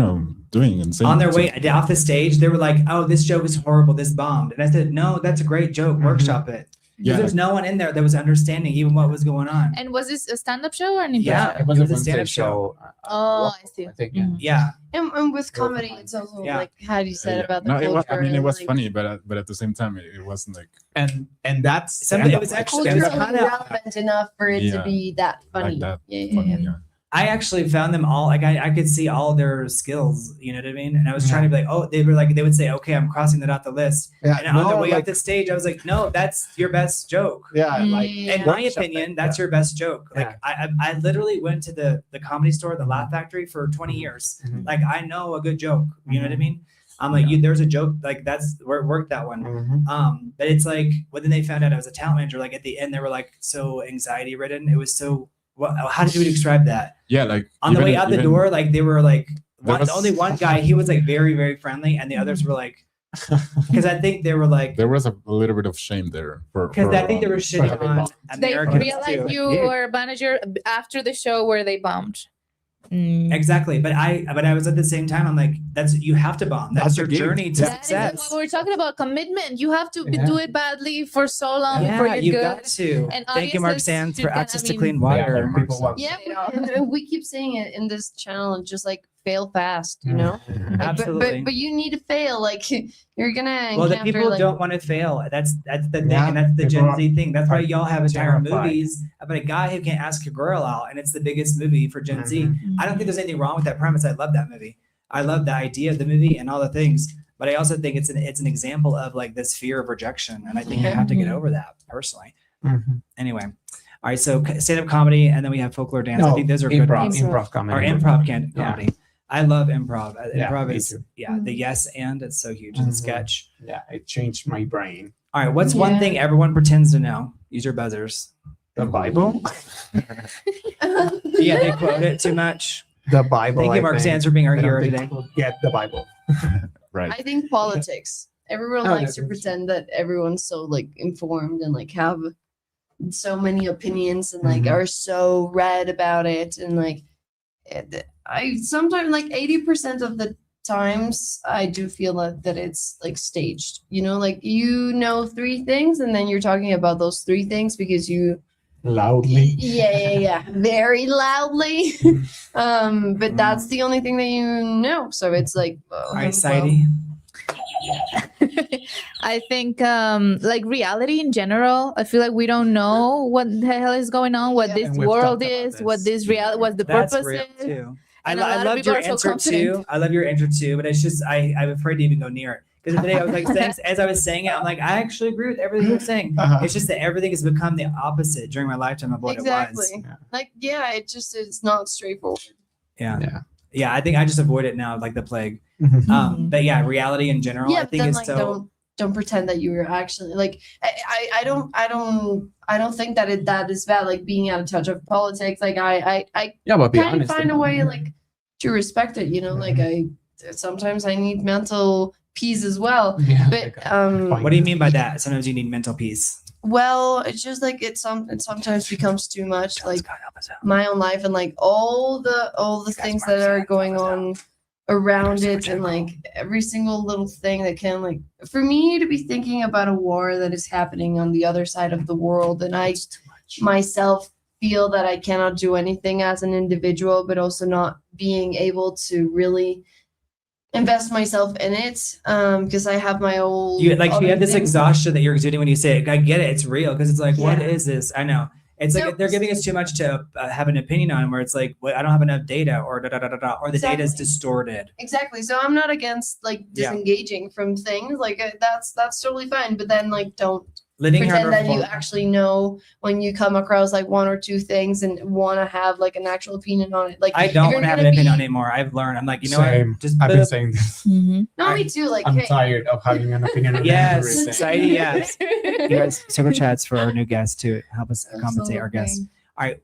doing and saying. On their way off the stage, they were like, "Oh, this joke is horrible. This bombed." And I said, "No, that's a great joke. Workshop it." Yeah. There's no one in there that was understanding even what was going on. And was this a stand-up show or an improv Yeah, show? It was It a was a Wednesday stand-up show. Oh, I see. I think. Mhm. Yeah. And with comedy, it's also Yeah. like how you said about the No, culture. it was and, like, funny, but at the same time, it wasn't like. And that's Something- it was actually- culturally it's kinda- relevant enough for it to Yeah. be that funny. Like that. Yeah, Funny, yeah. yeah. I actually found them all like I could see all their skills, you know what I mean? And I was trying to be like, oh, they would say, okay, I'm crossing that off the list. Yeah, And on the no, way like- up the stage, I was like, no, that's your best joke. Yeah, like Yeah. In my workshop opinion, it, that's yeah. your best joke. Like Yeah. I literally went to the comedy store, the Laugh Factory for 20 years. Mhm. Like I know a good joke. You know what I Mhm. mean? I'm like, there's a joke, like that's where it worked that one. Mhm. But it's like when then they found out I was a talent manager, like at the end they were like so anxiety ridden. It was so how did you describe that? Yeah, like On the way out the door, like they were like was- only one guy, he was like very, very friendly, and the others were like because I think they were like There was a little bit of shame there because I think they were shitting having on bombed. They Americans realized too. you Yeah. were a manager after the show where they bombed. Exactly, but I was at the same time. I'm like, you have to bomb. That's That's your the game. journey to Yeah. That is success. what we're talking about, commitment. You have to Yeah. do it badly for so long before Yeah, you're you good. got to. And Thank you, Mark audiences Sands, should for get- access I to mean- clean water. Yeah, people want- Yeah, You know? we keep saying it in this channel, just like fail fast, you know? Mhm. Like, Absolutely. But you need to fail. Like you're gonna Well, the encounter, people like, don't want to fail. That's the thing, Yeah, and that's the people Gen Z thing. That's why are y'all have entire terrified. movies about a guy who can't ask a girl out, and it's the biggest movie for Gen Z. Mhm. I don't think there's anything wrong with that premise. I love that movie. I love the idea of the movie and all the things, but I also think it's an example of like this fear of rejection, and I think you have to get over that personally. Mhm. Anyway, all right. So stand-up comedy, and then we have folklore dance. I No, think those are good improv, ones. improv comedy. Or improv Yeah. comedy. I love improv. Yeah, Improv me is too. the yes and it's so huge in Mhm. sketch. Yeah, it changed my brain. All right, what's one Yeah. thing everyone pretends to know? Use your buzzers. The Bible. Yeah, they quote it too much. The Bible. Thank you, Mark I think. Sands, for being our I don't hero think today. people get the Bible. Right. I think politics. Everyone Oh, likes to that's- pretend that everyone's so like informed and like have so many opinions and like Mhm. are so read about it and like I sometimes like 80% of the times I do feel that it's like staged. You know, like you know 3 things and then you're talking about those 3 things because you Loudly. yeah, very loudly. But that's the only thing that you know. So it's like All right, Sairy. I think like reality in general, I feel like we don't know what the hell is going on, what Yeah. this And we've world talked about is, what this. this reality, what the That's purpose real is. too. And a lot I of loved people your are so answer confident. too. I love your answer too, but it's just I'm afraid to even go near it. Because today I was like saying, as I was saying it, I'm like, I actually agree with everything you're saying. Uh-huh. It's just that everything has become the opposite during my lifetime of what it was. exactly. Yeah. Like yeah, it just it's not straightforward. Yeah. Yeah. Yeah, I think I just avoid it now like the plague. Mhm. But yeah, reality in general, Yeah, I but think then is like so don't pretend that you were actually like I don't think that that is bad, like being out of touch of politics. Like I Yeah, but be kind of honest. find a about way it. like to respect it, you know, like I sometimes I need mental peace as well. Yeah, But like, what do you mean by that? Sometimes you need mental peace. well, it's just like it sometimes becomes too much, like God help us out. my own life and like all the Guys, things Mark that are Sands, going help us on around Super it and like every single little thing that can like for me to be thinking about a war that is happening on the other side of the world and I It's too much. myself feel that I cannot do anything as an individual, but also not being able to really invest myself in it because I have my own You other have this things. exhaustion that you're exuding when you say it. I get it. It's real because it's like, what Yeah. is this? I know. It's like So- they're giving us too much to have an opinion on, where it's like, well, I don't have enough data, or da da da da da, or the data is Exactly. distorted. Exactly. So I'm not against like Yeah. disengaging from things. Like that's totally fine. But then like don't Living here pretend under that you full- actually know when you come across like 1 or 2 things and want to have like an actual opinion on it. Like I if don't you're want to have an gonna opinion on be- it anymore. I've learned. I'm like, you know Same. what? Just I've been boop. saying this. Mhm. No, me too. Like I'm hey, tired of having an opinion on Yes, everything. society. Yes. You guys, super chats for our new guests to help us compensate our guests. All right.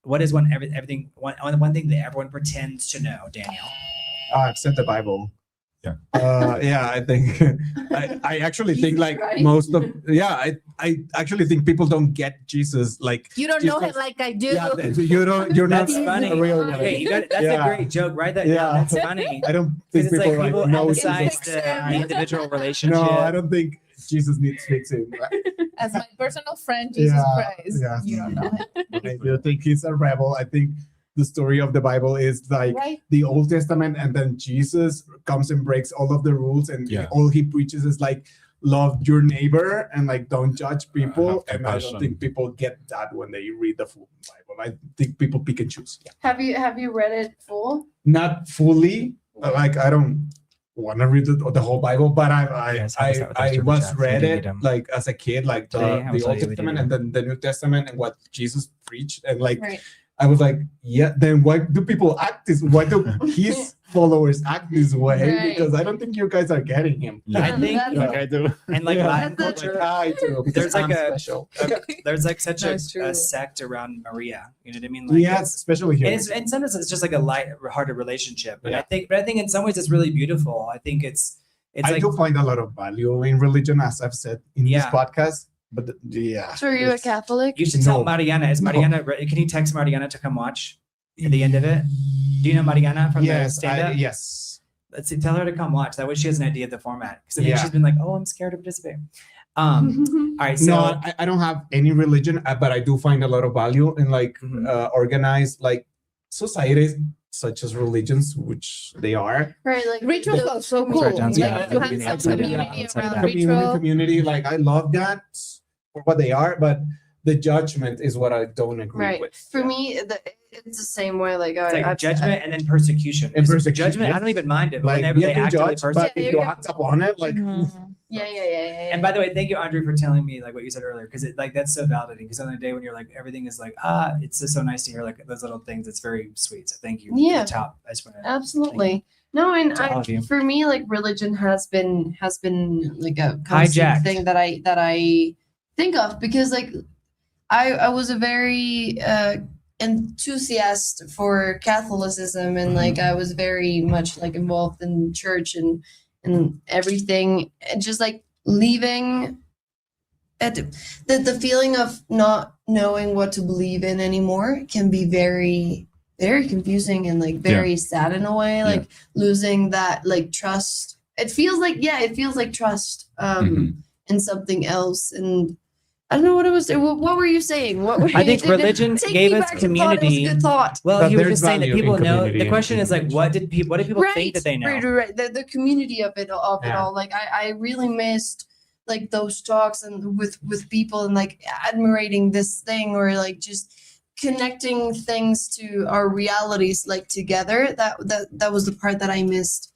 What is one thing that everyone pretends to know, Daniel? I've said the Bible. I think I actually think Jesus like Christ. most of I actually think people don't get Jesus like You don't know him Jesus- like I do. you're not That's funny. a real guy. Okay, that's Yeah. a great joke. Write that Yeah. down. That's funny. I don't Because think it's like people people know emphasize Jesus. the individual relationship. No, I don't think Jesus needs fixing. As my personal friend, Jesus Yeah, Christ. yeah. You don't know him. I do think he's a rebel. I think the story of the Bible is like Right. the Old Testament, and then Jesus comes and breaks all of the rules, and Yeah. all he preaches is like love your neighbor and like don't judge people. Have And I don't compassion. think people get that when they read the full Bible. I think people pick and choose. Have you read it full? Not fully. Like I don't want to read the whole Bible, but Yes, help us out with those I super was chats. read You can it read 'em. like as a kid, like Today, I the was Old telling you we Testament did and then the New Testament and what Jesus preached, and like Right. I was like, yeah, then why do people act this? Why do his followers act this way? Right. Because I don't think you guys are getting him. I think That's- Like I do. and like Yeah. Latin That's culture, I do, because There's like I'm a- special. there's like such a That's true. sect around Maria. You know what I mean? Like Yes, it's- especially here. and sometimes it's just like a light-hearted relationship. And Yeah. I think in some ways it's really beautiful. I think it's I like do find a lot of value in religion, as I've said in this Yeah. podcast. But yeah, So are you a it's- Catholic? you should tell No. Mariana. Is No. Mariana? Can you text Mariana to come watch at the end of it? Do you know Mariana from the Yes, stand-up? yes. Let's see, tell her to come watch. That way she has an idea of the format. Because I think Yeah. she's been like, oh, I'm scared to participate. All right, so No, I don't have any religion, but I do find a lot of value in like Mhm. organized like societies such as religions, which they are. Right, like Rituals are so cool. Sorry, John's Like, gonna you be have the some outside of community that, outside of around that. ritual. Community, like I love that for what they are, but the judgment is what I don't agree Right. with. for me, it's the same way. Like, it's like I've- judgment and then persecution. And Because persecution, judgment, I yes. don't even mind it. But Like whenever you they can actually judge, persecute. but if you act upon it, like yeah. And by the way, thank you, Andre, for telling me like what you said earlier, because it like that's so validating. Because on the day when you're like everything is like it's just so nice to hear like those little things. It's very sweet. So thank you. Yeah. You're top. I just want to. Absolutely. No, and To all of you. for me, like religion has been like a constant Hijacked. thing that I think of, because like I was a very enthusiast for Catholicism, and like I was very much like involved in church and everything, and just like leaving at the feeling of not knowing what to believe in anymore can be very confusing and like very sad in a way, like losing that like trust. It feels like trust in something else. And I don't know what it was. What were you saying? What were I think you- religion take gave me us back to the thought. It was a community. good thought. Well, But he was there's just saying that value in people know. community The and question is like, what do people think that they know? Right. The community of it all. Yeah. Like I really missed like those talks and with people and like admiring this thing, or like just connecting things to our realities like together. That was the part that I missed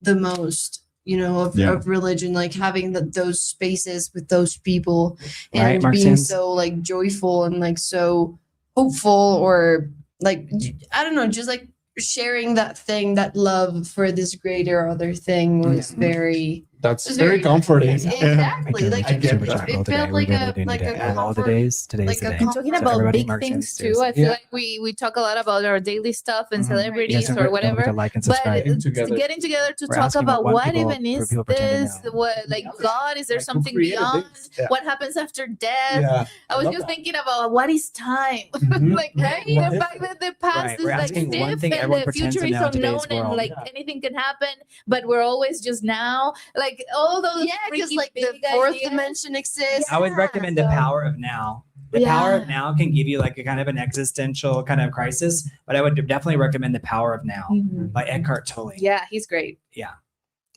the most. Of religion, like having those spaces with those people Right, and Mark being Sims. so like joyful and like so hopeful, or like I don't know, just like sharing that thing, that love for this greater other thing was very that's It's very very- comforting. exactly like I get it, that. it felt like a comfort, days. Today's like the a day. comfort. Talking So about everybody big marks things in too. stairs. I feel Yeah. like we talk a lot about our daily stuff and Mhm. celebrities Yes, and or don't forget whatever. to like and But subscribe. Getting together. getting together to We're talk asking about what what people- even for is people pretending this? to know. What like God? Is there Like, who something created beyond? this? Yeah. What happens after death? Yeah. I was love just that. thinking about what is time. Mhm. Like hey, the fact that the past Right, is we're like asking one stiff thing and everyone the pretends future to is know in today's unknown and world. like anything can happen, but we're always just now. Like all those because freaky like the big fourth ideas. dimension exists. I would recommend the so- power of now. The power of now can give you like a kind of an existential kind of crisis, but I would definitely recommend the power of now Mhm. by Eckhart Tolle. Yeah, he's great.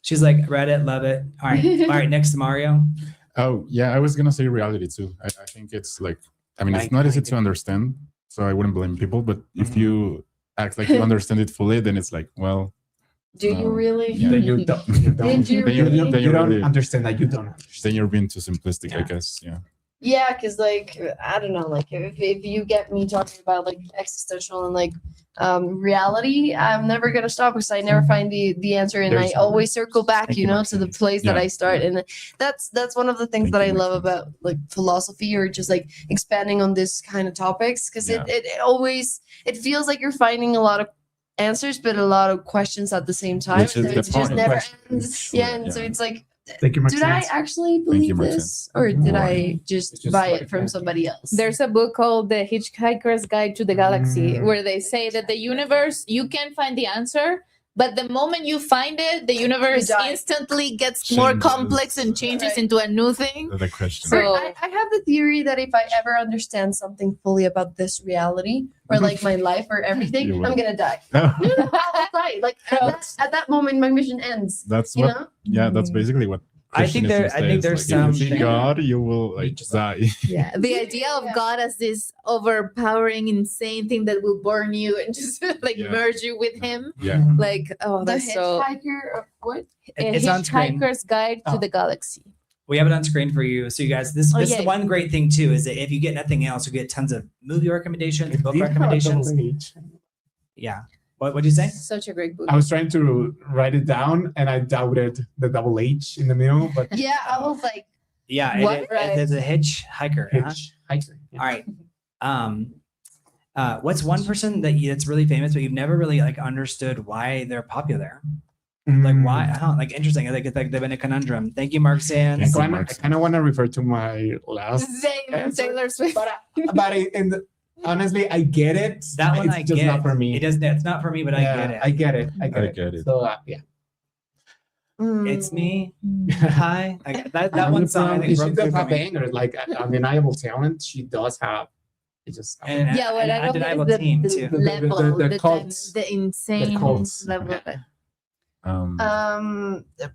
She's like, read it, love it. All right, next to Mario. Oh yeah, I was gonna say reality too. I think it's like, I mean, it's not easy to understand, so I wouldn't blame people. But if Mhm. you act like you understand it fully, then it's like, well, Do you really? Yeah. Then you don't. You don't. Did you Then you- really? then You don't really- understand that you don't understand. then you're being too simplistic, I Yeah. guess. Yeah. Yeah, because like I don't know, like if you get me talking about like existential and like reality, I'm never gonna stop because I never find the answer, and There's I always circle back, Thank you you, know, Maxine. to the place that Yeah. I start, and that's one of the things Thank that you, I love Maxine. about like philosophy or just like expanding on this kind of topics, because Yeah. it always it feels like you're finding a lot of answers, but a lot of questions at the same time. Which is So the it just point. never Questions. ends. Yeah, and so Yeah. it's like, Thank you, did I Maxine. actually believe Maxine. this, or did I just Just buy like it from that. somebody else? There's a book called The Hitchhiker's Guide to the Galaxy, Mm. where they say that the universe, you can find the answer, but the moment you find it, the universe die. instantly gets more Changes. complex and changes Right. into a new thing. The question. So- I have the theory that if I ever understand something fully about this reality or like my life or everything, You will. I'm gonna die. No, I'll die. Like at that moment, my mission ends. that's You what. know? Yeah, that's basically what. I think Christianism there's says, like, if you see something- God, you will like die. Yeah, the idea of God as this overpowering, insane thing that will burn you and just like Yeah. merge you with Him. Yeah. Like, oh, The that's so. hitchhiker of what? A It's on screen. Hitchhiker's Guide to Oh. the Galaxy. We have it on screen for you. So you guys, this Oh, is yeah. the one great thing too, is that if you get nothing else, you get tons of movie recommendations, book recommendations. Yeah. What'd you say? Such a great book. I was trying to write it down, and I doubted the double H in the middle, but Yeah, I was like, Yeah, What? there's a hitchhiker. Huh? hitchhiker. Yeah. All right. What's one person that's really famous, but you've never really like understood why they're popular? Like why? I don't like interesting. I think it's like they've been a conundrum. Thank you, Mark Sands. Thank you. I kind of want to refer to my last, Same, Taylor Swift. but honestly, I get it. That one it's I just get. not for me. It does. It's not for me, but Yeah, I get it. I get it. I I get get it. it. So yeah. It's me. Hi. That one song. I think she broke does through for have me. bangers, like undeniable talent. She does have. It just And Yeah, what I don't get undeniable is team the too. level, the the cults. the insane cults. level of it.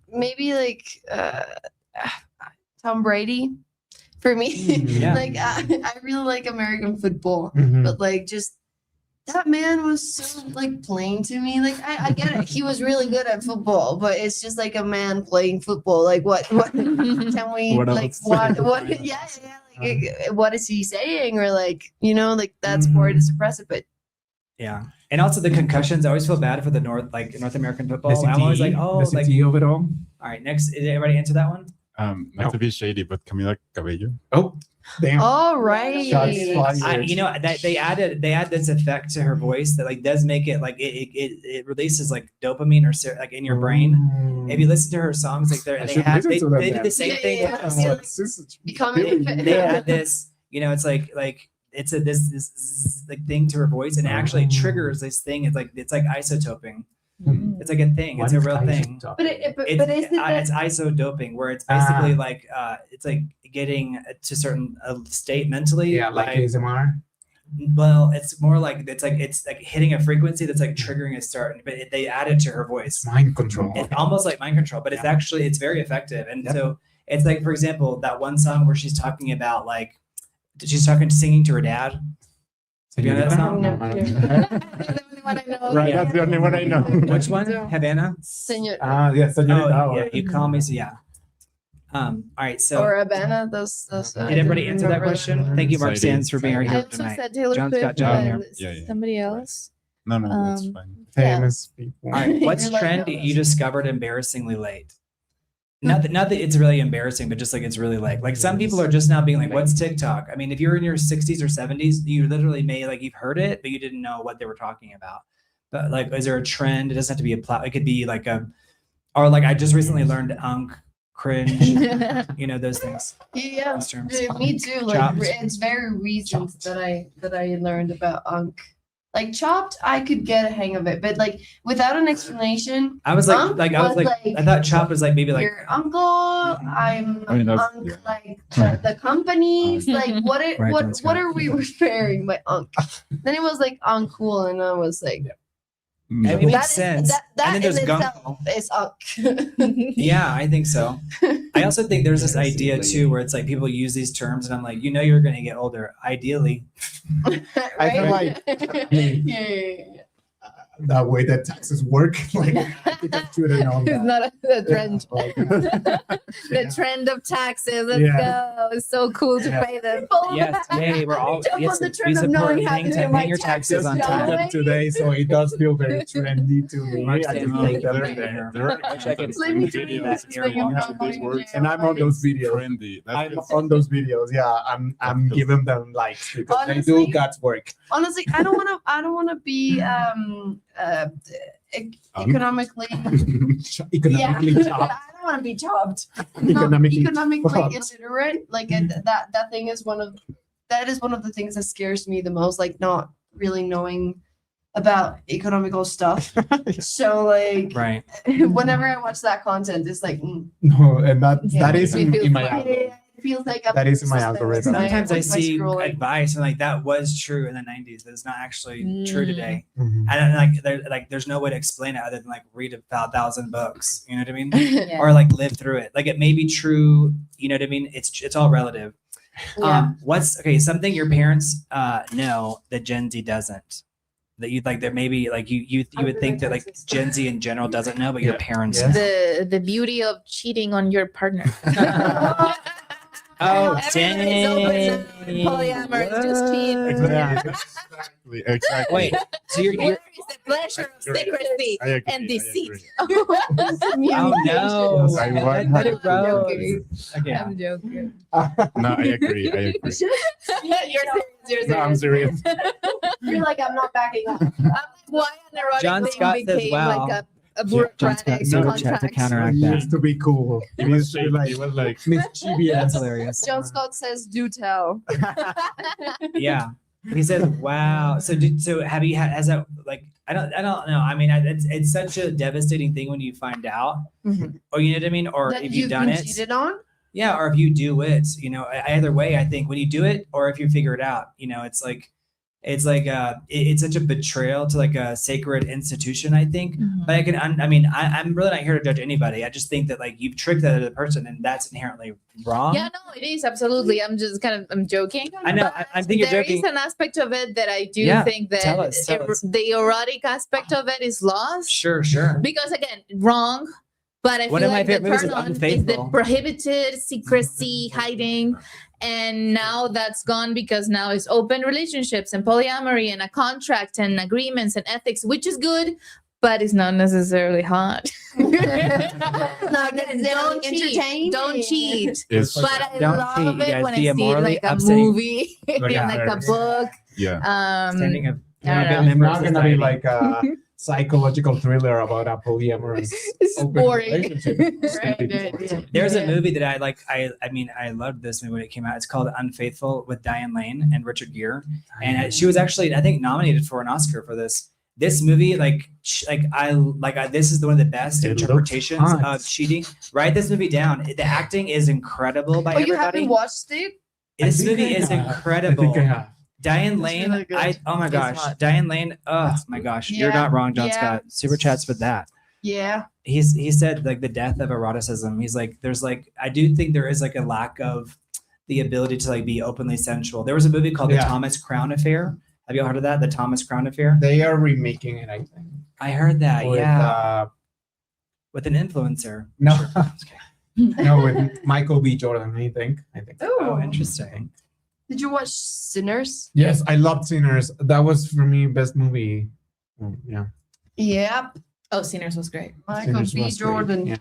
maybe like Tom Brady for me. Yeah. Like I really like American football, Mhm. but like just that man was so like plain to me. Like I get it, he was really good at football, but it's just like a man playing football. Like what can we What like else? what yeah like what is he saying, or like like that's part is impressive, but Yeah. And also the concussions. I always feel bad for the North American football. The I'm always like, CTE, oh, the like, CTE of it all. all right, next. Did everybody answer that one? Not to be shady, but Camila Cabello. Oh, damn. all right. Shots fired. That they add this effect to her voice that like does make it like it releases like dopamine or like in your brain. If you listen to her songs, like I they should have listen they, to them they did then. the same thing. Yeah, with- yeah. This is Becoming really- They add this, it's like it's a this like thing to her voice, and it actually triggers this thing. It's like isotoping. It's like a thing. It's a real thing. But but It's, isn't that it's isodoping, where it's basically like it's like getting to certain state mentally. Yeah, like ASMR. Well, it's more like it's like hitting a frequency that's like triggering a start, but they add it to her voice. It's mind control. It's almost like mind control, but it's Yeah. actually it's very effective. And Yep. so it's like, for example, that one song where she's talking about like singing to her dad. Have you heard that song? No. That's the only one I know. Right, Yeah. that's the only one I know. Which one? Havana? Senor Yes, Oh, yeah. You call me. So yeah. All right. So or Abana? Those. did everybody answer that question? Thank you, Mark Exciting. Sands, for being I here also tonight. said Taylor John's Swift got John and here. Yeah. somebody else. No, that's Um, fine. famous people. All right. What's You're like, trend no, you discovered embarrassingly late? Not that it's really embarrassing, but just like it's really late. Like some people are just now being like, "What's TikTok?" I mean, if you're in your 60s or 70s, you literally may like you've heard it, but you didn't know what they were talking about. But like, is there a trend? It doesn't have to be a plot. It could be like or like I just recently learned cringe, those things. Yeah, Those terms. me too. Like Chopped. it's very recent Chopped. that I learned about Unk. Like chopped, I could get a hang of it, but like without an explanation, I was Unk like, was like, I thought chop was like maybe like your uncle. I'm I mean, that's- Unk, yeah. like the companies. Like what? Right, What? that's What right. are we referring by Unk? Then it was like uncool, and I was like, I mean, it No. makes that is sense. that And then in there's itself is Unk. Yeah, I think so. I also think there's this idea too where it's like people use these terms, and I'm like, you're going to get older. Ideally, I feel Right? like yeah. that way that taxes work. Like I think I should have known It's that. not a trend. Yeah. The trend of taxes. Let's Yeah. go. It's so cool to Yeah. pay them. yes, yay, we're all Jump yes, on the we trend of support knowing how to paying, do my paying your taxes Just on taxes, time. John. happened today, so it does feel very trendy to me. Mark's I saying, just like, like that there- there. There are Actually, I can Let me see do that this here. thing Watch about it. my This works. And I'm on those videos. Trendy. I'm That's on those videos. Yeah, I'm giving them likes because they Honestly, do God's work. Honestly, I don't want to be economically. Economically Yeah. chopped. I don't want to be chopped. Economically Economically chopped. illiterate. Like and that thing is one of the things that scares me the most. Like not really knowing about economical stuff. So like Right. whenever I watch that content, it's like No, and that Yeah, that is it in feels my fine. algorithm. it feels like I'm That is in my suspect algorithm. with my- Sometimes I with my see scrolling. advice and like that was true in the 90s, but it's not actually true today. Mhm. And there's no way to explain it other than like read 1,000 books. You know what I mean? Yeah. Or like live through it. Like it may be true. You know what I mean? It's all relative. Yeah. What's okay? Something your parents know that Gen Z doesn't. That you'd like that maybe like you would think that like Gen Z in general doesn't know, but your parents. Yeah. know. The beauty of cheating on your partner. Oh, Everybody's open dang. and polyamorous, just cheat. Exactly. Exactly. Wait, so you're Where is the pleasure of You're right. secrecy I agree, and I deceit? agree. oh no. I want- Let it roll. joking. Okay. I'm joking. No, I agree. I agree. You're serious. No, I'm serious. You're like, I'm not backing up. Why an erotic John thing Scott says, became wow. like a John bureaucratic Scott super chat to contract. counteract It that. used to be cool. It was like, it was like Mischievous. That's hilarious. John Scott says, "Do tell." Yeah. He says, "Wow." So, so have you had? Has that like? I don't know. I mean, it's such a devastating thing when you find out, Mhm. or you know what I mean, or That if you've done been it. cheated on. Yeah, or if you do it, you know, either way, I think when you do it, or if you figure it out, you know, it's it's such a betrayal to like a sacred institution. I think, Mhm. but I'm really not here to judge anybody. I just think that like you've tricked that other person, and that's inherently wrong. Yeah, no, it is absolutely. I'm just I'm joking. I know. I think you're There joking. is an aspect of it that I do Yeah, think that tell us. the erotic aspect of it is lost. Sure. Because again, wrong. But I One feel of my like the favorite movies is turn on is Unfaithful. the prohibited secrecy, hiding, and now that's gone because now it's open relationships and polyamory and a contract and agreements and ethics, which is good, but it's not necessarily hot. Not Don't cheat. entertaining. Don't cheat. it's But I Don't love cheat, you it guys. when I Be see a it morally like a upsetting- movie, in Like a like a therapist. book. yeah. Standing up. I I'm a don't good know. member Not of gonna be society. like a psychological thriller about a polyamorous It's open boring. relationship. Right. There's Yeah. a movie that I like. I mean, I loved this movie when it came out. It's called Unfaithful with Diane Lane and Richard Gere, and she was actually, I think, nominated for an Oscar for this. This movie, this is one of the best It looked interpretations hot. of cheating. Write this movie down. The acting is incredible by Oh, you everybody. haven't watched it? This I think movie I is have. incredible. I think I have. Diane It's Lane, really good. oh my It's gosh, hot. Diane Lane, oh my gosh, you're Yeah, not wrong, John yeah. Scott. Super chats for that. Yeah. He said like the death of eroticism. He's like, there's like, I do think there is like a lack of the ability to like be openly sensual. There was a movie called The Yeah. Thomas Crown Affair. Have you all heard of that? The Thomas Crown Affair. They are remaking it, I think. I heard that. With, Yeah, with an influencer. no, Okay. no, with Michael B. Jordan. I think. Oh, interesting. Did you watch Sinners? Yes, I loved Sinners. That was for me best movie. Yeah, Yep. Oh, Sinners was great. Michael Sinners B. was great. Jordan. Yeah,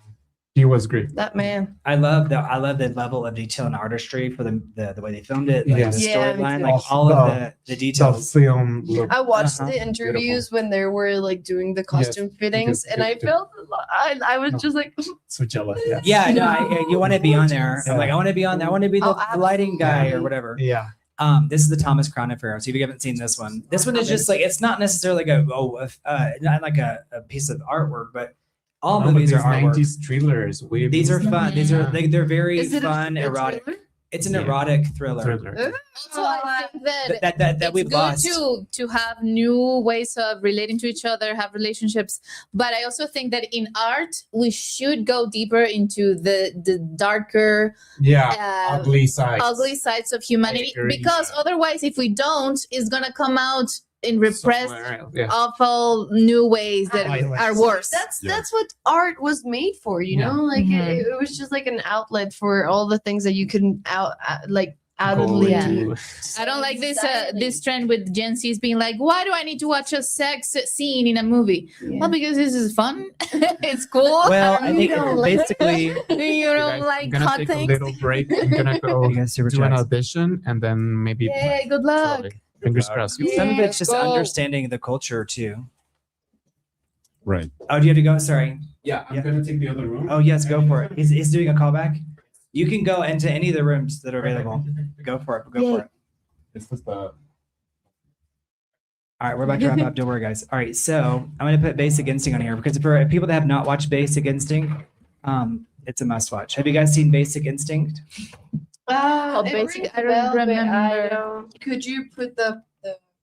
he was great. That man. I love the level of detail and artistry for the way they filmed it, like Yes. the Yeah, me storyline, too. like all of the The details. film looked I watched Uh-huh. the interviews when they were like doing the costume fittings, and I felt I was just like, so jealous. Yeah. Yeah, no, you want to be on there. I'm Yeah. like, I want to be on there. I want to be the, Oh, the lighting guy or absolutely. whatever. Yeah. This is the Thomas Crown Affair. So if you haven't seen this one is just like, it's not necessarily like not like a piece of artwork, but all movies are artwork. 90s thrillers. These are fun. These are Yeah. they're very is it fun, a erotic. thriller? It's an Yeah. erotic thriller. Thriller. Also, I think that That it's we've good lost. to have new ways of relating to each other, have relationships. But I also think that in art, we should go deeper into the darker, Yeah. Ugly sides. ugly sides of humanity. agree. Because otherwise, if we don't, it's gonna come out in repressed, Somewhere else, yeah. awful new ways that Violence. are worse. Yeah. That's what art was made for, you know? Like Mhm. it was just like an outlet for all the things that you couldn't outwardly. Yeah. into- I don't like this Exactly. this trend with Gen Z's being like, why do I need to watch a sex scene in a movie? Yeah. Well, because this is fun. It's cool. Well, I You think don't like- basically, you Okay, don't guys, like I'm gonna hot take things. a little break. I'm gonna go you guys super do an chats. audition and then maybe. Yay, good luck. Sorry. Fingers crossed. Some of Yeah, it's just go. understanding the culture too. Right. Oh, do you have to go? Sorry. Yeah, I'm Yeah. gonna take the other room. Oh, yes, go for it. He's doing a callback. You can go into any of the rooms that are available. Go for it. Go for it. This is the All right, we're about to wrap up. Don't worry, guys. All right, so I'm going to put Basic Instinct on here because for people that have not watched Basic Instinct, it's a must watch. Have you guys seen Basic Instinct? Oh, It basic. rings I a don't bell, but remember. could you put the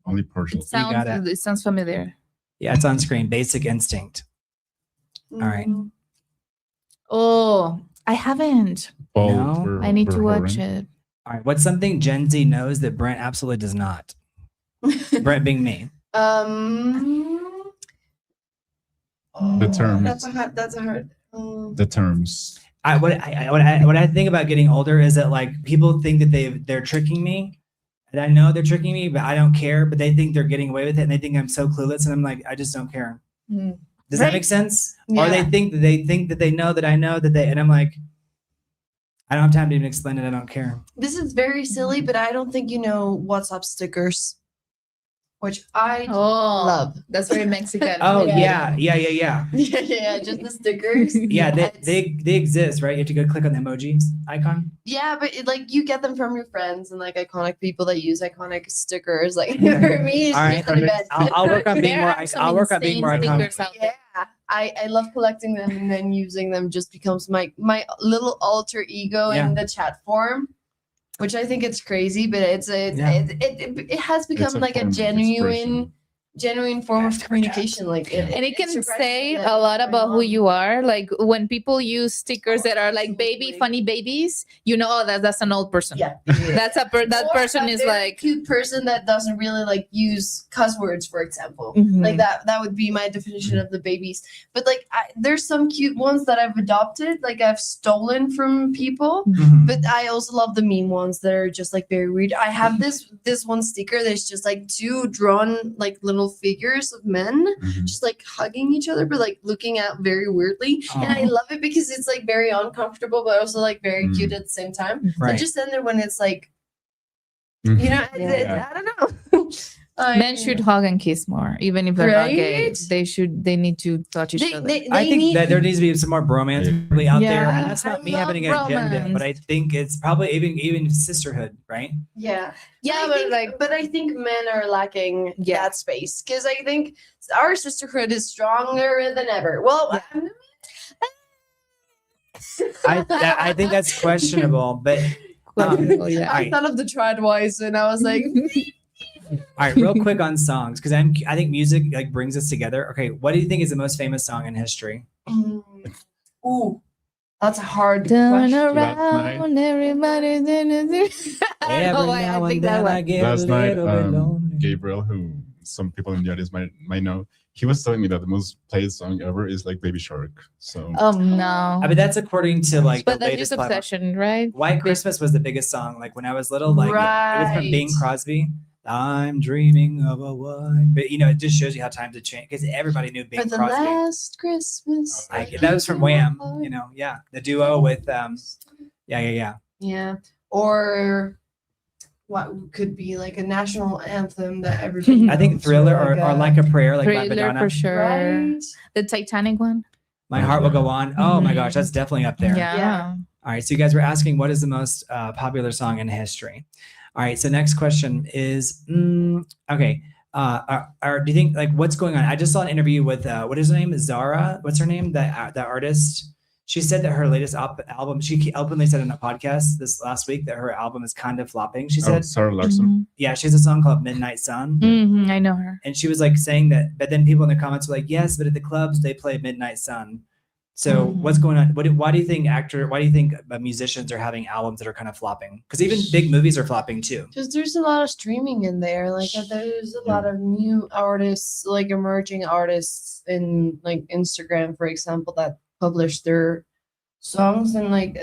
only partial. got it. It sounds familiar. Yeah, it's on screen. Basic Instinct. All right. Oh, I haven't. Both No, were- I need were to watch horror. it. All right. What's something Gen Z knows that Brent absolutely does not? Brent being me. The term. That's a hard. The terms. What I think about getting older is that like people think that they're tricking me, and I know they're tricking me, but I don't care. But they think they're getting away with it, and they think I'm so clueless, and I'm like, I just don't care. Mm. Does that Right. make sense? Yeah. Or they think that they know that I know that they, and I'm like, I don't have time to even explain it. I don't care. This is very silly, but I don't think you know WhatsApp stickers, which I Oh, love. That's very Mexican. Oh Yeah. yeah. Yeah, just the stickers. Yeah, It's- they exist, right? You have to go click on the emojis icon. Yeah, but like you get them from your friends and like iconic people that use iconic stickers. Like Okay. for me, it's All just right. the best. I'll work on being There more. are some I'll work on being more insane iconic. stickers out there. Yeah, I love collecting them and then using them just becomes my little alter ego Yeah. in the chat form, which I think it's crazy, but Yeah. it has become a like a form of genuine form of communication. Like And it can surprises say that a lot going about who on. you are. Like when people use stickers that are like baby, Absolutely. funny babies, you know, oh, that's an old person. Yeah. That's that Or person a is very like, cute person that doesn't really like use cuss words, for example. Mhm. Like that would be my definition of the babies. But like there's some cute ones that I've adopted, like I've stolen from people. Mhm. But I also love the meme ones that are just like very weird. I have this one sticker that's just like two drawn like little figures of men Mhm. just like hugging each other, but like looking out very weirdly. And I Aw. love it because it's like very uncomfortable, but also like very Mm. cute at the same time. So Right. just in there when it's like, Mhm. you know, Yeah. I don't know. men should hug and kiss more, even if they're not gay. Right? They need to touch each other. I think that there needs to be some more bromance Yeah. really out there. Yeah. And that's not I me love having an agenda, romance. but I think it's probably even sisterhood, right? Yeah. Yeah, But I think men are lacking Yeah. that space because I think our sisterhood is stronger than ever. Well, Yeah. I think that's questionable, but Well, yeah. I thought of the Tradwise and I was like, all right, real quick on songs because I think music like brings us together. Okay, what do you think is the most famous song in history? ooh, that's a hard Turn question. around, everybody. I don't know Every why now I think and that then I one. get a Last night, little bit lonely. Gabriel, who some people in the audience might know, he was telling me that the most played song ever is like Baby Shark. So Oh no. I mean, that's according to like But the that's latest just platform. obsession, right? White Christmas was the biggest song. Like when I was little, like it was from Bing Right. Crosby. I'm dreaming of a white, but you know, it just shows you how times have changed because everybody knew Bing For the Crosby. last Christmas. Like that was from Wham. You know, yeah, the duo with yeah. Yeah. Or what could be like a national anthem that everybody I think knows, Thriller or Like a Prayer, like by Thriller Madonna. for sure. right? The Titanic one. My Heart Will Go On. Oh my Mhm. gosh, that's definitely up there. Yeah. All right, so you guys were asking what is the most popular song in history. All right, so next question is okay. Do you think like what's going on? I just saw an interview with what is her name? Zara. What's her name? That artist. She said that her latest album. She openly said in a podcast this last week that her album is kind of flopping. She said, Sarah Larson. yeah, she has a song called Midnight Sun. Mhm, I know her. And she was like saying that, but then people in the comments were like, yes, but at the clubs they play Midnight Sun. So Mhm. what's going on? Why do you think musicians are having albums that are kind of flopping? Because even big movies are flopping too. Just there's a lot of streaming in there. Like there's a lot of new artists, like emerging artists in like Instagram, for example, that publish their songs and like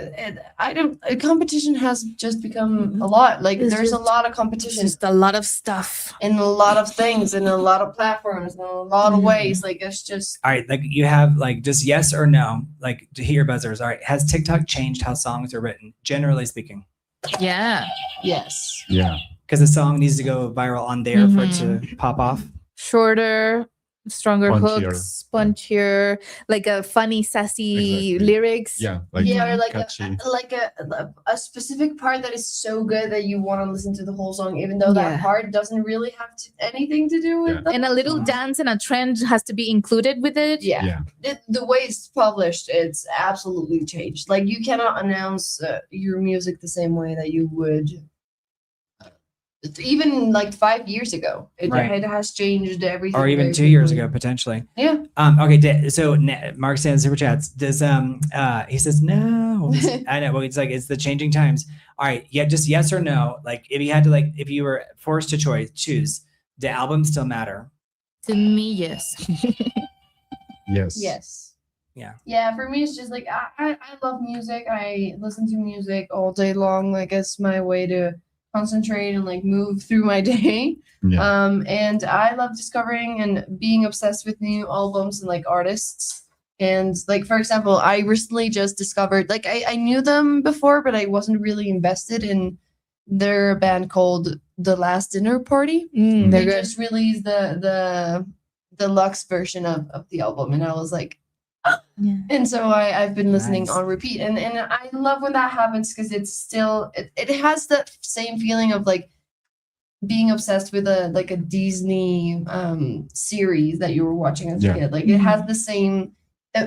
competition has just become a lot. Like It's there's a just- lot of It's competition just a lot of stuff. in a lot of things, in a lot of platforms, in a lot of Mhm. ways. Like it's just All right, like you have like just yes or no, like to hear buzzers. All right, has TikTok changed how songs are written, generally speaking? Yeah. yes. Yeah. Because the song needs to go viral on there for it to pop off. Shorter, stronger Punchier. hooks, punchier, like a funny, sassy Exactly. lyrics. Yeah, like yeah, or like catchy. a specific part that is so good that you want to listen to the whole song, even though Yeah. that part doesn't really have anything to do with Yeah. the And a little Mhm. dance and a trend has to be included with it. yeah. Yeah. The way it's published, it's absolutely changed. Like you cannot announce your music the same way that you would even like 5 years ago. Right. It has changed everything. Or even very 2 years quickly. ago, potentially. Yeah. Okay. So Mark sends super chats. Does he says no. I know. Well, it's like it's the changing times. All right. Yeah. Just yes or no. Like if you had to, like if you were forced to choose, the album still matter? To me, yes. Yes. Yes. Yeah. Yeah, for me it's just like I love music. I listen to music all day long. Like it's my way to concentrate and like move through my day. Yeah. And I love discovering and being obsessed with new albums and like artists. And like for example, I recently just discovered like I knew them before, but I wasn't really invested in their band called The Last Dinner Party. They're They good. just released the deluxe version of the album, and I was like, Yeah. and so I've been listening Nice. on repeat, and I love when that happens because it's still it has that same feeling of like being obsessed with a Disney series that you were watching as a Yeah. kid. Like it has the same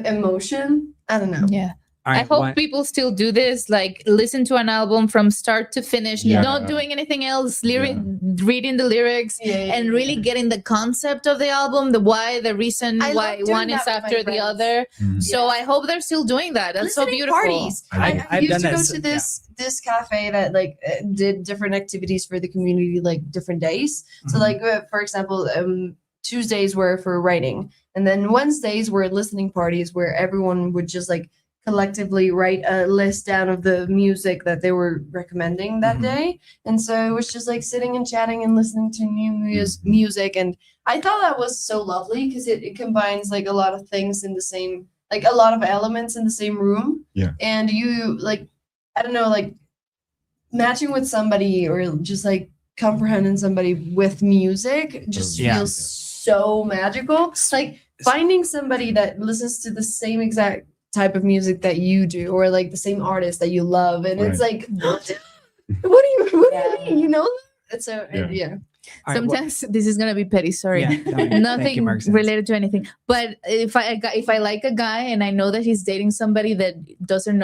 emotion. I don't know. Yeah. All I right. hope one- people still do this, like listen to an album from start to finish, Yeah. not doing anything else, reading the lyrics and really getting the concept of the album, the why, the reason I why love doing one is that with my after the friends. other. Mhm. So I hope they're still doing that. That's so Listening beautiful. Parties. I I've used done to go that, to yeah. this cafe that like did different activities for the community, like different days. So Mhm. like for example, Tuesdays were for writing, and then Wednesdays were listening parties where everyone would just like collectively write a list down of the music that they were recommending that Mhm. day. And so it was just like sitting and chatting and listening to new Mhm. music. And I thought that was so lovely because it combines like a lot of things in the same, like a lot of elements in the same room. Yeah. And you like, I don't know, like matching with somebody or just like comprehending somebody with music just Yeah. feels so magical. Like finding somebody that listens to the same exact type of music that you do, or like the same artist that you love, and it's like, what do you mean? You know? It's so Yeah. yeah. All right, well- Sometimes this is gonna be petty. Sorry. Yeah, no, thank you, Nothing Mark Sands. related to anything. But if I like a guy and I know that he's dating somebody that doesn't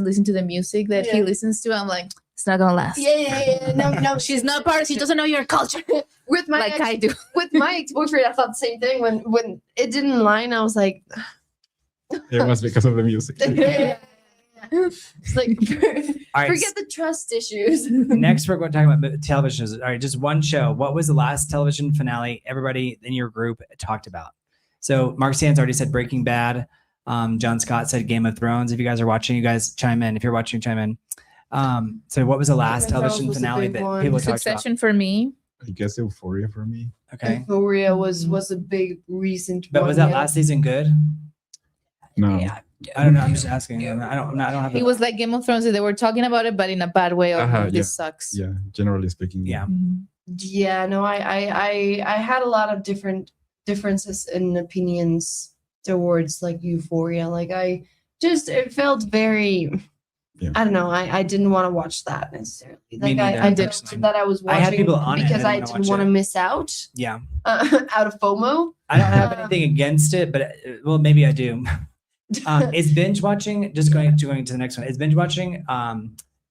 listen to the music that he Yeah. listens to, I'm like, it's not gonna last. Yeah. No, She's not part. She doesn't know your culture with my like ex, I do. with my ex-boyfriend. I thought the same thing when it didn't line. I was like, It was because of the music. it's like All right. forget the trust issues. Next, we're going to talk about television. All right, just one show. What was the last television finale everybody in your group talked about? So Mark Sands already said Breaking Bad. John Scott said Game of Thrones. If you guys are watching, you guys chime in. If you're watching, chime in. So what was the last Game of Thrones television was a finale big that one. people talked about? Succession for me. I guess Euphoria for me. Okay. Euphoria was a big recent But one. was that yeah. last season good? No. Yeah. I don't know. I'm just asking. I don't have. It was like Game of Thrones. They were talking about it, but in a bad way. Of Uh-huh, this yeah. sucks. Yeah, generally speaking. Yeah. Mhm. Yeah, no, I had a lot of differences in opinions towards like Euphoria. Like it felt very, Yeah. I don't know. I didn't want to watch that necessarily. Like neither, I I did. posted that I was I watching had people on it, because and I I didn't wanna didn't watch want to it. miss out Yeah. out of FOMO. I don't have anything against it, but well, maybe I do. Is binge watching just going to the next one? Is binge watching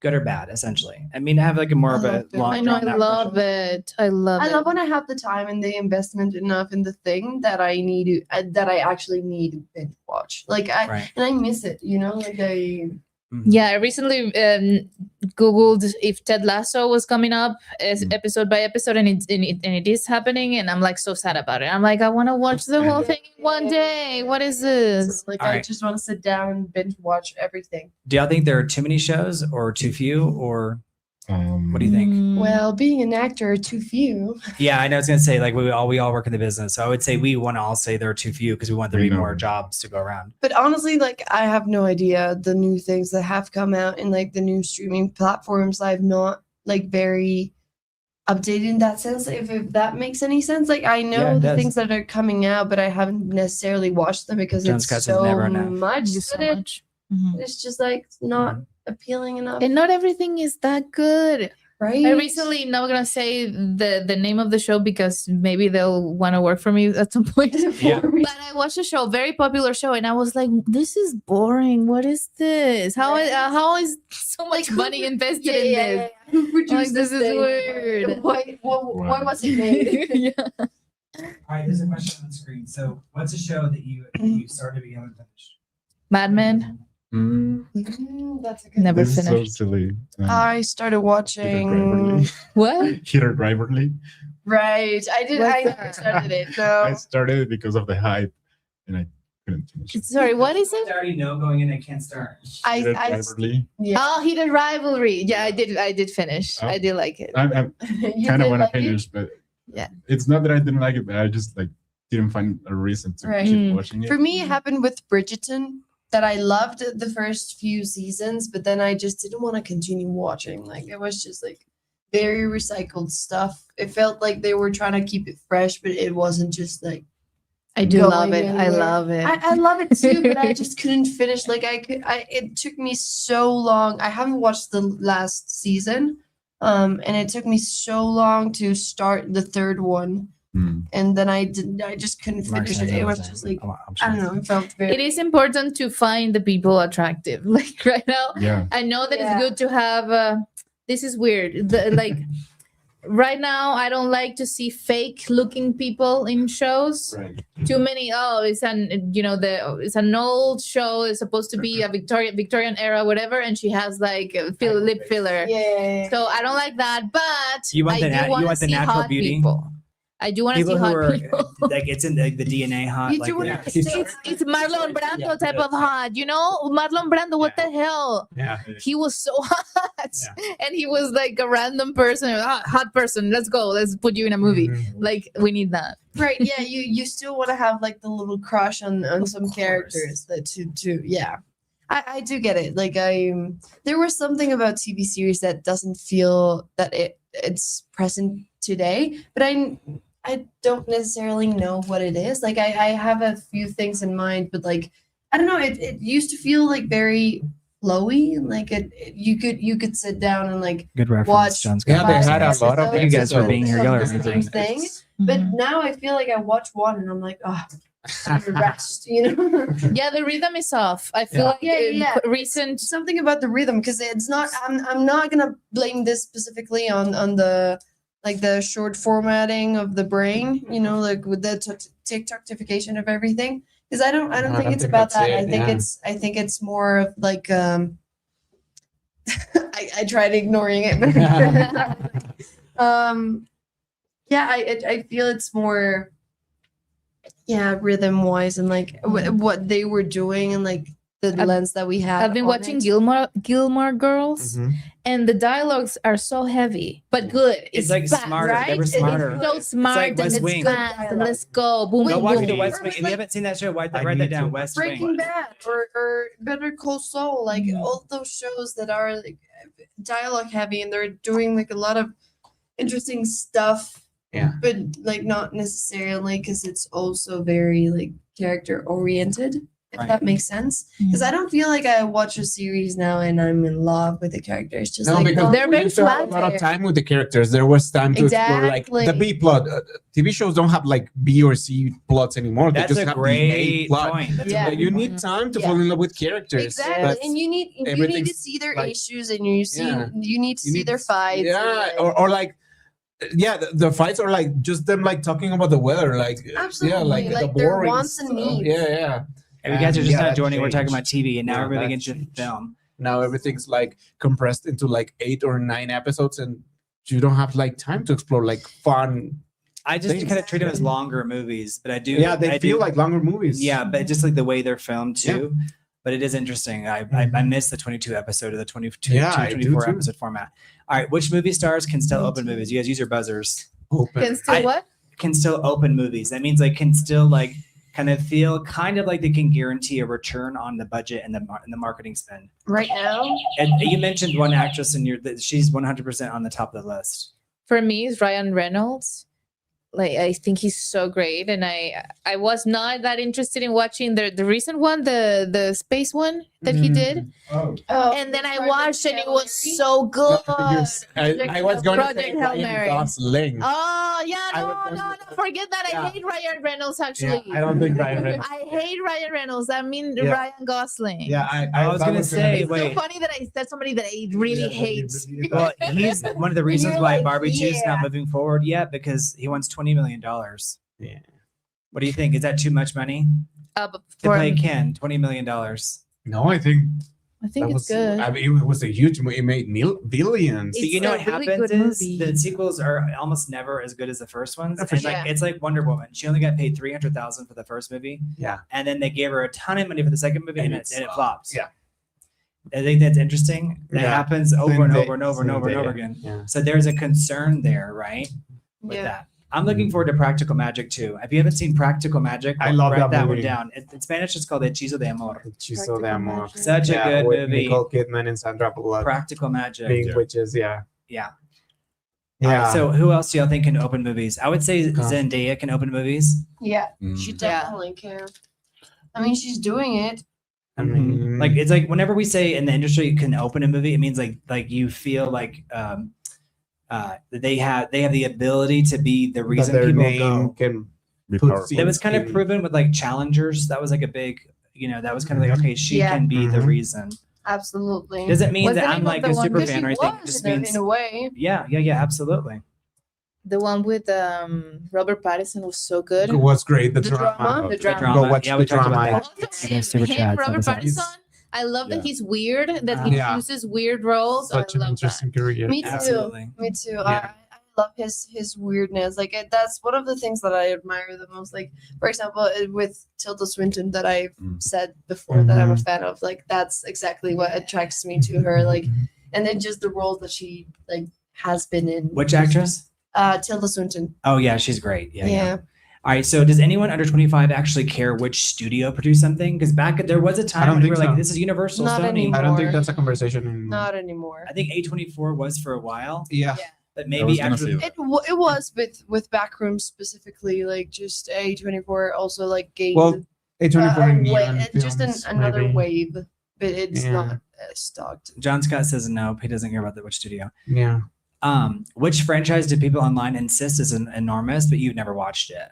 good or bad? Essentially, I mean, I have like a more of I a love binge. long. I know. I drawn out love version. it. I love I it. love when I have the time and the investment enough in the thing that I need that I actually need to binge watch. Like Right. and I miss it. You know, like I. Yeah, I recently Googled if Ted Lasso was coming up as Mm. episode by episode, and it is happening, and I'm like so sad about it. I'm like, I want to watch the whole thing in one day. What is this? Like All I right. just want to sit down and binge watch everything. Do y'all think there are too many shows or too few, or what do you think? Mm, Well, being an actor, too few. Yeah, I know. I was gonna say like we all work in the business, so I would say we want to all say there are too few because we want there to We be know. more jobs to go around. But honestly, like I have no idea the new things that have come out in like the new streaming platforms. I'm not like very updated in that sense, if that makes any sense. Like I know Yeah, it the does. things that are coming out, but I haven't necessarily watched them because Jones it's Cuts is so never enough. much. Just so But it- much. Mhm. it's just like not appealing enough, And not everything is that good. right? I recently, not gonna say the name of the show because maybe they'll want to work for me at some point. Yeah. But I watched a show, very popular show, and I was like, "This is boring. What is this? How is so much Like, money who- invested in this? Who produced Like, this is thing? weird." Why was it made? Yeah. All right, there's a question on the screen. So, what's a show that you started, but you haven't finished? Mad Men. That's a good Never This is so finished. silly. I started Peter watching. Driverly. What? Peter Driverly. Right, I did. What's I that? started it. I No, started it because of the hype, and I couldn't finish it. Sorry, what is it? I already know going in, I can't start. Peter I Driverly. yeah. Oh, Heated Rivalry. Yeah, I did finish. Oh. I did like it. I You kind of did want like to it? finish, but Yeah. it's not that I didn't like it, but I just like didn't find a reason to Right. keep watching it. For me, it happened with Bridgerton that I loved the first few seasons, but then I just didn't want to continue watching. Like it was just like very recycled stuff. It felt like they were trying to keep it fresh, but it wasn't just like I do going love it. I anywhere. love it. I love it too, but I just couldn't finish. Like it took me so long. I haven't watched the last season, and it took me so long to start the third one, Hmm. and then I just couldn't finish it. It was just like I don't know. It felt very. It is important to find the people attractive. Like right now, Yeah. I know that Yeah. it's good to have. This is weird. Like right now, I don't like to see fake-looking people in shows. Right. Too many. Oh, it's it's an old show. It's supposed to be a Victorian era, whatever, and she has like lip filler. Yeah. So I don't like that. But You want I the do nat- you wanna want the see natural hot beauty? people. I do want to see People who hot are people. like it's in the DNA hot. You like do wanna the- see- It's Marlon Brando Yeah, type yeah. of hot, you know? Marlon Brando, what the hell? Yeah. He was so hot, and he was like a random person, hot person. Let's go. Let's put you in a movie. Mhm. Like we need that. Right. Yeah. You still want to have like the little crush on some course. characters that to yeah. I do get it. Like there was something about TV series that doesn't feel that it's present today, but I don't necessarily know what it is. Like I have a few things in mind, but like I don't know. It used to feel like very flowy, and like you could sit down and like Good reference, watch. John's Yeah, they got had a it. lot of You guys for being here. Y'all are Some amazing. things. But now I feel like I watch one and I'm like, oh, I need to rest, you know? Yeah, the rhythm is off. I feel Yeah. like Yeah. recent. Something about the rhythm, because it's not, I'm not gonna blame this specifically on the like the short formatting of the brain, you know, like with the TikTokification of everything. Because I don't think it's about that's that. it, I think it's more of like I tried ignoring it, but yeah, I feel it's more rhythm wise and like what they were doing and like the I've- lens that we had. I've been on watching it. Gilmore Girls, Mhm. and the dialogues are so heavy but good. It's like fast, smarter. right? They were It's smarter. so smart like and West it's Wing. fast. And let's go. Boom, Go boom, watch boom. the West Or Wing. If you like- haven't seen that show, write I that need down. to. West Breaking Wing. Bad or Better Call Saul, like Mhm. all those shows that are like dialogue heavy and they're doing like a lot of interesting stuff. Yeah. But like not necessarily because it's also very like character oriented, if Right. that makes sense. Because I don't feel like I watch a series now and I'm in love with the characters. Just No, like because they're we very used to have a flat lot there. of time with the characters. There was time to explore like the Exactly. B plot. TV shows don't have like B or C plots anymore. That's they just a have the A great plot. point. That's a Yeah. great You point. need time to Yeah. fall in love with characters. Exactly, That's- and you need to everything's see their like- issues, and you Yeah. need to You see need their to- fights. Yeah, and, or like, yeah, the fights are like just them like talking about the weather, like Absolutely, yeah, like the like their boring wants and stuff. needs. Yeah. And you guys are just Yeah, not that joining. We're talking changed. about TV, and now Yeah, we're really that getting to changed. film. Now everything's like compressed into like 8 or 9 episodes, and you don't have like time to explore like fun. I just Things. kind of treat them as longer movies, but I do. Yeah, they I feel do, like longer movies. Yeah, but just like the way they're filmed too. But it is interesting. I miss the 22 episode or the 22, Yeah, I do 24 too. episode format. All right, which movie stars can still open movies? You guys use your buzzers. Open. Can still I- what? Can still open movies. That means like can still like kind of feel kind of like they can guarantee a return on the budget and the marketing spend. right now, And you mentioned one actress in your that she's 100% on the top of the list. for me is Ryan Reynolds. Like I think he's so great, and I was not that interested in watching the recent one, the space one that he did, Oh. and then I watched and it was so good. I was going to Project say Hail Ryan Mary. Gosling. Oh yeah, I no, was no, going no, forget that. I Yeah. hate Ryan Reynolds Yeah, actually. I don't think Ryan Reynolds. I hate Ryan Reynolds. I mean Yeah. Ryan Gosling. Yeah, I was gonna say, It's wait. so funny that I said somebody that I really hate. Well, he's one of the reasons You're why like, Barbie 2 is not yeah. moving forward yet, because he wants $20 million. Yeah. What do you think? Is that too much money But to for, play Ken? $20 million. No, I think I think that it's was. good. I mean, it was a huge movie. It made billions. But It's you know a what really happens good is movie. the sequels are almost never as good as the first ones. For And sure. like it's like Wonder Woman. She only got paid $300,000 for the first movie, Yeah. and then they gave her a ton of money for the second movie, and And it flops. yeah. I think that's interesting. That Yeah. happens over and Zendaya- over and over and over and over again. Yeah. So there's a concern there, right? With Yeah. that. I'm looking forward to Practical Magic too. If you haven't seen Practical Magic, I love write that one movie. down. In Spanish, it's called Hechizo de Amor. Hechizo de Amor. Magic. Such a good with movie. Nicole Kidman and Sandra Bullock Practical Magic. being Yeah. witches. Yeah. Yeah. Yeah. So who else do y'all think can open movies? I would say Okay. Zendaya can open movies. Yeah, Mm. she Yeah. definitely can. I mean, she's doing it. I mean, Like it's like whenever we say in the industry can open a movie, it means like you feel like they have the ability to be the that reason their people name go. can Be put powerful. That was kind of in- proven with like Challengers. That was like a big, that was kind of like, okay, she Yeah. can be the Mhm. reason. Absolutely. Doesn't mean What's that the I'm name of like the a one? super Because fan she or anything. It was just in, means, in a way. yeah, absolutely. The one with Robert Pattinson was so good. It was great. The The drama. drama? The The drama. drama. Go watch yeah, the we talked about drama. that. Also, Yeah, super him, chats, Robert episodes. Pattinson. I love that Yeah. he's weird. That he Yeah. chooses weird roles. Such I an love interesting career. Me too. Absolutely. Me too. Yeah. I love his weirdness. Like that's one of the things that I admire the most. Like for example, with Tilda Swinton that I've Mm. said before that I'm a Mhm. fan of. Like that's exactly what attracts me to her. Like and then just the roles that she like has been in. Which actress? Tilda Swinton. Oh yeah, she's great. Yeah. Yeah. All right. So does anyone under 25 actually care which studio produced something? Because there was a time don't when we think were like, so. this is Universal Not Sony. anymore. I don't think that's a conversation anymore. Not anymore. I think A24 was for a while, Yeah. but I was maybe gonna after say that. It was with Backrooms specifically. Like just A24 also like gained Well, A24 and wa- Neon just Films, another maybe. wave, but it's Yeah. not stocked. John Scott says no, he doesn't care about which studio. Yeah. Which franchise do people online insist is enormous, but you've never watched it?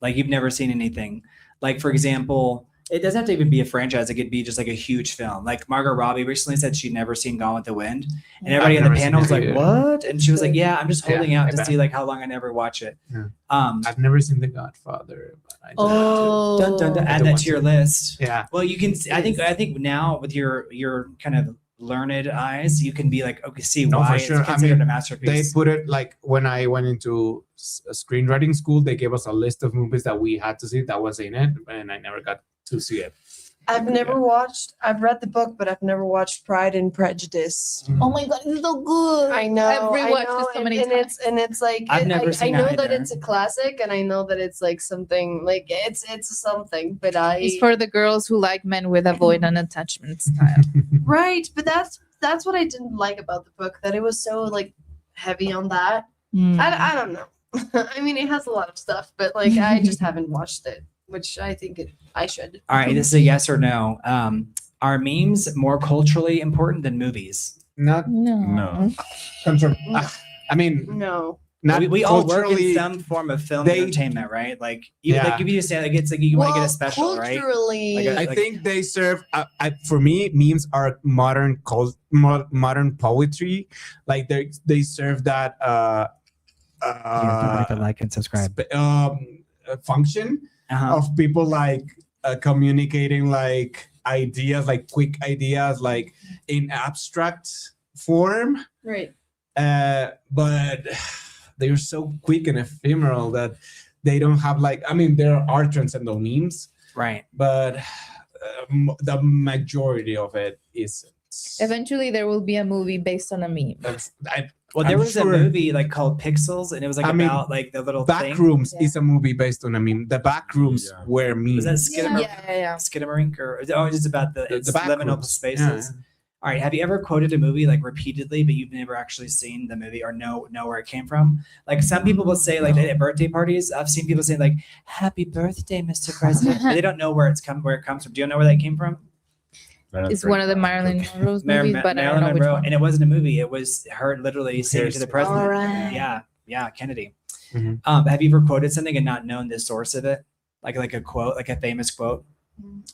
Like you've never seen anything. Like for example, it doesn't have to even be a franchise. It could be just like a huge film. Like Margot Robbie recently said she'd never seen Gone with the Wind, and everybody I've on the never seen panel was it like, either. "What?" And she was like, "Yeah, I'm just Yeah, holding out I to bet. see like how long I never watch it." Yeah. Um, I've never seen The Godfather, but I do want Oh, dun, dun, dun, I add do that want to your to. list. to. Yeah. Well, you can. I think now with your kind of learned eyes, you can be like, okay, see No, why for it's sure. I considered mean, a They masterpiece. put it like when I went into screenwriting school, they gave us a list of movies that we had to see that was in it, and I never got to see it. I've never watched. I've read the book, but I've never watched Pride and Prejudice. Oh my god, it's so good. I know. I've rewatched I know, it so many and times. it's like I've never I seen know it that either. it's a classic, and I know that it's like something like it's something. But It's for the girls who like men with avoidant attachment style. right. But that's what I didn't like about the book, that it was so like heavy on that. Mm. I don't know. I mean, it has a lot of stuff, but like I just haven't watched it, which I think I should. All right, this is a yes or no. Are memes more culturally important than movies? Not No. I mean, No. not we all work in culturally- some form of film they- entertainment, right? Like, you, Yeah. like if you say like it's like you want to get a special, right? Culturally, Like I like- think they serve. For me, memes are modern poetry. Like they serve that like and subscribe. function Uh-huh. of people like communicating like ideas, like quick ideas, like in abstract form. right. But they're so quick and ephemeral that they don't have like. I mean, there are transcendental memes, Right. but the majority of it is. Eventually, there will be a movie based on a meme. Well, there I'm was sure- a movie like called Pixels, and it was like I mean, about like the little thing. Backrooms Yeah. is a movie based on a meme. The Backrooms Yeah. were memes. Was that Skidamar- Yeah. Skidamarink or it's about the The liminal Backrooms. spaces? All right. Have you ever quoted a movie like repeatedly, but you've never actually seen the movie or know where it came from? Like some people will say, like at birthday parties, I've seen people say like "Happy birthday, Mr. President," but they don't know where it comes from. Do you know where that came from? It's one of the Marilyn Monroe's movies, but I don't know which one. And it wasn't a movie. It was her literally saying it to the president. All right. Yeah, Kennedy. Mhm. Have you ever quoted something and not known the source of it? Like a quote, like a famous quote?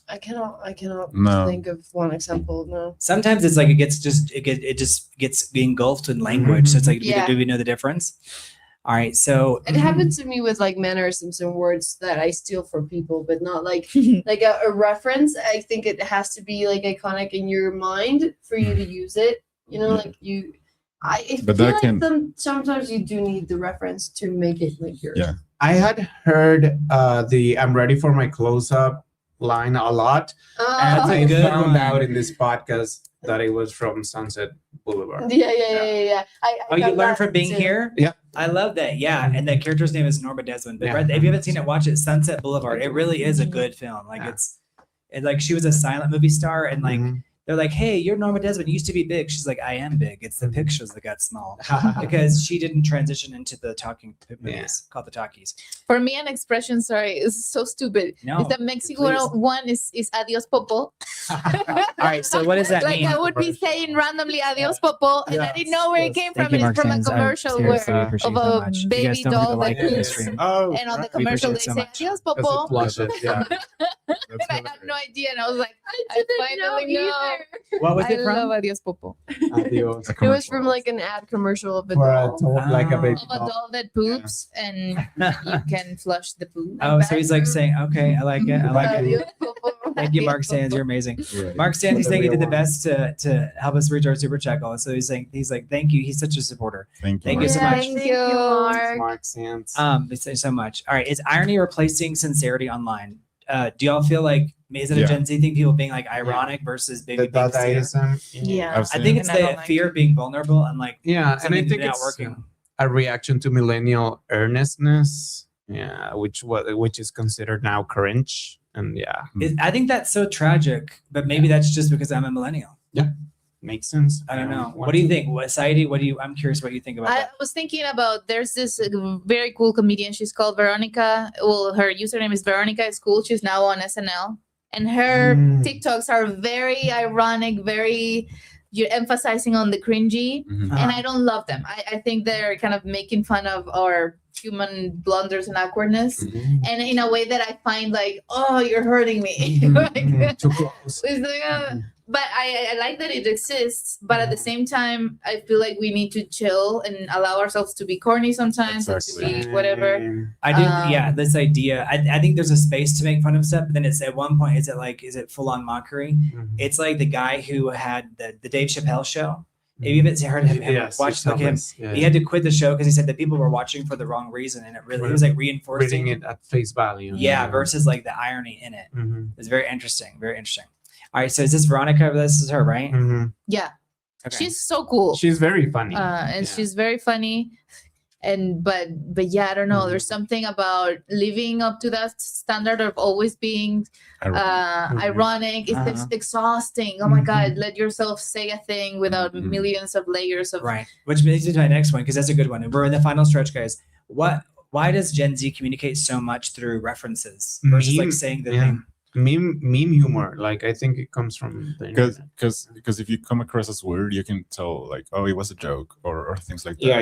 I cannot No. think of one example. No. Sometimes it's like it just gets engulfed in language. So it's like, Yeah. do we know the difference? All right. So It happened to me with like mannerisms and words that I steal from people, but not like like a reference. I think it has to be like iconic in your mind for you to use it. You know, like you. I But feel that like can- sometimes you do need the reference to make it like yours. Yeah. I had heard the "I'm ready for my close-up" line a lot, and Oh, I good found one. out in this podcast that it was from Sunset Boulevard. yeah. I oh, you got learned that from being too. here? Yeah. I love that. Yeah. And the character's name is Norma Desmond. But Yeah. Brent, if you haven't seen it, watch it. Sunset Boulevard. It really is a good film. Like Yeah. it's like she was a silent movie star and like Mhm. they're like, "Hey, you're Norma Desmond. You used to be big." She's like, "I am big. It's the Mhm. pictures that got small." Because she didn't transition into the talking movies called the talkies. For me, an expression, sorry, is so stupid. No, Is the Mexico please. one is adios popo. All right. So what does that Like mean? I would be saying randomly adios popo, and I didn't know where it came Thank from. you, And it's from a Mark Sands. I commercial seriously where appreciate of it so a much. If you baby guys don't forget to doll like that and poops. stream. Oh, And on the right. We commercial, they appreciate it so say much. adios Because it popo. flushes, yeah. And I had no idea, and I was like, I finally know. What was I it from? love adios popo. Adios. It was from like an ad commercial of a For a doll. doll, like a Oh. baby Of a doll. doll that poops, and you can flush the poop. Oh, so he's like saying, "Okay, I like it. I like it." Adios, popo. Thank you, Mark Sands. You're amazing. Right. Mark Sands, he's saying he did the Real best to help us reach our super chat goal. So he's like, "Thank you." He's such a supporter. Thank you. Thank you so Mark. much. Thank you. Mark. Mark Sands. Thank you so much. All right, is irony replacing sincerity online? Do y'all feel like is it a Yeah. Gen Z thing? People being like ironic versus The being serious? Dadaism. Yeah. I think it's And I don't the like fear it. of being vulnerable and like Yeah, and I something think not it's working. a reaction to millennial earnestness. Yeah, which is considered now cringe. And yeah, I think that's so tragic, but maybe that's just because I'm a millennial. makes sense. I don't know. Yeah. What do you think? Sairy, I'm curious what you think about I that. was thinking about there's this very cool comedian. She's called Veronica. Well, her username is Veronica is cool. She's now on SNL, and her Mm. TikToks are very ironic, very you're emphasizing on the cringy, Mhm. and I don't love them. I think they're kind of making fun of our human blunders and awkwardness, Mhm. and in a way that I find like, oh, you're hurting me. Mhm, Like, mhm, too close. it's like, but I like that it exists, but at the same time I feel like we need to chill and allow ourselves to be corny sometimes and to Exactly. be whatever. I do, Um, yeah. This idea, I think there's a space to make fun of stuff, but then it's at one point, is it full on mockery? Mhm. It's like the guy who had the Dave Chappelle show. If you haven't heard him, Yes, watched like him, it's yeah. he had to quit the show because he said that people were watching for the wrong reason, and it was like reinforcing reading it at face value. Yeah, versus like the irony in it. Mhm, It's very interesting. Very interesting. All right, so is this Veronica? This is her, right? mhm. Yeah, Okay. she's so cool. She's very funny. And Yeah. she's very funny. And but yeah, I don't know. Mhm. There's something about living up to that standard of always being Mhm. ironic. It's Uh-huh. exhausting. Oh my God, Mhm. let yourself say a thing without Mhm. millions of layers of Right. Which brings me to my next one because that's a good one. We're in the final stretch, guys. Why does Gen Z communicate so much through references versus like Meme, saying the yeah. thing? Meme humor. Like I think it comes from the internet. Because if you come across as weird, you can tell like, oh, it was a joke or things like that. Yeah,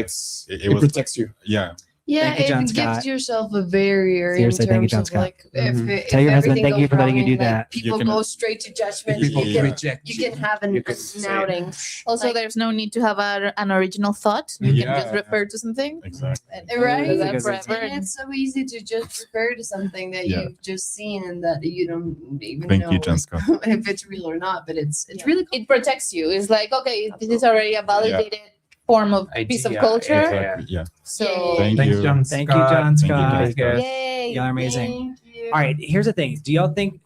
it was protects you. yeah. Yeah, Thank you, John it Scott. gives yourself a barrier Seriously, in thank you, terms John of Scott. like if, Mhm. if Tell your husband everything thank you goes for letting you wrong do and, like, that. People can- go straight to judgment. People You can, reject you can have You an can say it. outing. Also, Like- there's no need to have an original thought. You can just Yeah. refer to something. Exactly. And Right? do That's a that good one. forever. And it's so easy to just refer to something that Yeah. you've just seen and that you don't even Thank know you, John Scott. if it's real or not. But it's Yeah. really cool. It protects you. It's like, okay, this is already a validated form of piece of Idea, culture. Exactly. Yeah. So Thank Thanks, you. John Thank you, Scott. John Thank you, Scott. John Scott. yay. Y'all are amazing. Thank you. All right, here's the thing. Do y'all think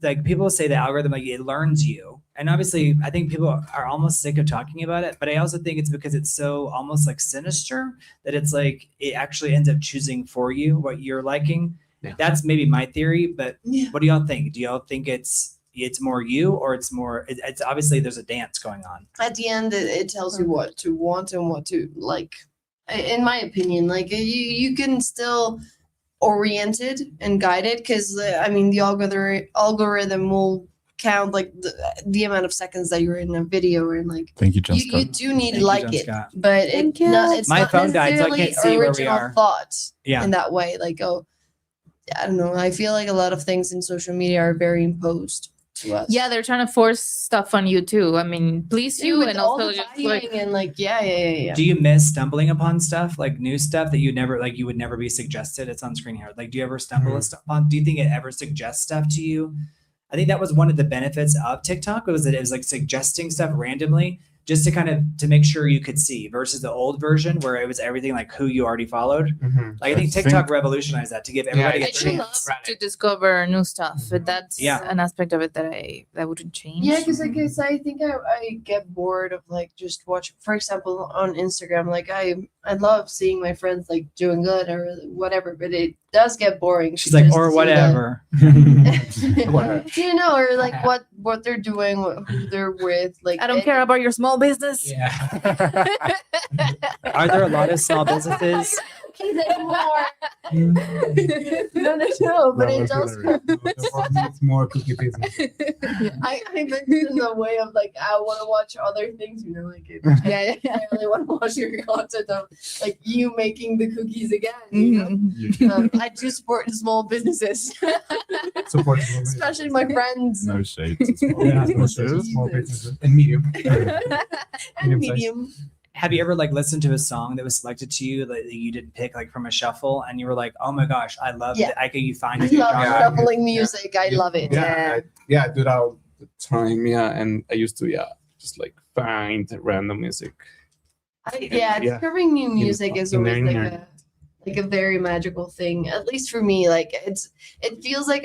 like people say the algorithm like it learns you? And obviously I think people are almost sick of talking about it, but I also think it's because it's so almost like sinister that it's like it actually ends up choosing for you what you're liking. Yeah. That's maybe my theory, but Yeah. what do y'all think? Do y'all think it's it's more you, or it's more it's obviously there's a dance going on. At the end, it tells you what to want and what to like. In my opinion, like you can still orient it and guide it, because I mean the algorithm will count like the amount of seconds that you're in a video, and like Thank you, John you Scott. do need Thank to you, like John it, Scott. but Thank you. it's My not phone died, so I can't necessarily see where we original are. thought Yeah. in that way. Like, oh, I don't know. I feel like a lot of things in social media are very imposed to us. Yeah, they're trying to force stuff on you too. I mean, please you, with and all also the just fighting like and like yeah. Do you miss stumbling upon stuff, like new stuff that you never, like you would never be suggested? It's on screen here. Like, do you ever stumble upon? Do you think it ever suggests stuff to you? I think that was one of the benefits of TikTok, was that it was like suggesting stuff randomly, just to kind of to make sure you could see, versus the old version where it was everything like who you already followed. Mhm. Like I think TikTok revolutionized that to give everybody Yeah, a I do love chance. to discover new stuff. That's Yeah. an aspect of it that wouldn't change. Yeah, because I think I get bored of like just watching. For example, on Instagram, like I love seeing my friends like doing good or whatever, but it does get boring. She's to like, just or see whatever. Whatever. you know, or like what they're doing, who they're with. Like I don't care about your small business. Yeah. Are there a lot of small businesses? anymore. No, but it does. It's more cookie business. I meant it in the way of like I want to watch other things, you know, like it, Yeah. I really want to watch your content of like you making the cookies again. You know? Mhm. I do support small businesses, Support especially my friends. No shade. to small Yeah, businesses. small businesses and medium. And medium. Have you ever like listened to a song that was selected to you that you didn't pick, like from a shuffle, and you were like, "Oh my gosh, I love Yeah. it! I can you find I a new love genre?" shuffling music. I love it. Yeah, I do that all the time. Yeah, and I used to just like find random music. Yeah. Discovering new music is in always there. like a very magical thing. At least for me, like it feels like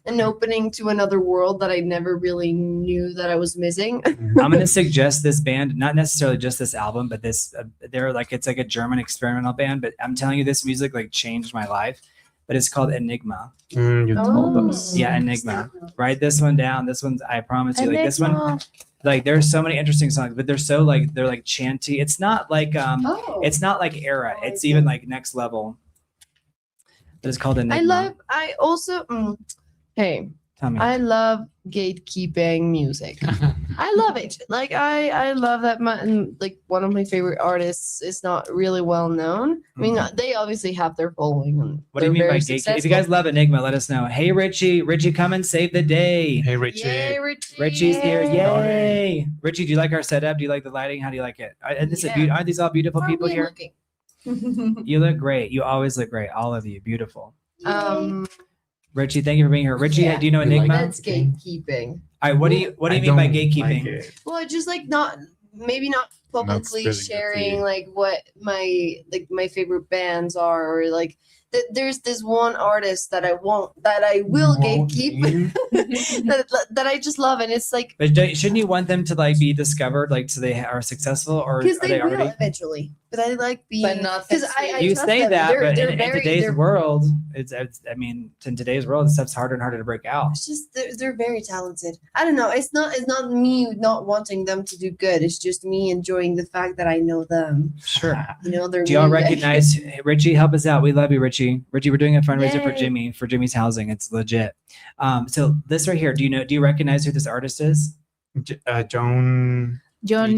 an opening to another world that I never really knew that I was missing. I'm going to suggest this band, not necessarily just this album, but this. They're like it's like a German experimental band, but I'm telling you, this music like changed my life. But it's called Enigma. You told us. Yeah, Enigma. Write this one down. This one's, I promise you, like this one. Like there's so many interesting songs, but they're so like they're like chanty. It's not like it's not like era. It's even like next level. But it's called Enigma. I also hey, Tell me. I love gatekeeping music. I love it. Like I love that. Like one of my favorite artists is not really well known. I mean, they obviously have their following. And What do you mean by gatekeeping? If you guys love Enigma, let us know. Hey Richie, come and save the day. Hey Richie. Yay, Richie. Richie's here. Yay. Richie, do you like our setup? Do you like the lighting? How do you like it? Aren't these all beautiful How are people we here? looking? You look great. You always look great. All of you. Beautiful. Um, Richie, thank you for being here. Richie, Yeah. do you know Enigma? that's gatekeeping. All right, what do you mean by gatekeeping? Well, I just like not publicly spilling the sharing tea. like what my favorite bands are, or like there's this one artist that I will gatekeep that I just love, and it's like But shouldn't you want them to like be discovered, like so they are successful, or are because they they will already? eventually. But I like being But not because this I week. You trust say them. that, but They're in very- today's they're- world, it's I mean, in today's world, stuff's harder and harder to break out. It's just they're very talented. I don't know. It's not me not wanting them to do good. It's just me enjoying the fact that I know them. Sure. You know, they're. Do y'all way back. recognize Richie? Help us out. We love you, Richie. Richie, we're doing a fundraiser for Yay. Jimmy's housing. It's legit. So this right here, do you recognize who this artist is? Joan. John.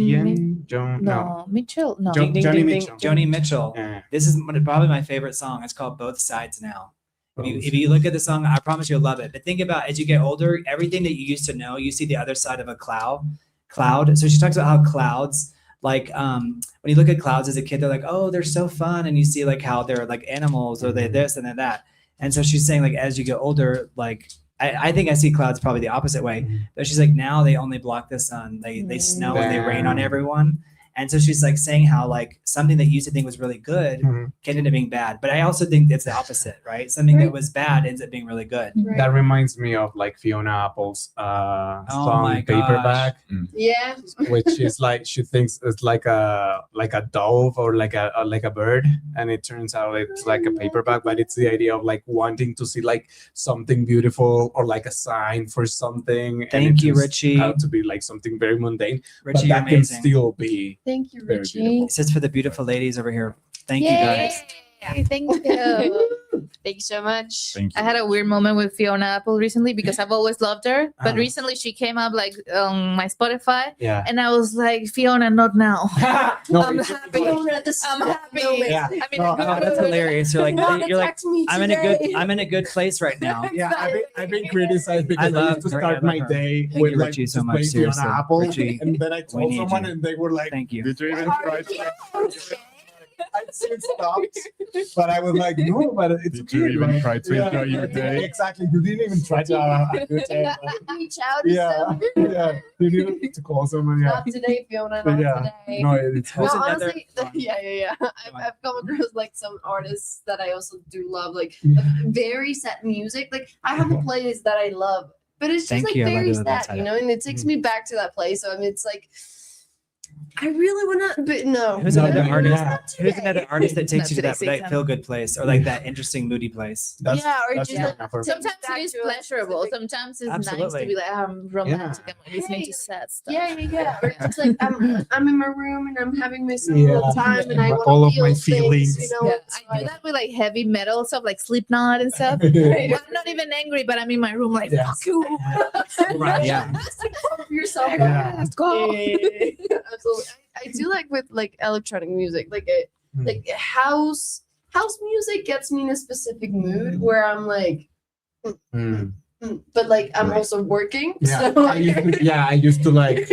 Joan. No, Mitchell. No. John- Joni Mitchell. Joni Mitchell. Yeah. This is probably my favorite song. It's called Both Sides Now. If you look at the song, I promise you'll love it. But think about as you get older, everything that you used to know, you see the other side of a cloud. So she talks about how clouds, like when you look at clouds as a kid, they're like, oh, they're so fun. And you see like how they're like animals or they this and then that. And so she's saying like as you get older, like I think I see clouds probably the opposite way. But she's like now they only block the sun. They snow and they rain on Damn. everyone. And so she's like saying how like something that you used to think was really good Mhm. can end up being bad. But I also think it's the opposite, right? Something that was bad ends up being really good. Right. That reminds me of like Fiona Apple's Oh song my Paperback, Yeah. which is like she thinks it's like a dove or like a bird, and it turns out it's like a paperback, but it's the idea of like wanting to see like something beautiful or like a sign for something. and Thank it you, turns Richie. out to be like something very mundane, Richie, but you're that can amazing. still be Thank you, very Richie. beautiful. This is for the beautiful ladies over here. Thank you guys. Yay, thank you. Thank you so much. Thank you. I had a weird moment with Fiona Apple recently because I've always loved her, but Uh-huh. recently she came up like on my Spotify, Yeah. and I was like, Fiona, not now. No, I'm it's- happy. Fiona, this I'm is happy. moment. Yeah. I'm in No, a good Oh, that's mood. hilarious. You're like you're like Text me I'm in a good today. place right now. Yeah, I've been criticized because I, love used to her. I start love my her. day Thank with you, like Richie, so just much. playing Fiona Seriously. Apple, Richie, and then I we told need someone, you. and they were like, Thank you. Did you even try to? "I'd seen stopped," but I was like, "No, but it's Did you okay." even like, try to enjoy your day? Exactly, you didn't even try to have a good day. Like, Reach out to yeah, someone. yeah, you didn't need to call someone. Yeah, Not today, Fiona. But Not yeah, today. no, it's Who's No, another- honestly, yeah. I've come across like some artists that I also do love, like Yeah. very sad music. Like I have a playlist that I love, but it's just Thank like you, I very love that sad, you know, and it takes me back to that place. So I mean, it's like I really wanna, but no. Who's No, another no, artist? yeah. Who's another artist that takes Not you to that, today, that feel good place or like that interesting moody place? That's, Yeah, or that's just fair like enough for me. Sometimes back it is to a pleasurable. specific- Sometimes it's nice Absolutely. to be like, I'm romantic. Yeah. I'm listening Hey. to sad stuff. Yeah. Or it's like I'm in my room and I'm having my solo Yeah. time and I want All to of feel my things, feelings. you know. Yeah, so I do that with like heavy metal stuff, like Slipknot and stuff. Yeah. Well, I'm not even angry, but I'm in my room like, Yes. fuck you. Right, yeah. Just to pump yourself up. Yeah. Let's go. Absolutely. I do like with like electronic music, like house music gets me in a specific mood where I'm like, Mm. but like I'm Right. also working. Yeah, So I used to like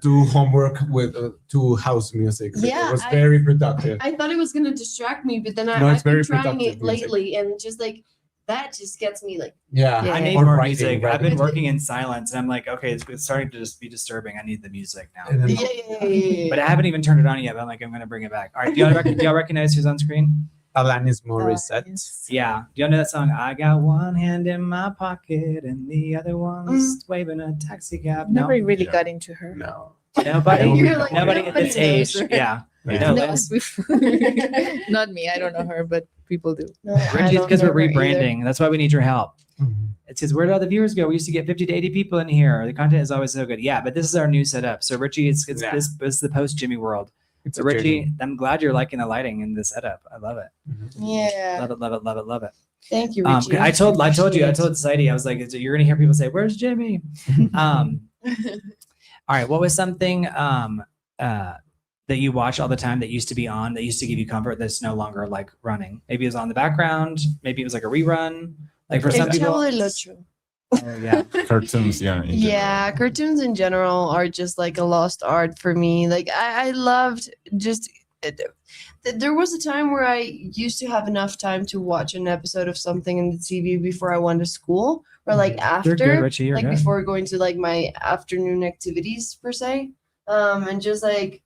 do homework with to house music. Yeah, It was I- very productive. I thought it was gonna distract me, but then No, I've it's been very trying productive it music. lately, and just like that just gets me like Yeah, Yeah. I need Or more writing, music. I've been writing. working in silence and I'm like, okay, it's starting to just be disturbing. I need the music now. And then- yeah. But I haven't even turned it on yet. But I'm like, I'm gonna bring it back. All right, do y'all recognize who's on screen? Alanis Morissette. Yeah. Do y'all know that song? I got one hand in my pocket and the other one's waving a taxi cab. No, Never really Yeah. got into her. No. nobody. You're like, Nobody at this nobody age. knows her. Yeah. Yeah. No, No, Liz? not me. I don't know her, but people do. Richie's because we're rebranding. That's why we need your help. It says, where did all the viewers go? We used to get 50 to 80 people in here. The content is always so good. Yeah, but this is our new setup. So Richie, it's Yeah. this is the post Jimmy world. It's So a Richie, journey. I'm glad you're liking the lighting in this setup. I love it. Yeah. Love it, love it, love it, love it. Thank you, I Richie. told Appreciate it. Sadie, I was like, you're gonna hear people say, "Where's Jimmy?" All right, what was something that you watch all the time that used to be on, that used to give you comfort, that's no longer like running? Maybe it was on the background. Maybe it was like a rerun. Like for some El people, Chavo del Ocho. oh, yeah. Cartoons, yeah. in Yeah, general. cartoons in general are just like a lost art for me. Like I loved just there was a time where I used to have enough time to watch an episode of something in the TV before I went to school, or like after, You're good, Richie. You're like good. before going to like my afternoon activities per se, and just like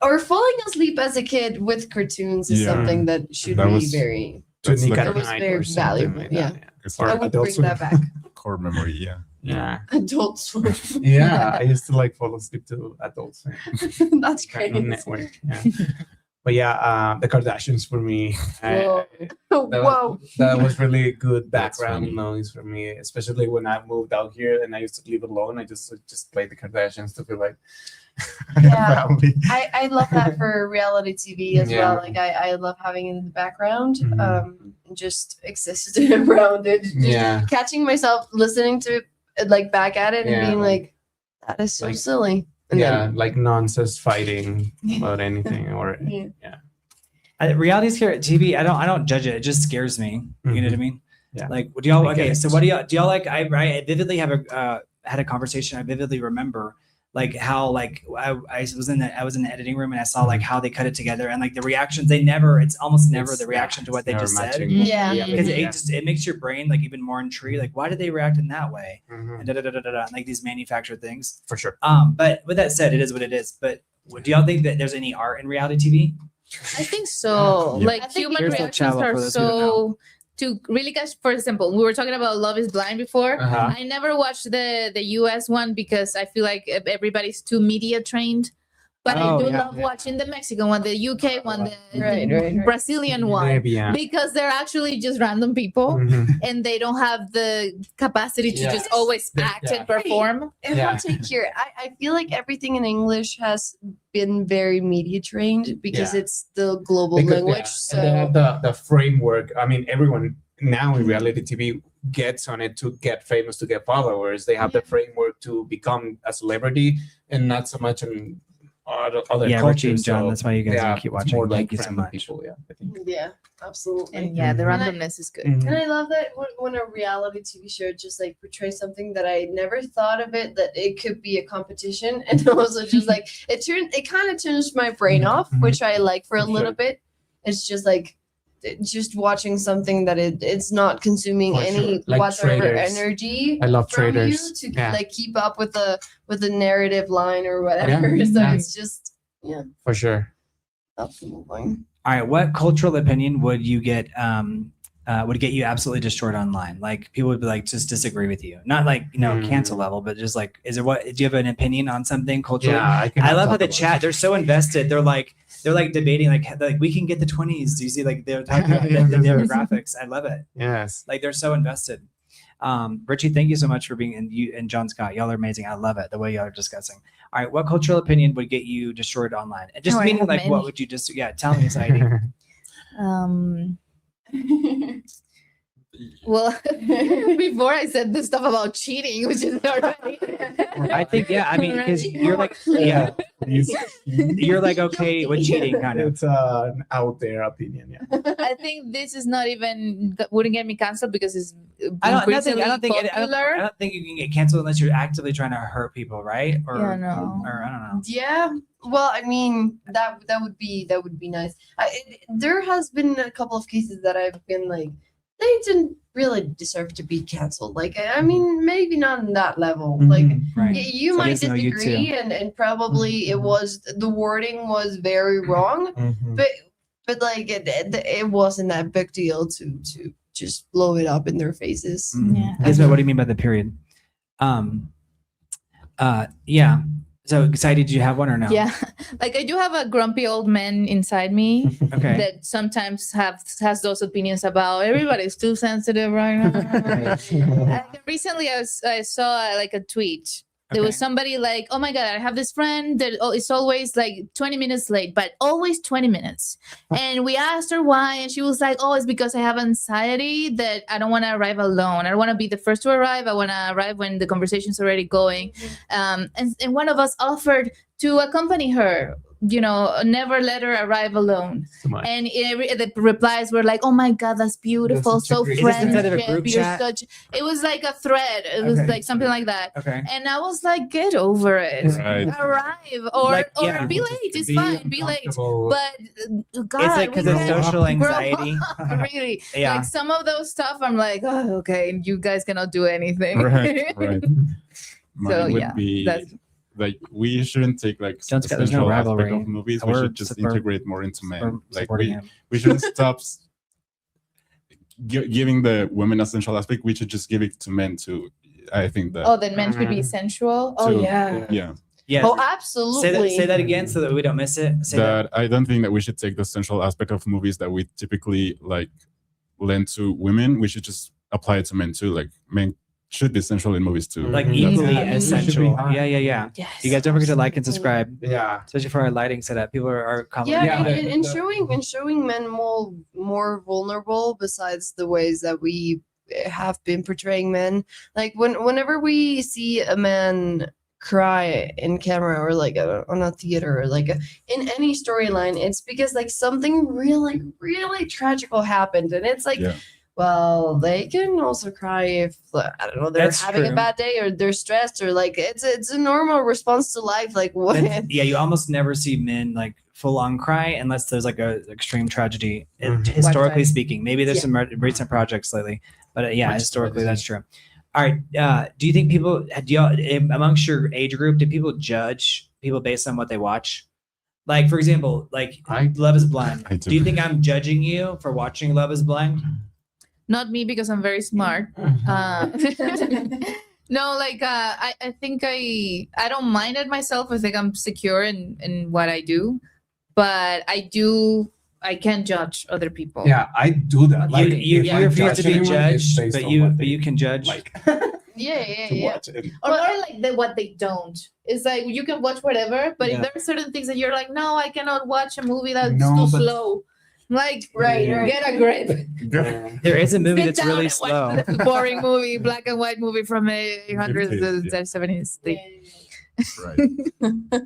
or falling asleep as a kid with cartoons is Yeah. something that should That be was- very. That's Tunic like at It was night very or something valuable, like yeah. that, It's Or I like would Adult bring Swim. that back. core memory, yeah. Yeah. Adult Swim. Yeah, I used to like fall asleep to Adult Swim. That's Cartoon great. Network. Yeah. But yeah, the Kardashians for me. Whoa. That Whoa. that was really good That's background funny. noise for me, especially when I moved out here and I used to live alone. I just played the Kardashians to feel like Yeah. family. I love that for reality TV as Yeah. well. Like I love having it in the background, Mhm. just existing around it. Just Yeah. catching myself listening to it, like back at it and Yeah. being like, that is so Like- silly. And Yeah, then, like nonsense fighting about anything or yeah. Reality scare TV, I don't judge it. It just scares me. You know what I mean? Yeah. Like, do y'all? I get Okay, it. so what do y'all like? I vividly have had a conversation. I vividly remember like how like I was in the editing room and I saw like how they cut it together and like the reactions. It's almost never the reaction to what they never just said. matching. Yeah. Because Yeah. it makes your brain like even more intrigued. Like, why did they react in that way? Mhm. And da da da da da, like these manufactured things. For sure. But with that said, it is what it is. But do y'all think that there's any art in reality TV? I think so. Yeah. Like I think human here's the reactions channel for are those who don't know. so to really catch. For example, we were talking about Love Is Blind before. Uh-huh. I never watched the US one because I feel like everybody's too media trained. But I Oh, do yeah. love watching the Mexican one, the UK one, the Right. Brazilian one, Maybe, yeah. because they're actually just random people Mhm. and they don't have the capacity to Yeah. just always act Yeah. and perform. And Yeah. hot take here. I feel like everything in English has been very media trained because Yeah. it's the global Because, language. yeah, So and they have the framework. I mean, everyone now in reality TV gets on it to get famous, to get followers. They have the framework to become a celebrity, and not so much in other Yeah, cultures. Richie and John, so, that's why you guys yeah, keep it's watching. more like Thank you so random much. people. Yeah, I think. yeah, absolutely. And yeah, the Mhm. randomness is good. Mhm. And I love that when a reality TV show just like portrays something that I never thought of it that it could be a competition, and also just like it kind of turns my brain off, Mhm. which I like for a For little sure. bit. It's just like just watching something that it's not consuming For any sure. Like whatsoever traders. energy. I love from traders. you to Yeah. like keep up with the narrative line or whatever. Yeah. So Yeah. it's just For sure. absolutely. All right, what cultural opinion would get you absolutely destroyed online? Like people would be like, just disagree with you, not like cancel level, but just like, do you have an opinion on something culturally? Yeah, I love how the chat, they're so invested. They're like debating like we can get the 20s. Do you see like they're talking about the demographics? I love it. Yes. Like they're so invested. Richie, thank you so much for being you and John Scott. Y'all are amazing. I love it the way y'all are discussing. All right, what cultural opinion would get you destroyed online? And just Oh, I meaning have like what many. would you just tell me, Sairy. Well, before I said the stuff about cheating, which is already. I think I mean because you're like you're like okay with cheating kind of. It's an out there opinion. Yeah. I think this is not even wouldn't get me canceled because it's I don't popular. think you can get canceled unless you're actively trying to hurt people, right? Or Yeah, no. or I don't know. Yeah. Well, I mean that would be nice. There has been a couple of cases that I've been like they didn't really deserve to be canceled. Like I mean maybe not on that level. Like Right. you So might yes, no, you disagree and probably it was the wording was very wrong, Mhm. but like it wasn't that big deal to just blow it up in their faces. Yeah. Gizmo, what do you mean by the period? Yeah. So excited, do you have one or no? Yeah, like I do have a grumpy old man inside me Okay. that sometimes has those opinions about everybody's too sensitive right now. Recently, I saw like a tweet. There was Okay. somebody like, "Oh my god, I have this friend that is always like 20 minutes late, but always 20 minutes." And we asked her why, and she was like, "Oh, it's because I have anxiety that I don't want to arrive alone. I don't want to be the first to arrive. I want to arrive when the conversation's already going." And one of us offered to accompany her. Never let her arrive alone. Too much. And the replies were like, "Oh my god, that's beautiful, That's such a so great- Is this inside of a friendship. group You're chat? such." It was like a thread. It was Okay. like something like that. Okay. And I was like, get over it. Right. Arrive or Like, yeah. be late. It's fine. Be late. uncomfortable. But God, It's like because we of can't social grow anxiety. up, really. Yeah. Like some of those stuff, I'm like, oh, okay, you guys cannot do anything. Right. Right. Mine So, would yeah, be that's- like we shouldn't take like Don't get- there's no essential aspect rivalry. of movies. We're We should just support- integrate more into men. Like supporting we, him. we shouldn't stop giving the women essential aspect. We should just give it to men too. I think that Oh, then men should be sensual. Oh, So, yeah. yeah, Yes. Oh, absolutely. Say that again so that we don't miss it. Say that. that I don't think that we should take the central aspect of movies that we typically like lend to women. We should just apply it to men too. Like men should be central in movies too. Like Mhm. equally Yeah. essential. Should be Yeah. Yes. You guys don't forget to like and subscribe, Yeah. especially for our lighting setup. People are commenting. Yeah, on it. and showing men more vulnerable besides the ways that we have been portraying men. Like whenever we see a man cry in camera or like on a theater or like in any storyline, it's because like something really tragical happened, and it's like. Yeah. Well, they can also cry if I don't know they're That's having true. a bad day or they're stressed or like it's a normal response to life. Like what? Yeah, you almost never see men like full on cry unless there's like a extreme tragedy. Mhm. Historically Lifetime. speaking, maybe there's Yeah. some recent projects lately, but yeah, Recent historically projects. that's true. All right, do you think people amongst your age group, do people judge people based on what they watch? Like, for example, like I- Love is Blind. I do. Do you think I'm judging you for watching Love is Blind? Not me, because I'm very smart. No, like I think I don't mind it myself. I think I'm secure in what I do, but I can't judge other people. Yeah, I do that. Like, you if I refuse to judge be anyone, it's judged, based but on you what they you can judge. like Yeah. to watch it. Or more like what they don't. It's like you can watch whatever, but if Yeah. there are certain things that you're like, no, I cannot watch a movie that's No, too but- slow. Like, Right. get a grip. There is a movie Sit that's down really and slow. watch the boring movie, black and white movie from the hundreds and Yeah. 70s. Right.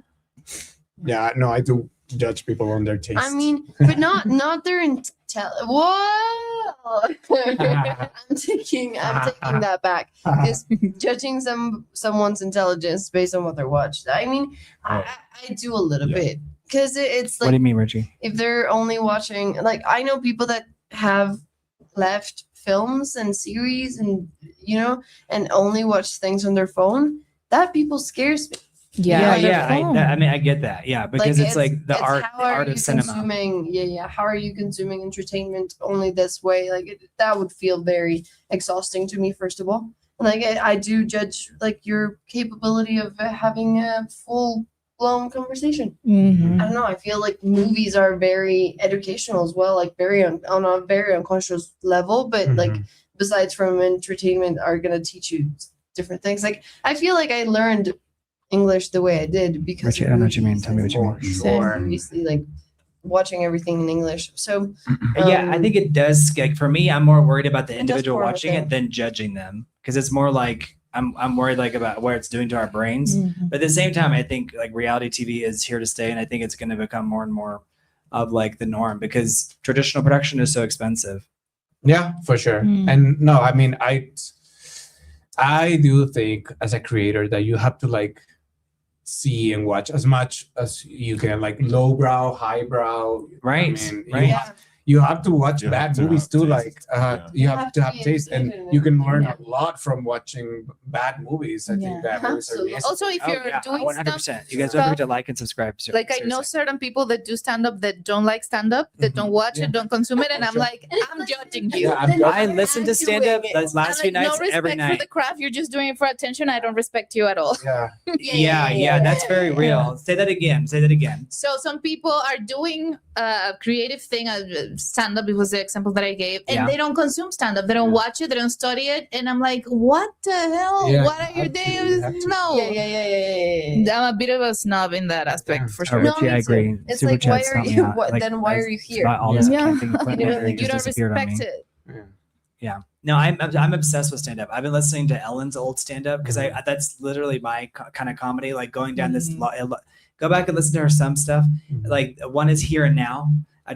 Yeah, no, I do judge people on their taste. I mean, but not their Whoa! I'm taking that back. Because judging someone's intelligence based on what they watched. I mean, I do a little Yeah. bit, because it's What do like you mean, Richie? if they're only watching, like, I know people that have left films and series and and only watch things on their phone. That people scares me. Yeah, on their yeah. phone. I mean, I get that. Yeah, because it's like the it's art, how the are art you of cinema. consuming, how are you consuming entertainment only this way? Like, that would feel very exhausting to me, first of all. And like, I do judge like your capability of having a full blown conversation. Mm-hmm. I don't know, I feel like movies are very educational as well, like very on a very unconscious level, but like besides from entertainment are gonna teach you different things. Like, I feel like I learned English the way I did because Richie, I don't know what you mean. Tell me what you mean. Sure. Obviously, like watching everything in English. So Yeah, I think it does. Like for me, I'm more worried about the It does individual more of a watching it thing. than judging them, because it's more like I'm worried like about what it's doing to our brains. Mm-hmm. But at the same time, I think like reality TV is here to stay, and I think it's going to become more and more of like the norm because traditional production is so expensive. Yeah, for sure. Mm. And no, I mean, I do think as a creator that you have to like see and watch as much as you can, like lowbrow, highbrow. Right, I mean, right. you have to watch You have bad to movies have too. taste. Like Yeah. you have to have be taste, and educated in you can it. learn Yeah. a lot from watching bad movies. I think Yeah. bad movies are Absolutely. amazing. Also, if you're doing 100%. stuff, You guys don't forget to like and subscribe. like I know certain people that do stand up that don't like stand up, that don't watch Yeah. it, don't consume it, and I'm Sure. like, I'm judging you. Yeah, I'm I listen to stand up doing those last few I'm like, nights no respect every for night. the craft. You're just doing it for attention. I don't respect you at all. Yeah. Yeah, that's very real. Say that again. Say that again. So some people are doing a creative thing, stand up. It was the example that I gave, and Yeah. they don't consume stand up. They don't watch it. They don't study it, and I'm like, what the hell? Yeah, What are you have to, doing? you have to. No, I'm a bit of a snob in that aspect Yeah. for Oh, sure. No, Richie, I me too. agree. It's Super like, why chats are help me you- out. what- then why are you here? About all this Yeah. camping equipment You that don't, you just don't disappeared on respect me. it. Yeah. No, I'm obsessed with stand up. I've been listening to Ellen's old stand up because I that's literally my kind of comedy. Like going down this, go back and listen to her some stuff. Like one is Here and Now.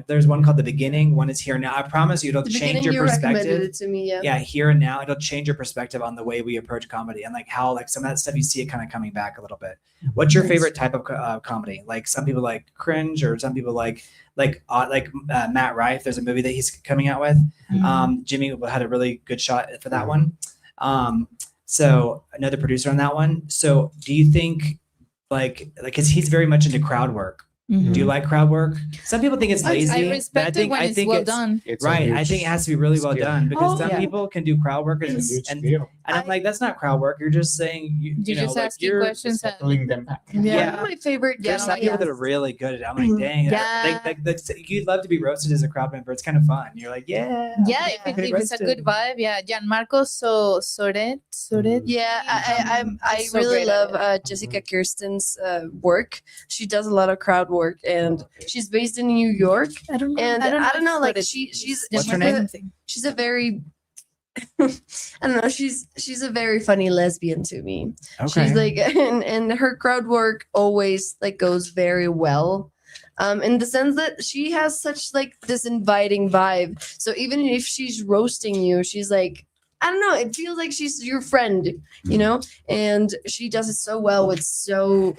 There's one called The Beginning. One is Here and Now. I promise you, it'll The change beginning your you recommended perspective. it to me, yeah. Yeah, Here and Now. It'll change your perspective on the way we approach comedy and like how like some of that stuff you see it kind of coming back a little bit. What's your favorite type of comedy? Like some people like cringe, or some people like Matt Rife. There's a movie that he's coming out with. Jimmy had a really good shot for that one. So another producer on that one. So do you think like because he's very much into crowd work? Mhm. Do you like crowd work? Some people think it's lazy. I but respect it when it's well done. It's a Right. I huge- think it has to be really well skill. done because some yeah. people can do crowd work and, It's a huge and, skill. and I'm like, that's not crowd work. You're just saying, you You're know, just like, asking you're- questions. And, Settling them back. Yeah. One of my favorite There's some like people that. that are really good at it. I'm like, dang. Yeah. You'd love to be roasted as a crowd member. It's kind of fun. You're like, yeah. yeah, Yeah. if it's a Roasted. good vibe. Yeah, Gianmarco Soret. Yeah, I So really great at love Jessica Kirsten's work. She does a lot of crowd work, and she's based in New York. I don't know. And I don't know, like Soret. she's What's her she's name? she's a very I don't know, she's a very funny lesbian to me. Okay. She's like and her crowd work always like goes very well. In the sense that she has such like this inviting vibe. So even if she's roasting you, she's like, I don't know, it feels like she's your friend, you know? And she does it so well with so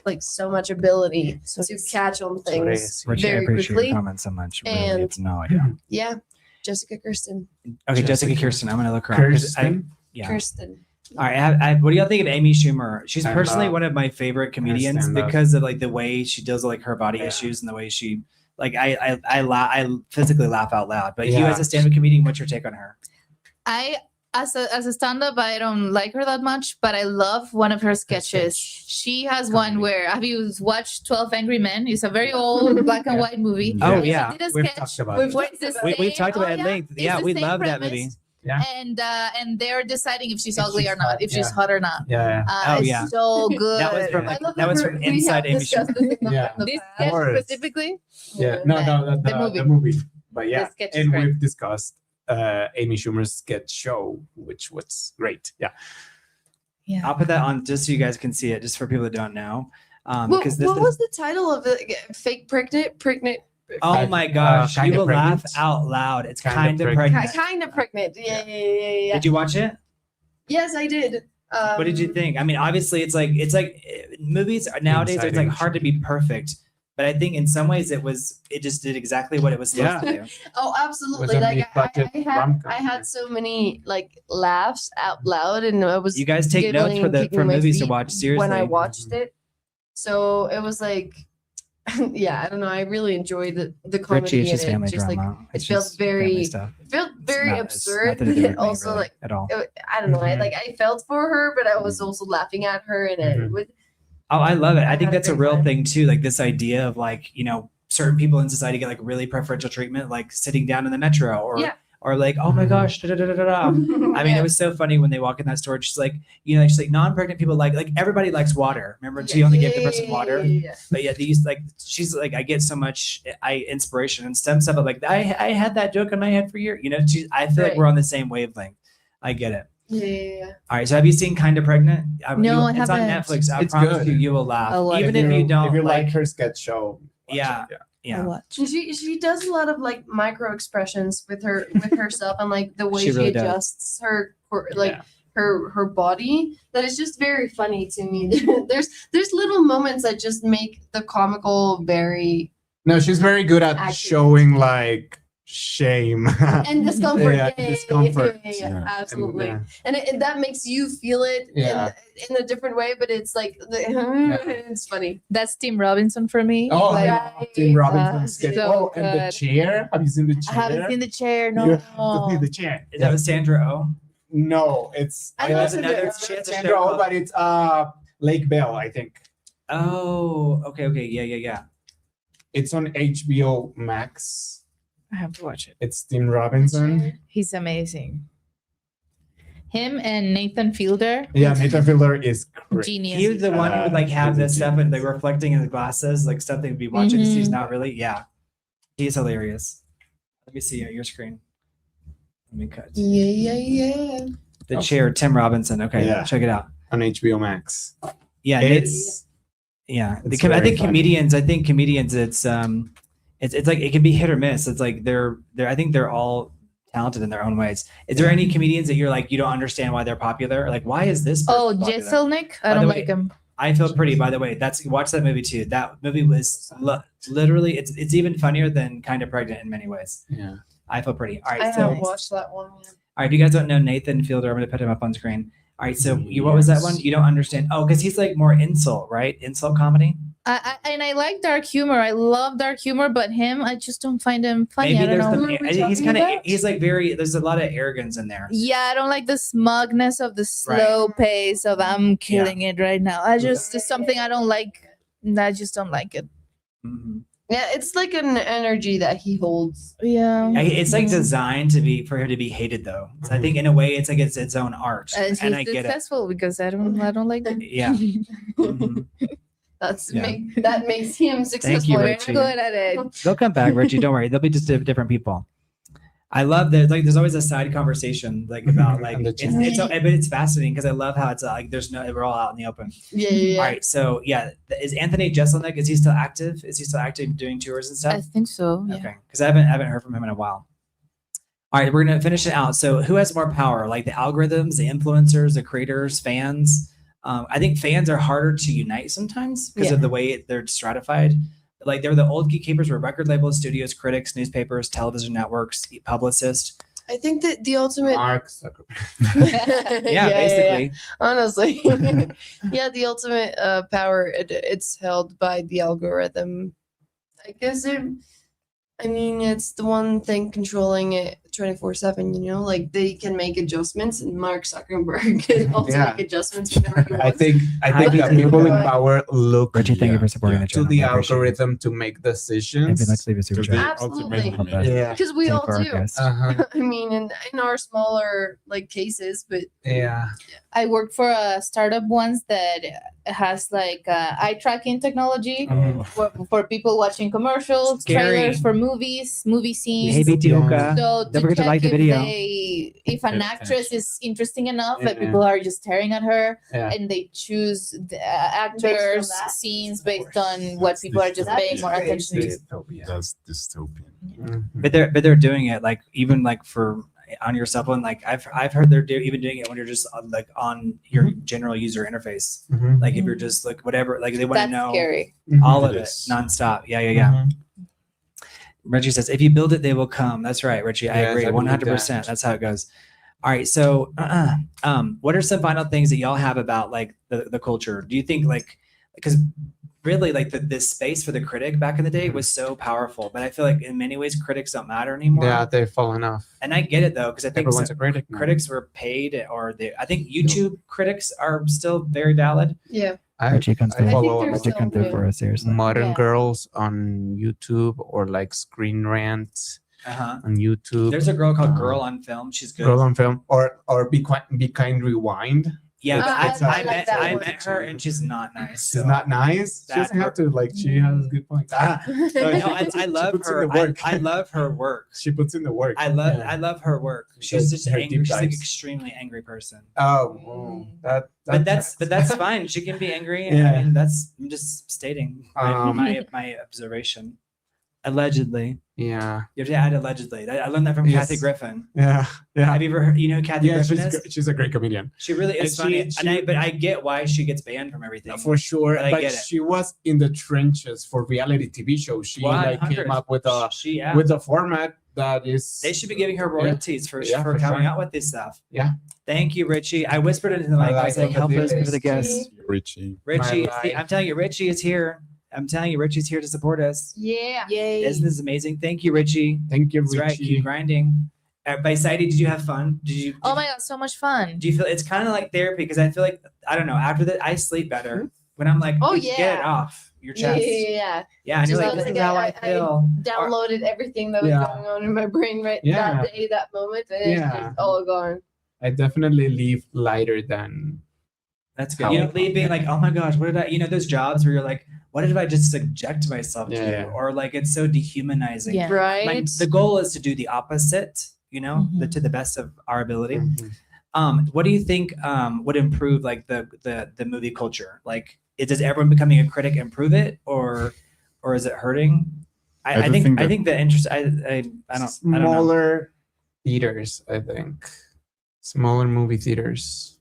much ability to catch on things Richie, I very appreciate quickly. your comments so much. Really, And- it's no idea. Yeah. Jessica Kirsten. Okay, Jessica Jessica Kirsten. I'm gonna look her up. 'cause Kirsten. Yeah. Kirsten. All right, what do y'all think of Amy Schumer? She's I personally love one of my favorite comedians stand-up. because of like the way she deals with like her body Yeah. issues and the way she like I physically laugh out loud. But you Yeah. as a stand-up comedian, what's your take on her? I as a stand-up, I don't like her that much, but I love one of her sketches. She has one where have you watched 12 Angry Men? It's a very old black and white movie. Oh, And she yeah. did a We've sketch talked about where it. it's the We've same- talked about it at yeah, length. it's Yeah, the we same love that premise. movie. Yeah. And they're deciding if she's If ugly she's or not, hot, if she's yeah. hot or not. Yeah. Oh, It's yeah. so good. That was from I like love that was her- from we have inside Amy discussed Schumer. this in the- Yeah. in the This past. sketch course. specifically. Yeah. No, the movie. But yeah, The sketch is and great. we've discussed Amy Schumer's sketch show, which was great. Yeah. Yeah. I'll put that on just so you guys can see it, just for people that don't know. What, Because this what is, was the title of it? Fake pregnant. oh my gosh, you Kinda will laugh Pregnant? out loud. It's Kinda kind of Pregnant. pregnant. Kind of pregnant. Yeah. Did you watch it? Yes, I did. What did you think? I mean, obviously, it's like movies nowadays. Inside It's like Amy hard to be perfect, but I think in some ways it just did exactly what it was supposed to do. Oh, absolutely! Was a Like mid-budget I rom-com, had yeah. so many like laughs out loud, and I was You guys take notes giggling, for kicking my movies to feet watch. Seriously, when I watched it. So it was like, yeah, I don't know. I really enjoyed the comedy. Richie, it's in just it. family Just like drama. it It's felt just family very, stuff. it felt very It's absurd, nothing to do but with me, also really, like at all. I don't know. Mhm. I felt for her, but I was also laughing at her, and Mhm. it would. Oh, I love it. I I think had a that's a great real time. thing too. Like this idea of like, certain people in society get like really preferential treatment, like sitting down in the metro or Yeah. or like, oh my Mhm. gosh, da, da, da, da, da, da. I mean, it was so funny when they walk in that store. She's like, she's like non-pregnant people like everybody likes water. Remember, she only gave the person water. Yeah. But yeah, these like she's like, I get so much inspiration and STEM stuff. Like I had that joke in my head for years. I feel like Right. we're on the same wavelength. I get it. Yeah. All right. So have you seen Kind of Pregnant? No, I It's on haven't. Netflix. I It's promise good. you will laugh. I'll watch Even it. if you don't if you like like her sketch show, watch Yeah. it, yeah. watch. And she does a lot of like micro expressions with herself and like the way She she, really does. adjusts her like Yeah. her body, that is just very funny to me. there's little moments that just make the comical very No, she's very good at Accurate. showing like shame and discomfort. Yeah, discomfort. Yeah, absolutely. Yeah. And that makes you feel it Yeah. in a different way, but it's like it's funny. That's Tim Robinson for me. Oh, Like, I love Tim Robinson sketch. so Oh, and the good. chair. Have you seen the I chair? haven't seen the chair. No. You have to see the chair. Is that with Sandra Oh? No, it's I know uh, it's another- it's she has a Sandra show Oh, called- but it's Lake Bell, I think. Oh, okay. Yeah. It's on HBO Max. I have to watch it. It's Tim Robinson. He's amazing. Him and Nathan Fielder. Yeah, Nathan Fielder is great. Genius. He was the one who would like have this stuff and like like reflecting in the glasses, like stuff they'd be watching to see he's Mhm. not really. Yeah. He's hilarious. Let me see your screen. Let me cut. Yeah. The chair, Tim Robinson. Okay, Yeah. check it out. on HBO Max. Yeah, It's yeah. it's I very think funny. comedians. It's like it can be hit or miss. It's like they're. I think they're all talented in their own ways. Is there any comedians that you're like you don't understand why they're popular? Like why is this? Oh, person popular? Jesselnick. I By the don't way, like him. I Feel Pretty, by the way. Watch that movie too. That movie was literally it's even funnier than Kind of Pregnant in many ways. Yeah. I Feel Pretty. All I right, so haven't watched that one yet. all right, if you guys don't know Nathan Fielder, I'm going to put him up on screen. All right, so what was that Yes. one? You don't understand. Oh, because he's like more insult, right? Insult comedy. I like dark humor. I love dark humor, but him, I just don't find him funny. Maybe I don't there's know. Who are we he's talking kind of about? he's like very. There's a lot of arrogance in there. Yeah, I don't like the smugness of the slow pace of I'm killing it right now. It's something I don't like. I just don't like it. Mhm. Yeah, it's like an energy that he holds. Yeah. It's like designed to be for him to be hated, though. So I think in a way, it's like it's its own art, And and I he's get it. successful because I don't like it. Yeah. Mhm. Yeah. That makes him successful. you, We're Richie. good at it. They'll come back, Richie. Don't worry. They'll be just different people. I love that. Like, there's always a side conversation, like about like And the but it's fascinating because I love how it's like we're all out in the open. Yeah. All right, so yeah, is Anthony Jeselnik? Is he still active? Is he still active doing tours and stuff? I think so. Yeah. Okay, because I haven't heard from him in a while. All right, we're gonna finish it out. So, who has more power, like the algorithms, the influencers, the creators, fans? I think fans are harder to unite sometimes because of the way they're stratified. Like they're the old gatekeepers were record labels, studios, critics, newspapers, television networks, publicists. I think that the ultimate Mark Zuckerberg. Yeah, basically. honestly, yeah, the ultimate power, it's held by the algorithm. I guess it's the one thing controlling it 24/7, like they can make adjustments, and Mark Zuckerberg can also Yeah. make adjustments whenever he I wants. think that people in power look Richie, thank you for supporting the to channel. the I appreciate it. algorithm to make If you'd decisions. like to leave a super Because they chat, Absolutely. ultimately make Yeah. Because we same all for our do. guest. Uh-huh. I mean, in our smaller like cases, but Yeah. I worked for a startup once that has like eye tracking technology Oh. for people watching commercials, Scary. trailers for movies, movie scenes. Hey, Bitioka. So Don't forget to check like the if video. if an Pay actress is interesting enough that Yeah. people are just staring at her, Yeah. and they choose the Based actors, on that. scenes based on what That's people are just paying dystopian. more attention to. Dystopia. That's dystopian. Mhm. But they're doing it like even like for on your cell phone. Like I've heard they're even doing it when you're just like on your general user interface. Mhm. Like if you're just like whatever, like they want to That's know scary. all It of it is. nonstop. Yeah. Mhm. Reggie says, if you build it, they will come. That's right, Richie. I Yes, agree. I believe 100%. that. That's how it goes. All right. So, what are some final things that y'all have about like the culture? Do you think like, because really like this space for the critic back in the day was so powerful, but I feel like in many ways critics don't matter anymore. Yeah, they've fallen off. And I get it though, because I think Everyone's a critic now. critics were paid I think YouTube critics are still very valid. yeah. Richie comes I through. follow they're Richie still come through good. for us, seriously. Modern Yeah. Girls on YouTube or like Screen Rant Uh-huh. on YouTube. There's a girl called Uh, Girl on Film. She's good. Girl on Film or Be Kind Rewind. Yeah, but It's I like met that I one. met her and she's not nice. She's so- not nice. She That doesn't have to like. She has good points. Ah, no, I She love puts in her. the work. I love her work. She puts in the work. I love Yeah. her work. She's just Her angry. deep She's like dives. extremely angry person. Oh, that. But that's fine. She can be angry. Yeah. I mean, I'm just stating my observation. Allegedly, Yeah. you have to add allegedly. I learned that from Yes. Kathy Griffin. Yeah. Have you ever heard? You know who Kathy Yeah, Griffin is? she's a great comedian. She really is And funny. she- But I get why she gets banned from everything. For sure, But I but get it. she was in the trenches for reality TV shows. She like 100. came up with a Yeah. with a format that is. They should be giving her royalties for Yeah, for coming sure. out with this stuff. Yeah. Thank you, Richie. I whispered it into the mic. I was like, help us for the guests. Richie. Richie, My see, life. I'm telling you, Richie is here. I'm telling you, Richie's here to support us. Yeah. Yay. Isn't this amazing? Thank you, Richie. Thank you, That's right. Richie. Keep grinding. By Sairy, did you have fun? Oh my god, so much fun. Do you feel it's kind of like therapy? Because I feel like I don't know. After that, I sleep better when I'm like, Oh, get it yeah. off your Yeah, chest. yeah. And you're Just like, this like is how I I feel. Downloaded everything that was Yeah. going on in my brain Yeah. that day, that moment, and it's Yeah. just all gone. I definitely leave lighter than. That's good. How- You know, being like, oh my gosh, what did I? You know, those jobs where you're like, what did I just subject myself Yeah. to? Or like, it's so dehumanizing. Yeah. Right? Like the goal is to do the opposite. You know, Mhm. to the best of our ability. Mhm. What do you think would improve like the movie culture? Like, does everyone becoming a critic improve it, or is it hurting? I I do think think I that- think the interest. I don't know. Smaller theaters, I think. Smaller movie theaters.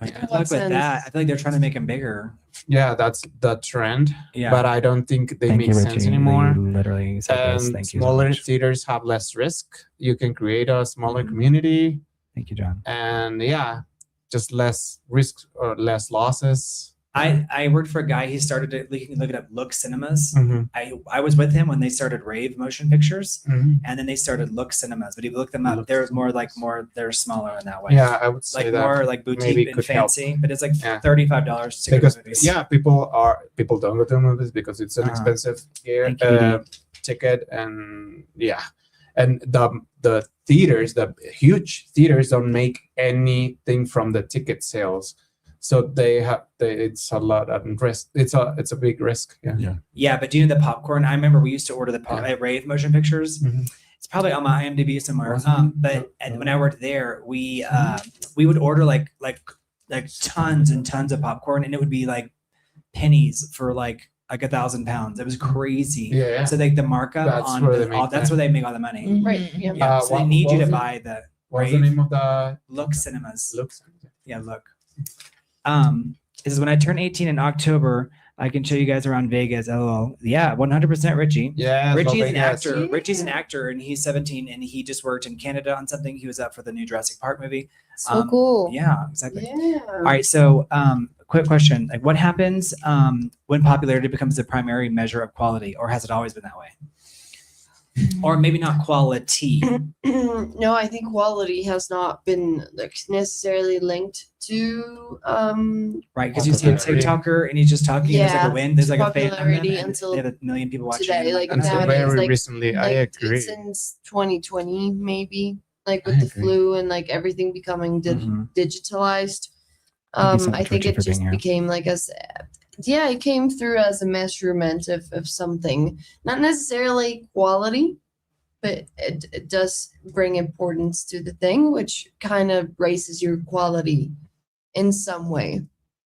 I In feel what like with sense? that, I feel like they're trying to make them bigger. Yeah, that's the trend. Yeah. But I don't think they make sense anymore. Literally And smaller theaters have less risk. You can create a smaller Mhm. community, Thank you, John. and yeah, just less risk or less losses. I worked for a guy. He started looking up Look Cinemas. Mhm. I was with him when they started Rave Motion Pictures, Mhm. and then they started Look Cinemas. But if you look them up, Look there was more. They're smaller in that way. Yeah, I would say like that. more like maybe boutique and could help. fancy. But it's like Yeah. $35 to go Because to movies. yeah, people don't go to movies because it's an Uh-huh. expensive Thank you, ticket, and yeah, and the theaters, the huge theaters, don't make anything from the ticket sales, so it's a lot of risk. It's a big risk. Yeah. Yeah, but do you know the popcorn? I remember we used to order the Yeah. at Rave Motion Pictures. Mhm. It's probably on my IMDb somewhere. Awesome. But and when I worked there, we would order like tons and tons of popcorn, and it would be like pennies for like 1,000 pounds. It was crazy. Yeah. So like the markup That's on where they make that's where they make all the money. Mhm. Right. Yeah. Yeah, so they what- need what you to was it? buy the What's the Rave name of the Look Cinemas. looks? Yeah, look. This is when I turn 18 in October. I can show you guys around Vegas. LOL. Yeah, 100% Richie. Yeah, Richie's an Vegas. actor. Richie's an actor, and he's 17, and he just worked in Canada on something. He was up for the new Jurassic Park movie. So cool. Yeah, exactly. Yeah. All right, so quick question: like, what happens when popularity becomes the primary measure of quality, or has it always been that way? Or maybe not quality. No, I think quality has not been like necessarily linked to Right, because you see a TikToker and he's just talking. There's like Yeah, a win. There's like a popularity fan, and until they have 1 million people watching. today, like Until nowadays, very like- recently, I like agree. since 2020 maybe, like I with the agree. flu and like everything becoming Mhm. digitalized. Thank you so I much, think Richie, it for being just here. became like it came through as a measurement of something, not necessarily quality, but it does bring importance to the thing, which kind of raises your quality in some way.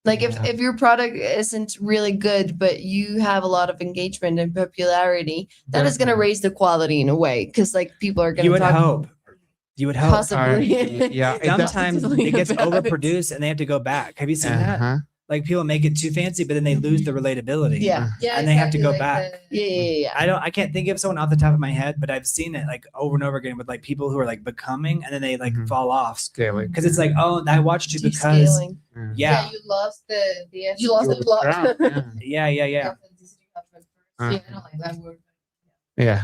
Like Yeah. if your product isn't really good, but you have a lot of engagement and popularity, that is going to Definitely. raise the quality in a way, because like people are going You to would talk hope. You would hope. possibly. Yeah, it does- Sometimes Possibly it gets about it. overproduced and they have to go back. Have you seen that? Uh-huh. Like people make it too fancy, but then they lose the relatability. Yeah. And they have to go back. Yeah. I can't think of someone off the top of my head, but I've seen it like over and over again with like people who are like becoming and then they like Mhm. fall off. Scaling. Because it's like, oh, I watched you because Descaling. yeah. You lost the You lost the plot. Yeah. Yeah. Uh, Yeah, I don't like that word. Yeah.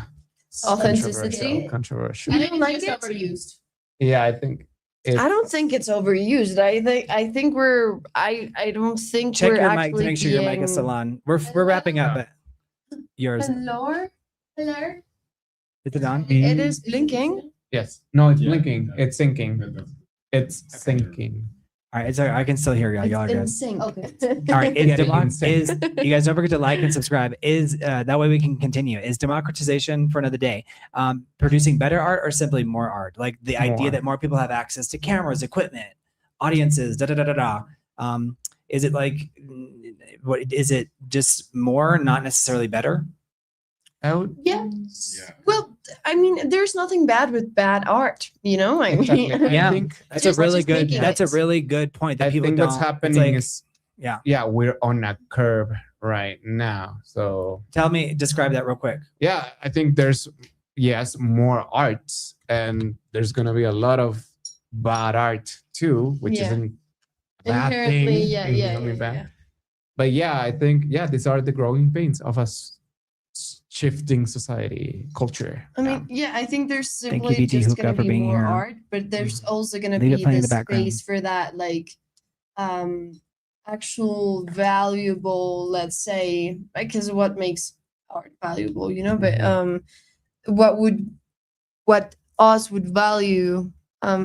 Authenticity? Controversial. You don't like it's it? overused. Yeah, I think. I don't think it's overused. I think we're I don't think Check we're your mic to actually make sure your mic is being- still on. We're wrapping up, but yours. Hello? Hello? Is it on? It is blinking. Yes. No, it's Yeah. blinking. It's syncing. It's syncing. All right, I can still hear y'all. Y'all are It's in good. sync. Okay. All right, is, Getting democ- insane. is you guys don't forget to like and subscribe. Is that way we can continue? Is democratization for another day producing better art or simply more art? Like the idea More. that more people have access to cameras, equipment, audiences, da da da da da. Is it like what? Is it just more, not necessarily better? I would. Yeah. Yeah. Well, I mean, there's nothing bad with bad art, you know? I Exactly. mean, Yeah. I think. That's Just- a really just good. making That's a it. really good point. That I people think don't. what's it's happening like- is. yeah. Yeah, we're on a curve right now. So Tell me, describe that real quick. yeah, I think there's more arts, and there's gonna be a lot of bad art too, which Yeah. isn't a bad inherently, thing. yeah. inherently bad. But yeah, I think these are the growing pains of us shifting society culture. I mean, yeah, I think there's Thank you, simply BT just Hookah, going for to be being more here. art, but there's also going to Leave it be playing in this the background. space for that, like, actual valuable, let's say, because what makes art valuable, you know? But what us would value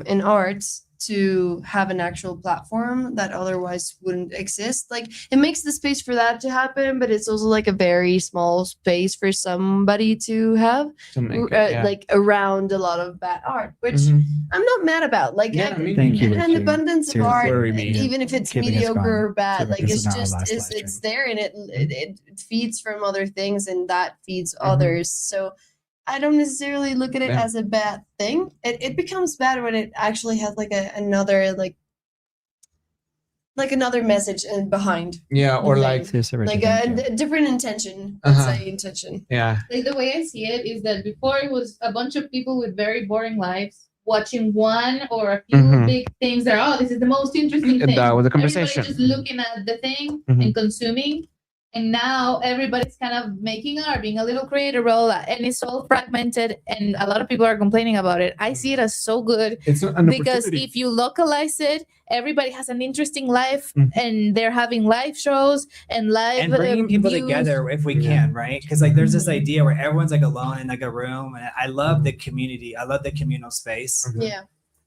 in arts to have an actual platform that otherwise wouldn't exist. Like it makes the space for that to happen, but it's also like a very small space for somebody to have To make it, yeah. like around a lot of bad art, which Mhm. I'm not mad about. Like Yeah, I mean, Thank you, an Richie. abundance of Seriously. art, Worry me. even if it's Keeping us mediocre going. or bad, So like this it's is not our just last live it's stream. there and it feeds from other things and that feeds Mhm. others. So I don't necessarily look at it Yeah. as a bad thing. It becomes bad when it actually has like another another message behind, Yeah, or Okay. like Seriously, Richie, like thank you. a different intention. Let's Uh-huh. say intention. yeah, Like the way I see it is that before it was a bunch of people with very boring lives watching one or a few Mhm. big things that are, oh, this is the most interesting And thing. that was a Everybody conversation. just looking at the thing Mhm. and consuming. And now everybody's kind of making art, being a little creative role, and it's all fragmented. And a lot of people are complaining about it. I see it as so good it's an because opportunity. if you localize it, everybody has an interesting life, Mhm. and they're having live shows and live And bringing people views. together if we Yeah. can, right? Because like there's this idea where everyone's like alone in like a room, and I love the community. I love the communal space. Mhm. Yeah.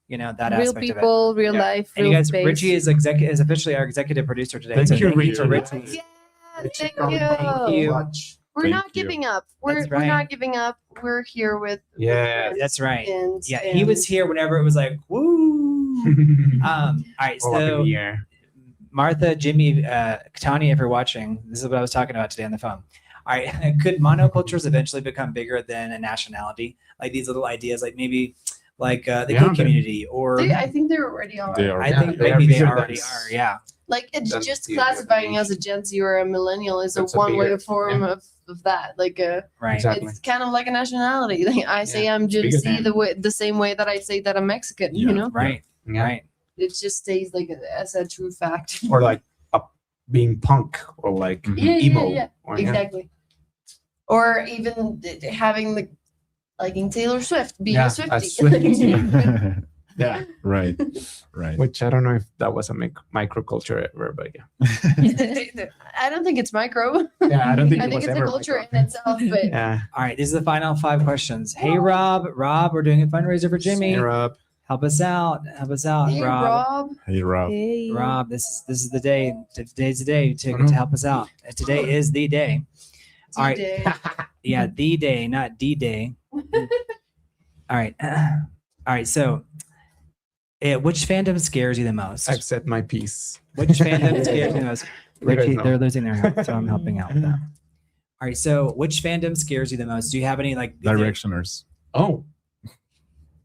You know that Real aspect of it. people, real Yeah. life, And real you guys, space. Richie is officially our executive producer today. Thank so you, thank you to Richie. Richie. Yeah, Richie, thank come you. Thank you. We're Thank not you. giving up. We're That's we're right. not giving up. We're here with Yeah, That's right. and, Yeah, he was here whenever it was like woo. All right, Oh, happy so New Year. Martha, Jimmy, Tanya, if you're watching, this is what I was talking about today on the phone. All right, could monocultures eventually become bigger than a nationality? Like these little ideas, like maybe like the Yeah, gay community, or I think they already are. They are. I think they are maybe they because already that's- are. Yeah. Like it's That's just the classifying as a definition. Gen Z or a millennial is a That's a one way bigger- form yeah. of that. Like Right. Exactly. it's kind of like a nationality. Like I say I'm Gen bigger Z than- the same way that I say that I'm Mexican. Yeah. You know, Right. Yeah. Right. it just stays like as a true fact. Or like being punk or like Mhm. Yeah, emo. yeah, Or, exactly. Or even having the liking Taylor Swift, being Yeah, a a Swiftie. Yeah. Right. Right. Which I don't know if that was a microculture ever, but yeah. I don't think it's micro. Yeah, I don't think I it think was it's a ever culture micro. in itself. But Yeah. All right. These are the final 5 questions. Hey, Rob. Rob, we're doing a fundraiser for Jimmy. Hey, Rob. Help us out. Help us out, hey, Rob. Rob. Hey, Rob. Hey. Rob, this is the day. Today's the day to Mhm. help us out. Today is the day. All right. D-Day. Yeah, the day, not D-Day. All right. All right. So, which fandom scares you the most? I've said my piece. Which fandom scares you the most? You guys Richie, know. they're losing their health, so I'm helping out with that. All right. So, which fandom scares you the most? Do you have any like Directioners. Oh,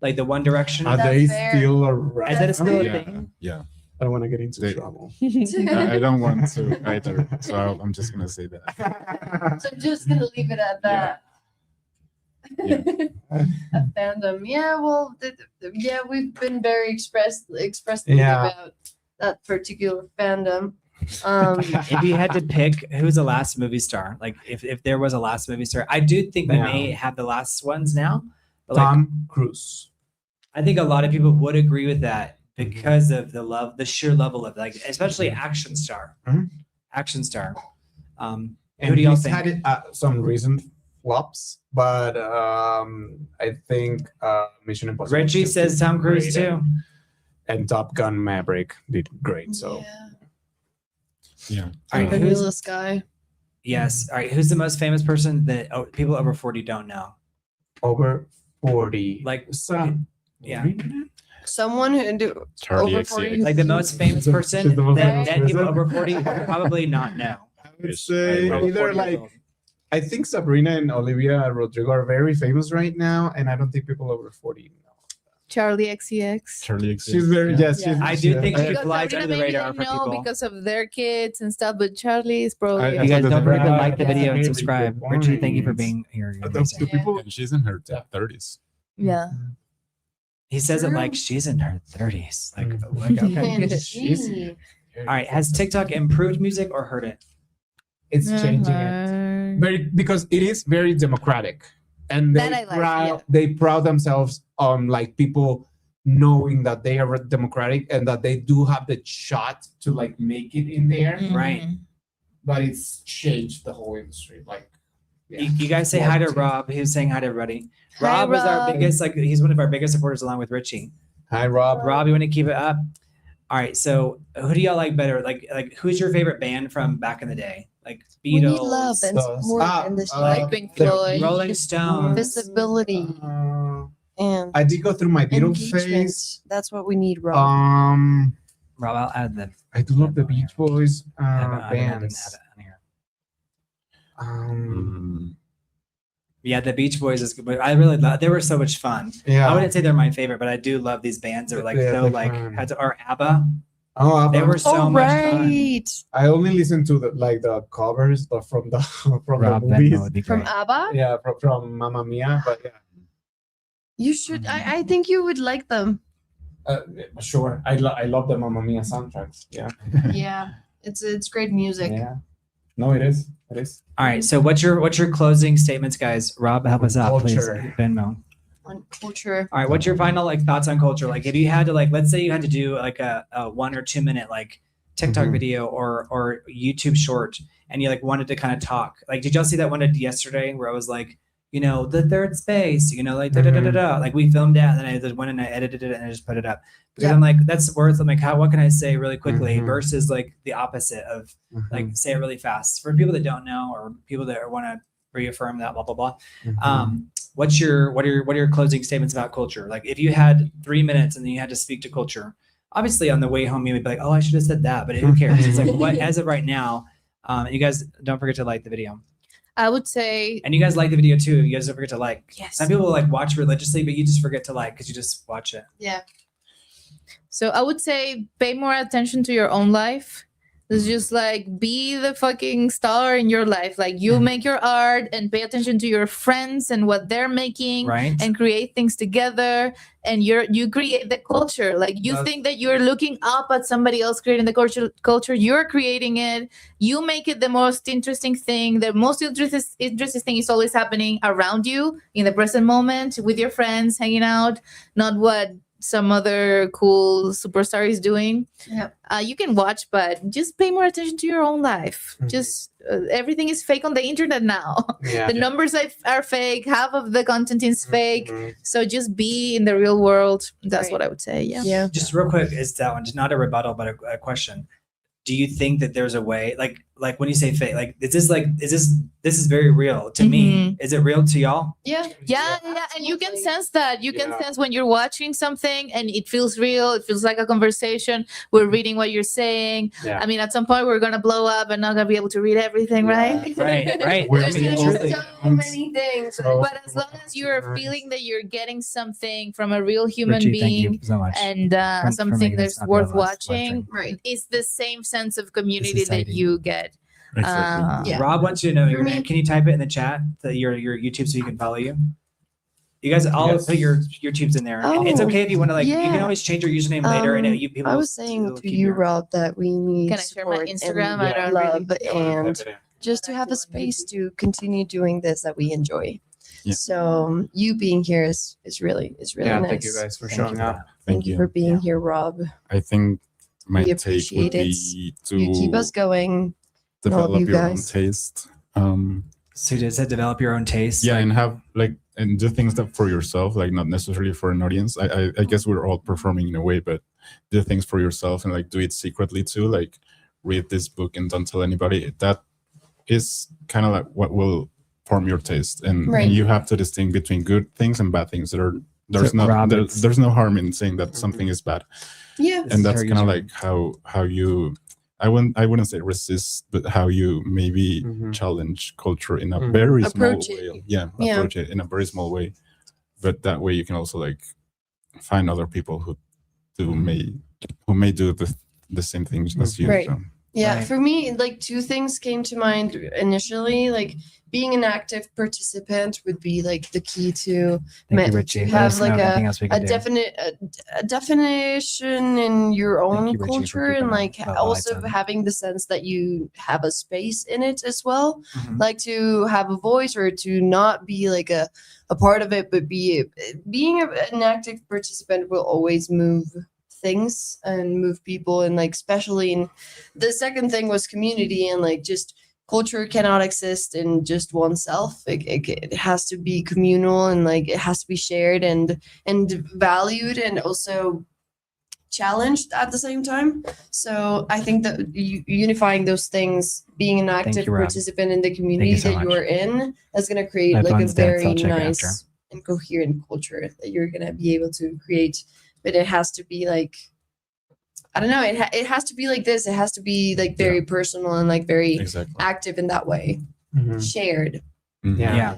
like the One Direction? are That's they fair. still around? Is that still a Yeah. thing? Yeah. I don't want to get into They- trouble. I don't want to either. So I'm just gonna say that. So just gonna leave it at that. Yeah. A fandom. Yeah, well, yeah, we've been very expressly Yeah. about that particular fandom. If you had to pick who's the last movie star, like if there was a last movie star, I do think we Yeah. may have the last ones now. But like, Tom Cruise. I think a lot of people would agree with that because of the sheer level of like, especially action star, Mhm. action star. Who And do y'all he's think? had some recent flops, but I think Mission Impossible. Reggie 2 says Tom Cruise great, too. and Top Gun Maverick did great. So yeah, Yeah. All right, the who's newest guy. yes? All right, who's the most famous person that people over 40 don't know? over 40, Like, some. yeah. Someone who do Charlie over 40. XCX. Like the most famous She's person the most that famous people person. over 40 would probably not know. I would Yes, say I Over either 40 years like old. I think Sabrina and Olivia Rodrigo are very famous right now, and I don't think people over 40 know. Charlie XCX. Charlie XCX. She's very yes. Yeah. I do think she Because flies Sabrina under the maybe radar they for know people. because of their kids and stuff, but Charlie is I- probably. I You guys thought don't that forget to Right. like the video and Very subscribe. good Richie, thank you for points. being here. You're The amazing. people. And she's in her 30s. Yeah. He says it True. like she's in her 30s. Like, Mm. like, okay. Jeez. All right. Has TikTok improved music or hurt it? It's changing it very because it is very democratic, and That I like, they proud themselves on like people knowing that they are democratic and that they do have the shot to like make it in there. Right. But it's changed the whole industry. Like, yeah. You guys say hi to Quality. Rob. He was saying hi to everybody. Hi, Rob was our Rob. biggest, like, he's one of our biggest supporters along with Richie. Hi, Rob. Rob, you want to keep it up? All right. So, who do y'all like better? Like, who's your favorite band from back in the day? Like We need Beatles, love and support in this Like life. Pink the Floyd. Rolling Stones. Visibility and I did go through my Beatles engagement. phase. That's what we need, Rob. Rob, I'll add the I do love the Beach Boys I didn't have bands. it on here. Um, Yeah, the Beach Boys is good. But I really love. They were so much fun. yeah. I wouldn't say they're my favorite, but I do love these bands. They're like Yeah, so they're like fun. had to, or ABBA. Oh, They were so oh, much fun. right. I only listen to the covers from the from Rob the movies. Venmo would be From great. ABBA? Yeah, from Mamma Mia. But yeah, You should. I think you would like them. sure. I love the Mamma Mia soundtracks. Yeah, Yeah. It's great music. yeah. No, it is. It is. All right. So what's your closing statements, guys? Rob, help us out, please. Culture. Venmo. On culture. All right. What's your final like thoughts on culture? Like, if you had to like, let's say you had to do like a 1 or 2 minute like TikTok Mhm. video or YouTube short, and you like wanted to kind of talk. Like, did y'all see that one I did yesterday where I was like, you know, the third space, you know, like da da da da da. Like we filmed that, and then I just went and I edited it and I just put it up because Yeah. I'm like, that's worth. I'm like, what can I say really quickly Mhm. versus like the opposite of like say it really fast for people that don't know or people that want to reaffirm that blah blah blah. What are your closing statements about culture? Like if you had 3 minutes and then you had to speak to culture, obviously on the way home you would be like, oh, I should have said that, but who cares? It's like what as of right now. You guys don't forget to like the video. I would say And you guys like the video too. You guys don't forget to like. yes. Some people like watch religiously, but you just forget to like because you just watch it. Yeah. So I would say pay more attention to your own life. It's just like be the fucking star in your life. Like you make your art and pay attention to your friends and what they're making, Right. and create things together. And you create the culture. Like you think that you're looking up at somebody else creating the culture. You're creating it. You make it the most interesting thing. The most interesting thing is always happening around you in the present moment with your friends, hanging out, not what some other cool superstar is doing. Yeah. You can watch, but just pay more attention to your own life. Just everything is fake on the internet now. Yeah. The numbers are fake. Half of the content is fake. Mhm. So just be in the real world. That's Right. what I would say. Yeah. Yeah. Just real quick, is that one just not a rebuttal, but a question? Do you think that there's a way, like when you say fake, like this is very real to me? Is it real to y'all? Yeah. Yeah, and you can Absolutely. sense that. You can Yeah. sense when you're watching something and it feels real. It feels like a conversation. We're reading what you're saying. Yeah. I mean, at some point we're gonna blow up and not gonna be able to read everything, right? Right. We're I mean, people truly. So many things. So- But as long as you're feeling that you're getting something from a real human Richie, thank you being so much. and for something making this that's not worth the last live watching, stream. Right. it's the same sense of community that exciting. you get. Exactly. Yeah. Rob wants you to know your For me- name. Can you type it in the chat, your YouTube, so he can follow you? You guys all Yes. put your YouTubes in there. And it's Oh, okay if you want to like. You can yeah. always change your username later, and you people. I will was saying still to keep you, your- Rob, that we need Can I share my support Instagram? and I don't love really- and just to have a space to continue doing this that we enjoy. Yeah. So you being here is really Yeah, nice. thank you guys for Thank you showing for up. that. Thank you for being Yeah. here, Rob. I think my We take would appreciate it. be to You keep us going. all of develop you your own guys. taste. So does that develop your own taste? Yeah, Like, and have and do things that for yourself, like not necessarily for an audience. I guess we're all performing in a way, but do things for yourself and like do it secretly too. Like read this book and don't tell anybody. That is kind of like what will form your taste, and, Right. and you have to distinguish between good things and bad things. There's So, Rob, there's no harm in saying that something is bad, Yeah. and that's her kind of username. like how you. I wouldn't say resist, but how you maybe Mhm. challenge culture in a Mhm. very Approach small it. way. Yeah, Yeah. approach it in a very small way. But that way you can also like find other people who may do the same things as you. Right. So. Yeah, Right. for me, like two things came to mind initially. Like being an active participant would be like the key to Thank you, Richie. to Let have us know like anything else we a can do. definite a definition in your own you, Richie, for culture, keeping and the- like the lights also on. having the sense that you have a space in it as well. Mhm. Like to have a voice or to not be like a part of it, but being an active participant will always move things and move people, and like especially in the second thing was community, and like just culture cannot exist in just oneself. It has to be communal, and like it has to be shared and valued and also challenged at the same time. So I think that unifying those things, being an active you, Rob. participant in the community so that much. you're in, is going to create My like a phone's dead, so very I'll check it nice after. and coherent culture that you're going to be able to create. But it has to be like, I don't know, it has to be like this. It has to be like very personal and like very Exactly. active in that way, Mhm. shared. Mhm. Yeah. Yeah.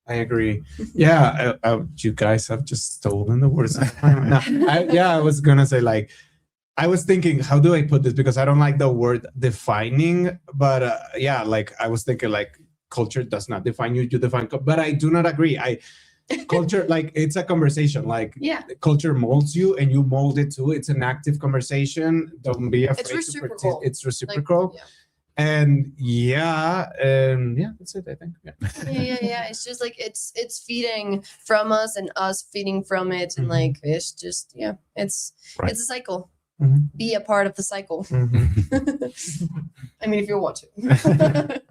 I agree. Yeah, you guys have just stolen the words. I was gonna say like, I was thinking, how do I put this? Because I don't like the word defining, but yeah, like I was thinking like culture does not define you, you define, but I do not agree. Culture, like it's a conversation, like Yeah. culture molds you and you mold it too. It's an active conversation. Don't be afraid to reciprocal. It's Like, reciprocal. yeah. And yeah, that's it, I think. Yeah. It's just like it's feeding from us and us feeding from it, and Mhm. like it's just it's Right. it's a cycle. Mhm. Be a part of the cycle. Mhm. I mean, if you want to.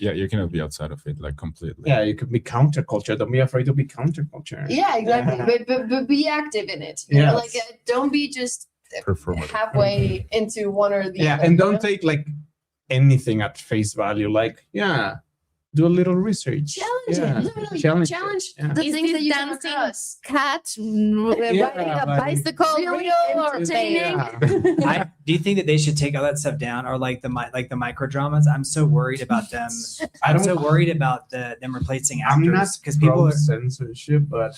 Yeah, you cannot be outside of it like completely. Yeah, you could be counterculture. Don't be afraid to be counterculture. Yeah, exactly. But be active in it. You know, like Yes. don't be just Performative. halfway into one or the Yeah, other. and you don't know? take like anything at face value. Like, yeah, do a little research. Challenge Yeah. it. Literally Challenge challenge it. Yeah. the Is things this that you dancing come across. cat riding a like, bicycle really real or entertaining. fake? Do you think that they should take all that stuff down, or like the micro dramas? I'm so worried about them. I'm so worried about them replacing I'm not actors because people pro are. censorship, but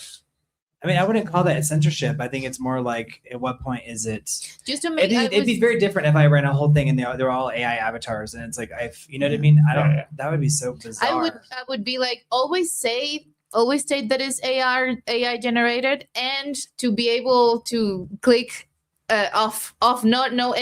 I mean, I wouldn't call that censorship. I think it's more like, at what point is it? Just to make It'd be very different if I ran a whole thing and they're all AI avatars, and it's like, you know what I mean? I don't. Yeah. That would be so bizarre. I would be like, always state that is AI generated, and to be able to click off no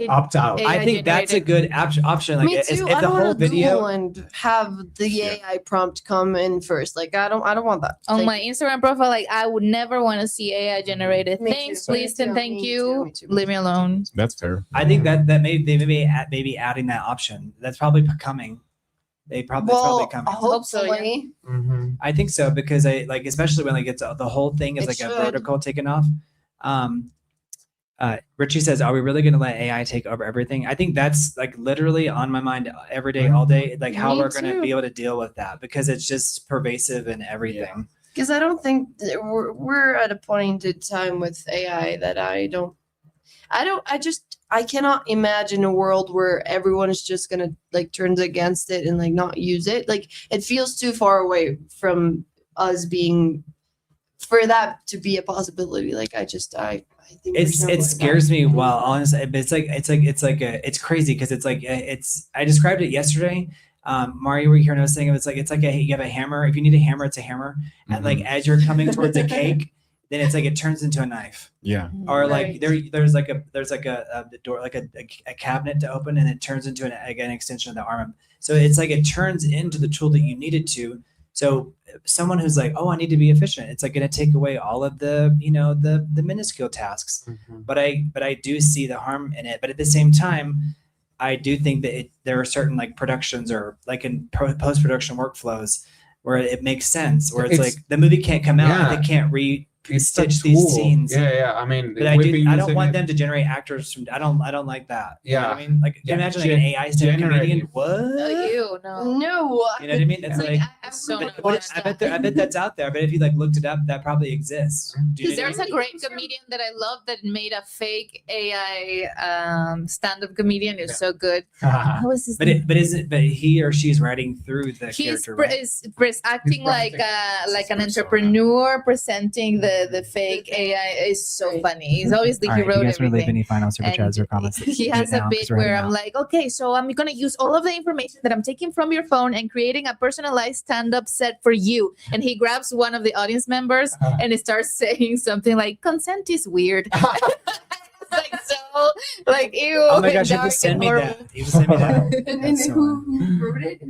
opt out. AI I think that's a good option. Like, Me too. if I the don't whole want to video. Google and have the AI prompt come in first. Like I don't want that. on Thank my Instagram profile, like I would never want to see AI generated Me things. too. Please Me and too. thank Me you. too. Me too. Leave me alone. That's fair. I think that maybe adding that option. That's probably coming. That's probably coming. hope so, yeah. hopefully. Mhm. I think so, because I like, especially when like it's the whole thing is It like a should. vertical taken off. Richie says, "Are we really going to let AI take over everything?" I think that's like literally on my mind every day, all day. Like how Me we're going to too. be able to deal with that, because it's just pervasive in everything. Because I don't think that we're at a point in time with AI that I cannot imagine a world where everyone is just gonna like turn against it and like not use it. Like it feels too far away from us being for that to be a possibility. Like I think It scares me. Well, honestly, but it's crazy, because it's like I described it yesterday. Mario, were you hearing I was saying it's like you have a hammer. If you need a hammer, it's a hammer, and like as you're coming towards a cake, then it's like it turns into a knife. Yeah. Or like Right. there's like a door, like a cabinet to open, and it turns into an extension of the arm. So it's like it turns into the tool that you need it to. So someone who's like, oh, I need to be efficient, it's like going to take away all of the the minuscule tasks. Mhm. But I do see the harm in it. But at the same time, I do think that there are certain like productions, or like in post production workflows, where it makes sense. Where it's like the movie can't come out, Yeah. and they can't It's a stitch these tool. scenes. Yeah. I mean, But I we've been don't using want it- them to generate actors from. I don't like that. You know what I Yeah. mean, like Yeah. imagine like an AI stand comedian. Generative. What? Ew, no. No. You know what I mean? It's like. So But not I bet that's out there. But if you like looked it up, that probably exists. Do you know what I There's mean? a great comedian that I love that made a fake AI stand-up comedian. It's so good. How is his But name? but he or she's writing through the He's character, right? acting like He's an persona. entrepreneur presenting the fake AI. Is so funny. He's obviously All he right, you wrote guys want to leave everything. any final super And chats or comments? He has a bit where I'm like, okay, so I'm gonna use all of the information that I'm taking from your phone and creating a personalized stand-up set for you. And he grabs one of the audience members and he starts saying something like, "Consent is weird." Like so, like ew. Oh my gosh, you have dark to send and me horrible. that. You have to send me that. And That's so who wrote it?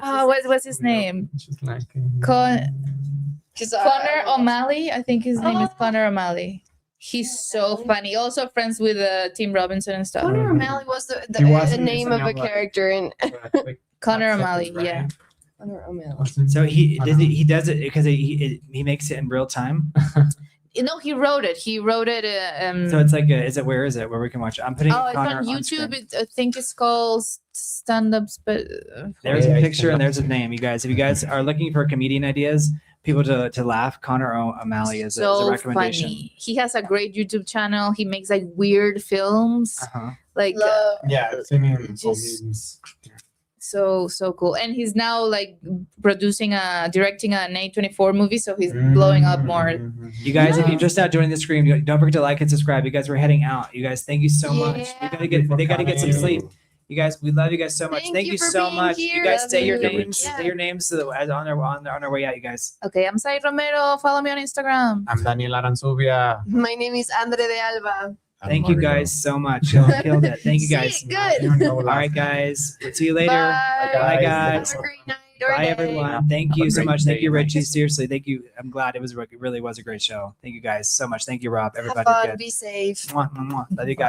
Oh, what's his name? Just like Connor O'Malley. I think his name is Connor O'Malley. He's so funny. Also friends with Tim Robinson and stuff. Connor O'Malley was the He was in name of a SNL, but- character in Connor O'Malley. Yeah. Connor O'Malley. So he does it because he makes it in real time. No, he wrote it. He wrote it. So it's like, where is it where we can watch it? I'm putting Oh, it's Connor on YouTube. screen. I think it's called stand-ups, but There's a Yeah, picture and stand-up. there's a name, you guys. If you guys are looking for comedian ideas, people to laugh, Connor O'Malley is a so recommendation. funny. He has a great YouTube channel. He makes like weird films, Uh-huh. like Love. Yeah, I've seen him. Just- Memes. so cool. And he's now like directing an A24 movie, so he's blowing up more. Mhm. You guys, if you're just now joining the stream, don't forget to like and subscribe. You guys, we're heading out. You guys, thank you so much. Yeah. They gotta get some sleep. You guys, we love you guys so much. Thank Thank you you for so being much. here. You guys say your Love you. names. Yeah. Say your names so that as on our way out, you guys. Okay, I'm Sairy Romero. Follow me on Instagram. I'm Daniel Aranzubia. My name is Andre de Alba. Thank you guys so much. Y'all killed it. Thank you See guys. it, good. All right, guys. See you later. Bye. Bye, guys. Have a great night or Bye, day. everyone. Thank Have you a so great much. Thank day. you, Richie. Seriously, thank you. I'm glad it really was a great show. Thank you guys so much. Thank you, Rob. Have Everybody fun. good. Be safe. Mwah, mwah, mwah. Love you guys.